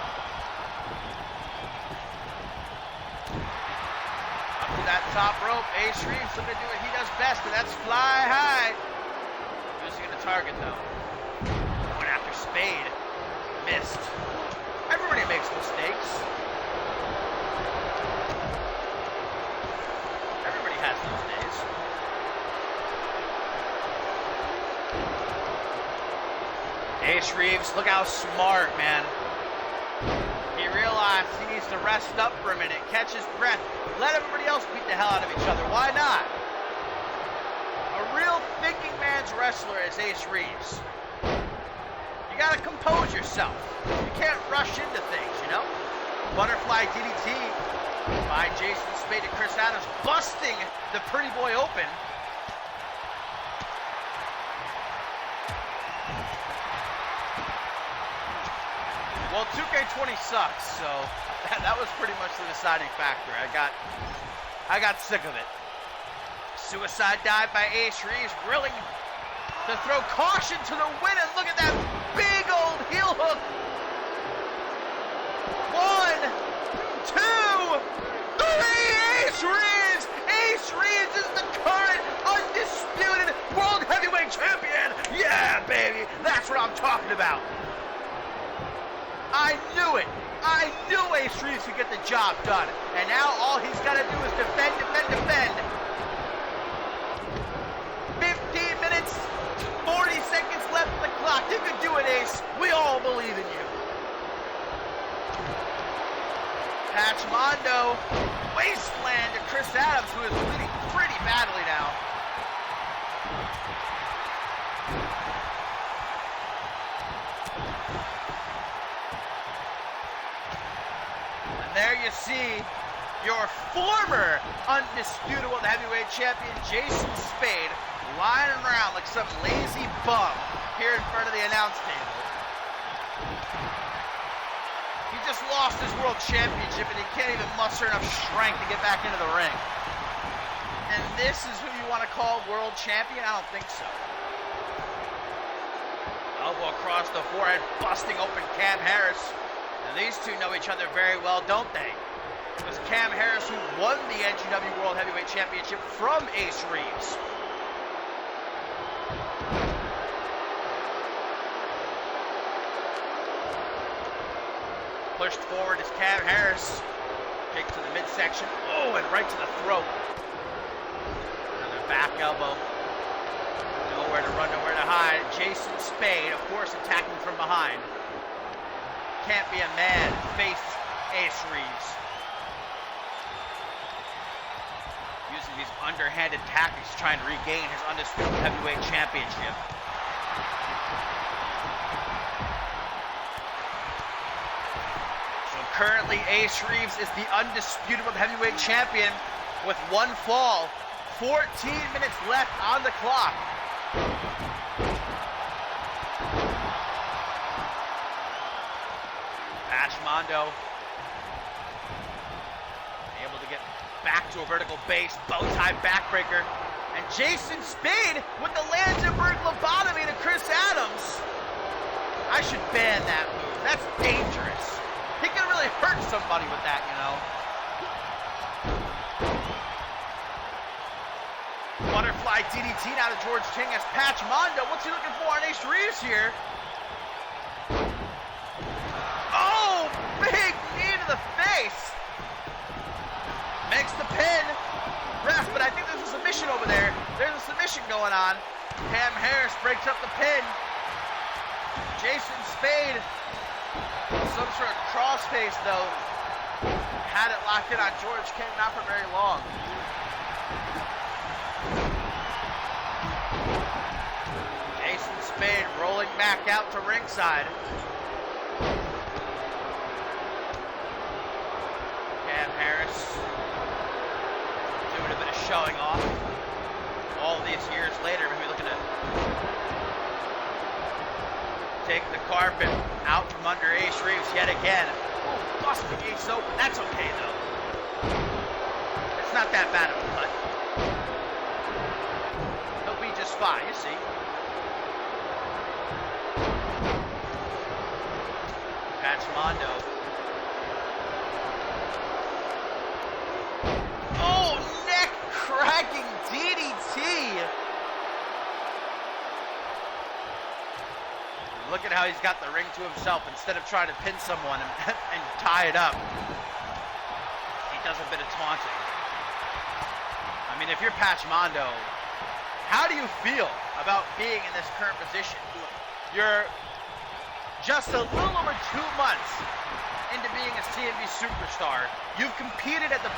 Up to that top rope, Ace Reeves looking to do what he does best, and that's fly high. Who's he gonna target, though? Going after Spade. Missed. Everybody makes mistakes. Has those days. Ace Reeves, look how smart, man. He realized he needs to rest up for a minute, catch his breath, let everybody else beat the hell out of each other. Why not? A real thinking man's wrestler is Ace Reeves. You gotta compose yourself. You can't rush into things, you know? Butterfly DDT by Jason Spade and Chris Adams, busting the pretty boy open. Well, 2K20 sucks, so that was pretty much the deciding factor. I got sick of it. Suicide dive by Ace Reeves, willing to throw caution to the wind, and look at that big old heel hook. 1, 2, 3, Ace Reeves! Ace Reeves is the current undisputed world heavyweight champion! Yeah, baby! That's what I'm talking about. I knew it. I knew Ace Reeves could get the job done. And now all he's got to do is defend, defend, defend. 15 minutes, 40 seconds left on the clock. You can do it, Ace. We all believe in you. Patch Mondo, wasteland to Chris Adams, who is bleeding pretty badly now. And there you see your former undisputed world heavyweight champion, Jason Spade, lying around like some lazy bum here in front of the announce table. He just lost his world championship and he can't even muster enough strength to get back into the ring. And this is who you want to call world champion? I don't think so. Elbow across the forehead, busting open Cam Harris. And these two know each other very well, don't they? It was Cam Harris who won the NGW World Heavyweight Championship from Ace Reeves. Pushed forward is Cam Harris. Kick to the midsection. Oh, and right to the throat. Another back elbow. Nowhere to run, nowhere to hide. Jason Spade, of course, attacking from behind. Can't be a man. Face Ace Reeves. Using these underhanded tactics to try and regain his undisputed heavyweight championship. Currently, Ace Reeves is the undisputed heavyweight champion with one fall. 14 minutes left on the clock. Patch Mondo able to get back to a vertical base, bow tie backbreaker. And Jason Spade with the Landsberg lobotomy to Chris Adams. I should ban that move. That's dangerous. He can really hurt somebody with that, you know. Butterfly DDT now to George Ting as Patch Mondo. What's he looking for on Ace Reeves here? Oh, Ace. Makes the pin. Ref, but I think there's a submission over there. There's a submission going on. Cam Harris breaks up the pin. Jason Spade. Some sort of crossface though. Had it locked in on George King, not for very long. Jason Spade rolling back out to ringside. Cam Harris doing a bit of showing off. All these years later, maybe looking to take the carpet out from under Ace Reeves yet again. Ooh, busting Ace open. That's okay though. It's not that bad of a cut. He'll be just fine, you see. Patch Mondo. Oh, neck cracking DDT. Look at how he's got the ring to himself instead of trying to pin someone and tie it up. He does a bit of taunting. I mean, if you're Patch Mondo, how do you feel about being in this current position? You're just a little over 2 months into being a CMV superstar. You've competed at the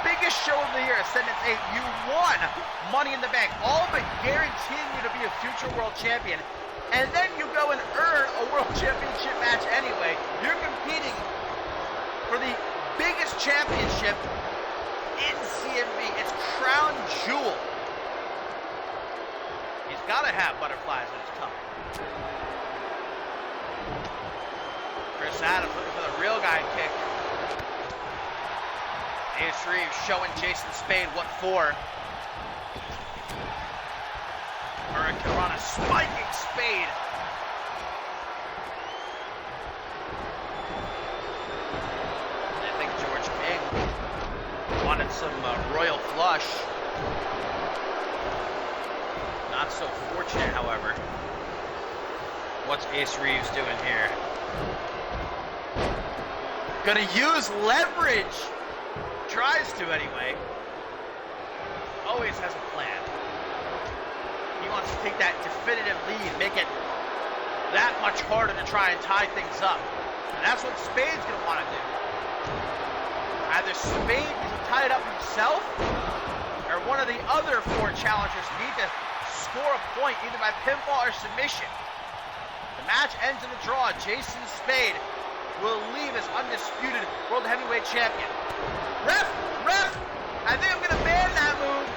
biggest show of the year, Ascendance 8. You won Money in the Bank, all but guaranteeing you to be a future world champion. And then you go and earn a world championship match anyway. You're competing for the biggest championship in CMV. It's crown jewel. He's got to have butterflies in his tummy. Chris Adams looking for the real guy kick. Ace Reeves showing Jason Spade what for. Hurricane Rana spiking Spade. I think George King wanted some royal flush. Not so fortunate, however. What's Ace Reeves doing here? Gonna use leverage. Tries to anyway. Always has a plan. He wants to take that definitive lead, make it that much harder to try and tie things up. And that's what Spade's going to want to do. Either Spade needs to tie it up himself, or one of the other 4 challengers need to score a point either by pinfall or submission. The match ends in a draw. Jason Spade will leave as undisputed World Heavyweight Champion. Ref! I think I'm going to ban that move.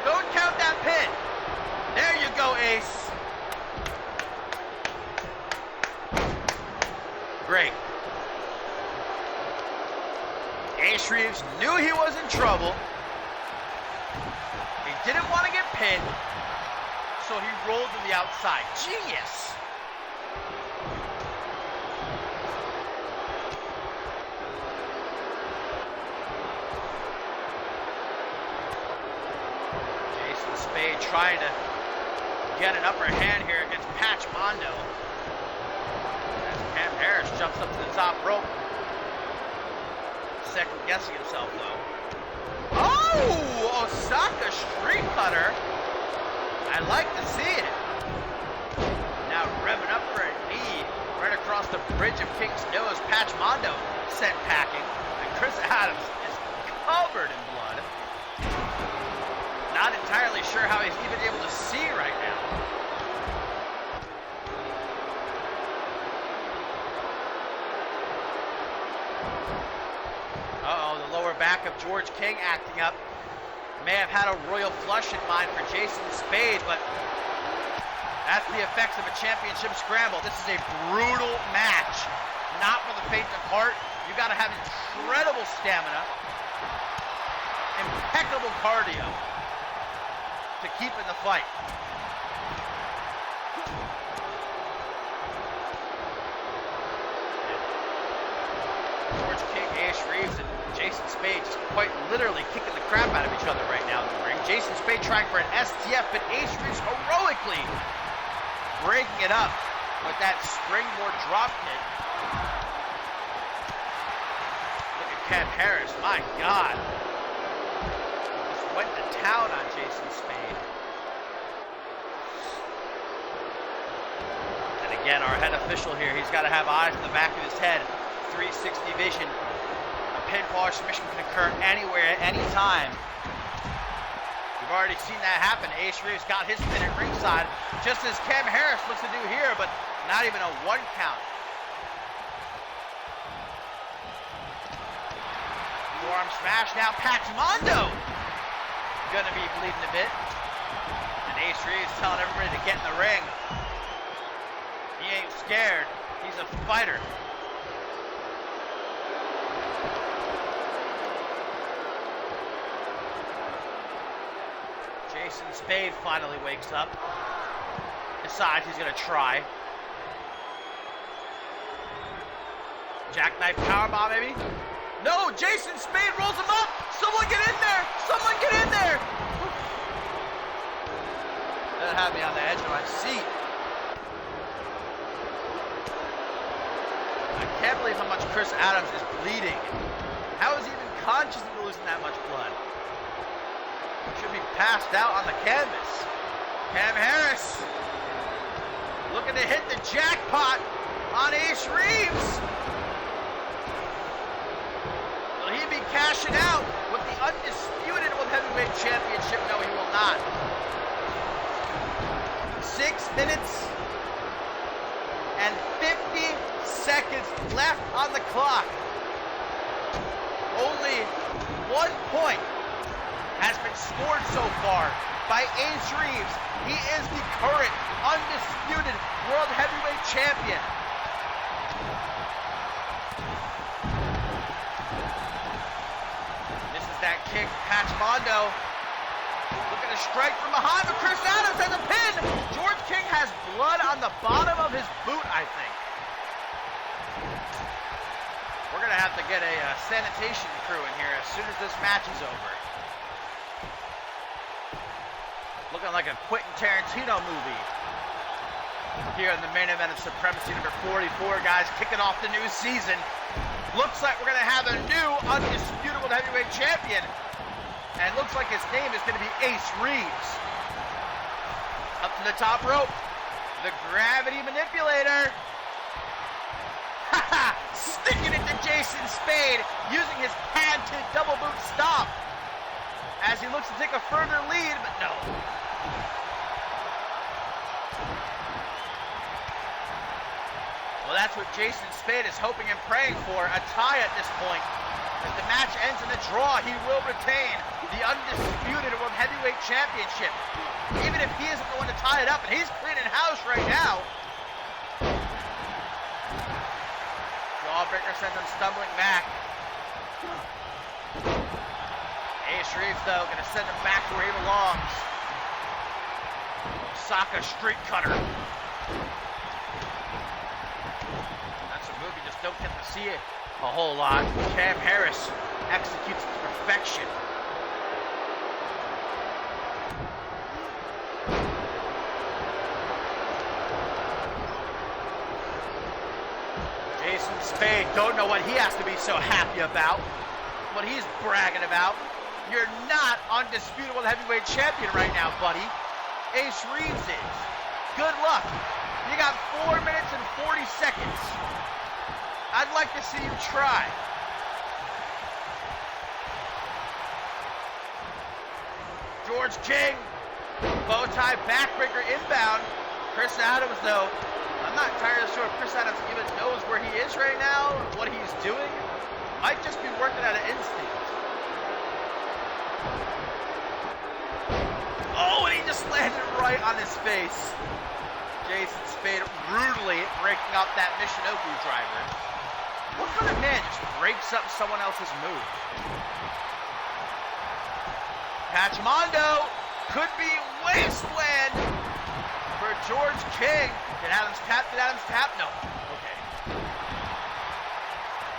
Don't count that pin. There you go, Ace. Great. Ace Reeves knew he was in trouble. He didn't want to get pinned, so he rolled to the outside. Genius. Spade trying to get an upper hand here against Patch Mondo. As Cam Harris jumps up to the top rope. Second guessing himself though. Oh! Osaka street cutter. I like to see it. Now revving up for a knee right across the bridge of King's nose. Patch Mondo sent packing. And Chris Adams is covered in blood. Not entirely sure how he's even able to see right now. Uh-oh, the lower back of George King acting up. May have had a royal flush in mind for Jason Spade, but that's the effects of a championship scramble. This is a brutal match, not for the faint of heart. You got to have incredible stamina, impeccable cardio to keep in the fight. George King, Ace Reeves, and Jason Spade just quite literally kicking the crap out of each other right now in the ring. Jason Spade trying for an STF, but Ace Reeves heroically breaking it up with that springboard drop kick. Cam Harris, my God. Just went to town on Jason Spade. And again, our head official here, he's got to have eyes in the back of his head. 360 vision. A pinfall or submission can occur anywhere, at any time. We've already seen that happen. Ace Reeves got his pin at ringside, just as Cam Harris looks to do here, but not even a 1 count. Forearm smash now. Pachimondo gonna be bleeding a bit. And Ace Reeves telling everybody to get in the ring. He ain't scared. He's a fighter. Jason Spade finally wakes up. Decides he's gonna try. Jackknife powerbomb, maybe? No, Jason Spade rolls him up. Someone get in there. Someone get in there. That had me on the edge of my seat. I can't believe how much Chris Adams is bleeding. How is he even conscious of losing that much blood? Should be passed out on the canvas. Cam Harris looking to hit the jackpot on Ace Reeves. Will he be cashing out with the undisputed World Heavyweight Championship? No, he will not. 6 minutes and 50 seconds left on the clock. Only 1 point has been scored so far by Ace Reeves. He is the current undisputed World Heavyweight Champion. This is that kick. Pachimondo looking to strike from behind, but Chris Adams has a pin. George King has blood on the bottom of his boot, I think. We're going to have to get a sanitation crew in here as soon as this match is over. Looking like a Quentin Tarantino movie. Here in the main event of Supremacy number 44, guys, kicking off the new season. Looks like we're going to have a new undisputed World Heavyweight Champion. And looks like his name is going to be Ace Reeves. Up to the top rope. The gravity manipulator. Haha! Sticking it to Jason Spade, using his patented double boot stomp. As he looks to take a further lead, but no. Well, that's what Jason Spade is hoping and praying for, a tie at this point. If the match ends in a draw, he will retain the undisputed World Heavyweight Championship. Even if he isn't the one to tie it up, and he's cleaning house right now. Jawbreaker sends him stumbling back. Ace Reeves, though, going to send him back where he belongs. Osaka Street Cutter. That's a move you just don't get to see it a whole lot. Cam Harris executes to perfection. Jason Spade, don't know what he has to be so happy about. What he's bragging about. You're not undisputed World Heavyweight Champion right now, buddy. Ace Reeves is. Good luck. You got 4 minutes and 40 seconds. I'd like to see you try. George King, bow tie backbreaker inbound. Chris Adams, though, I'm not entirely sure if Chris Adams even knows where he is right now, what he's doing. Might just be working out of instinct. Oh, and he just landed right on his face. Jason Spade brutally breaking up that Michinoku driver. What kind of man just breaks up someone else's move? Pachimondo could be wasteland for George King. Did Adams tap? Did Adams tap? No. Okay.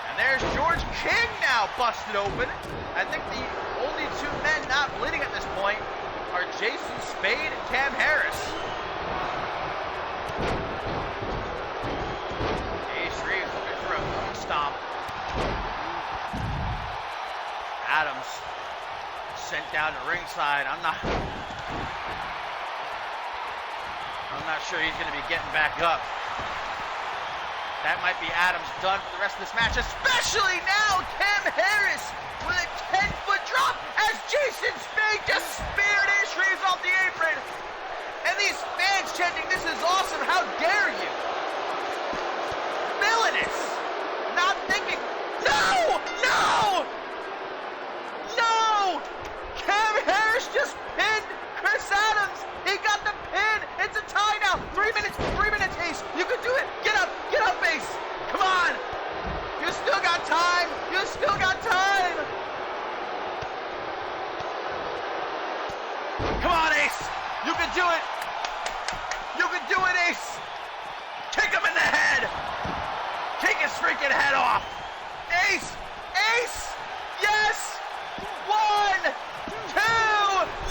And there's George King now busted open. I think the only 2 men not bleeding at this point are Jason Spade and Cam Harris. Ace Reeves looking for a boom stomp. down to ringside. I'm not sure he's going to be getting back up. That might be Adams done for the rest of this match, especially now Cam Harris with a 10-foot drop as Jason Spade just speared Ace Reeves off the apron. And these fans chanting, "This is awesome, how dare you!" Villainous! Not thinking, no! No! No! Cam Harris just pinned Chris Adams! He got the pin! It's a tie now! 3 minutes, Ace! You can do it! Get up, Ace! Come on! You still got time! You still got time! Come on, Ace! You can do it! You can do it, Ace! Kick him in the head! Kick his freaking head off! Ace! Ace! Yes! 1, 2,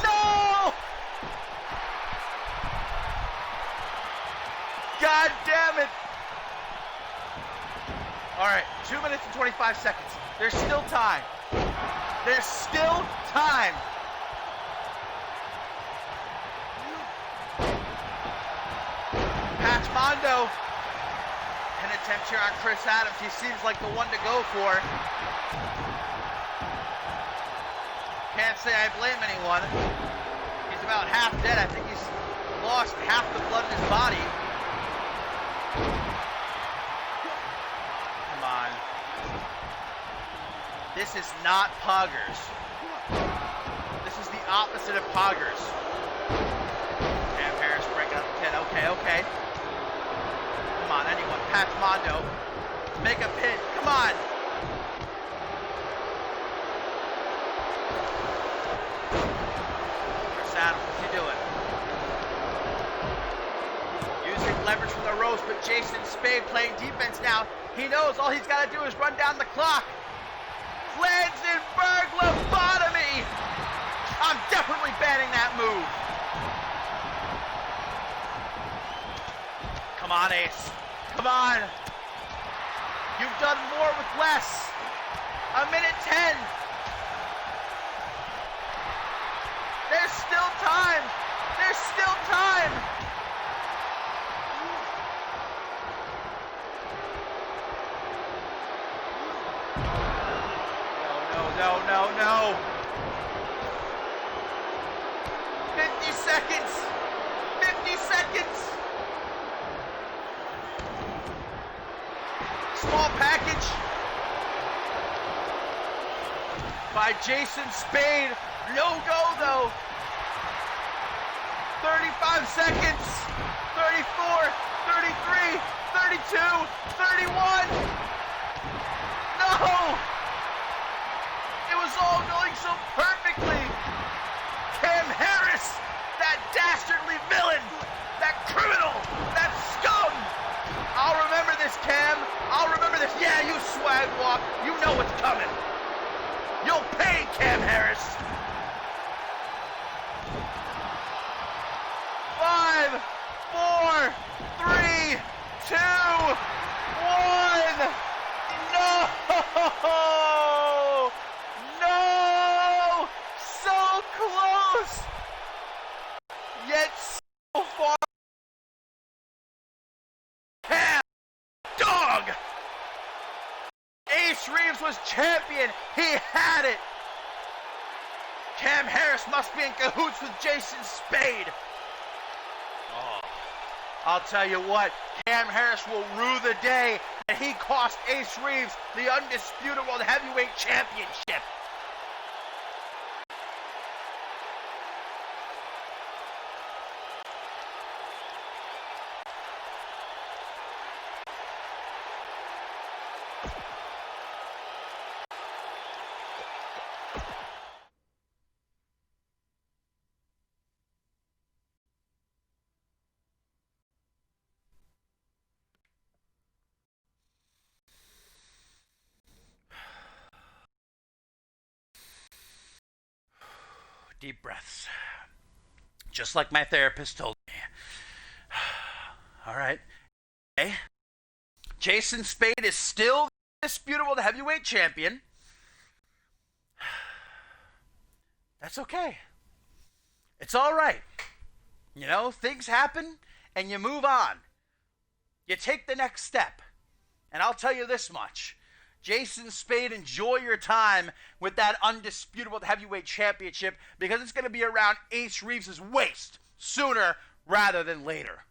no! God damn it! Alright, 2 minutes and 25 seconds. There's still time. There's still time. Patch Mondo. An attempt here on Chris Adams. He seems like the one to go for. Can't say I blame anyone. He's about half dead. I think he's lost half the blood in his body. Come on. This is not Poggers. This is the opposite of Poggers. Cam Harris breaking up the pin. Okay. Come on, anyone. Patch Mondo. Make a pin. Come on. Chris Adams, what's he doing? Using leverage from the ropes, but Jason Spade playing defense now. He knows all he's got to do is run down the clock. Lanzenberg lobotomy! I'm definitely banning that move. Come on, Ace. Come on. You've done more with less. 1:10. There's still time. There's still time. No. 50 seconds. 50 seconds. Small package by Jason Spade. No go though. 35 seconds. 34, 33, 32, 31. No! It was all going so perfectly. Cam Harris, that dastardly villain, that criminal, that scum. I'll remember this, Cam. I'll remember this. Yeah, you swag walk. You know what's coming. You'll pay, Cam Harris. 5, 4, 3, 2, 1. No! So close! Yet so far. Cam, dog! Ace Reeves was champion. He had it. Cam Harris must be in cahoots with Jason Spade. Oh, I'll tell you what, Cam Harris will rue the day that he cost Ace Reeves the undisputed World Heavyweight Championship. Deep breaths. Just like my therapist told me. All right. Okay. Jason Spade is still the undisputed World Heavyweight Champion. That's okay. It's all right. You know, things happen and you move on. You take the next step. And I'll tell you this much. Jason Spade, enjoy your time with that undisputable heavyweight championship because it's going to be around Ace Reeves' waist sooner rather than later.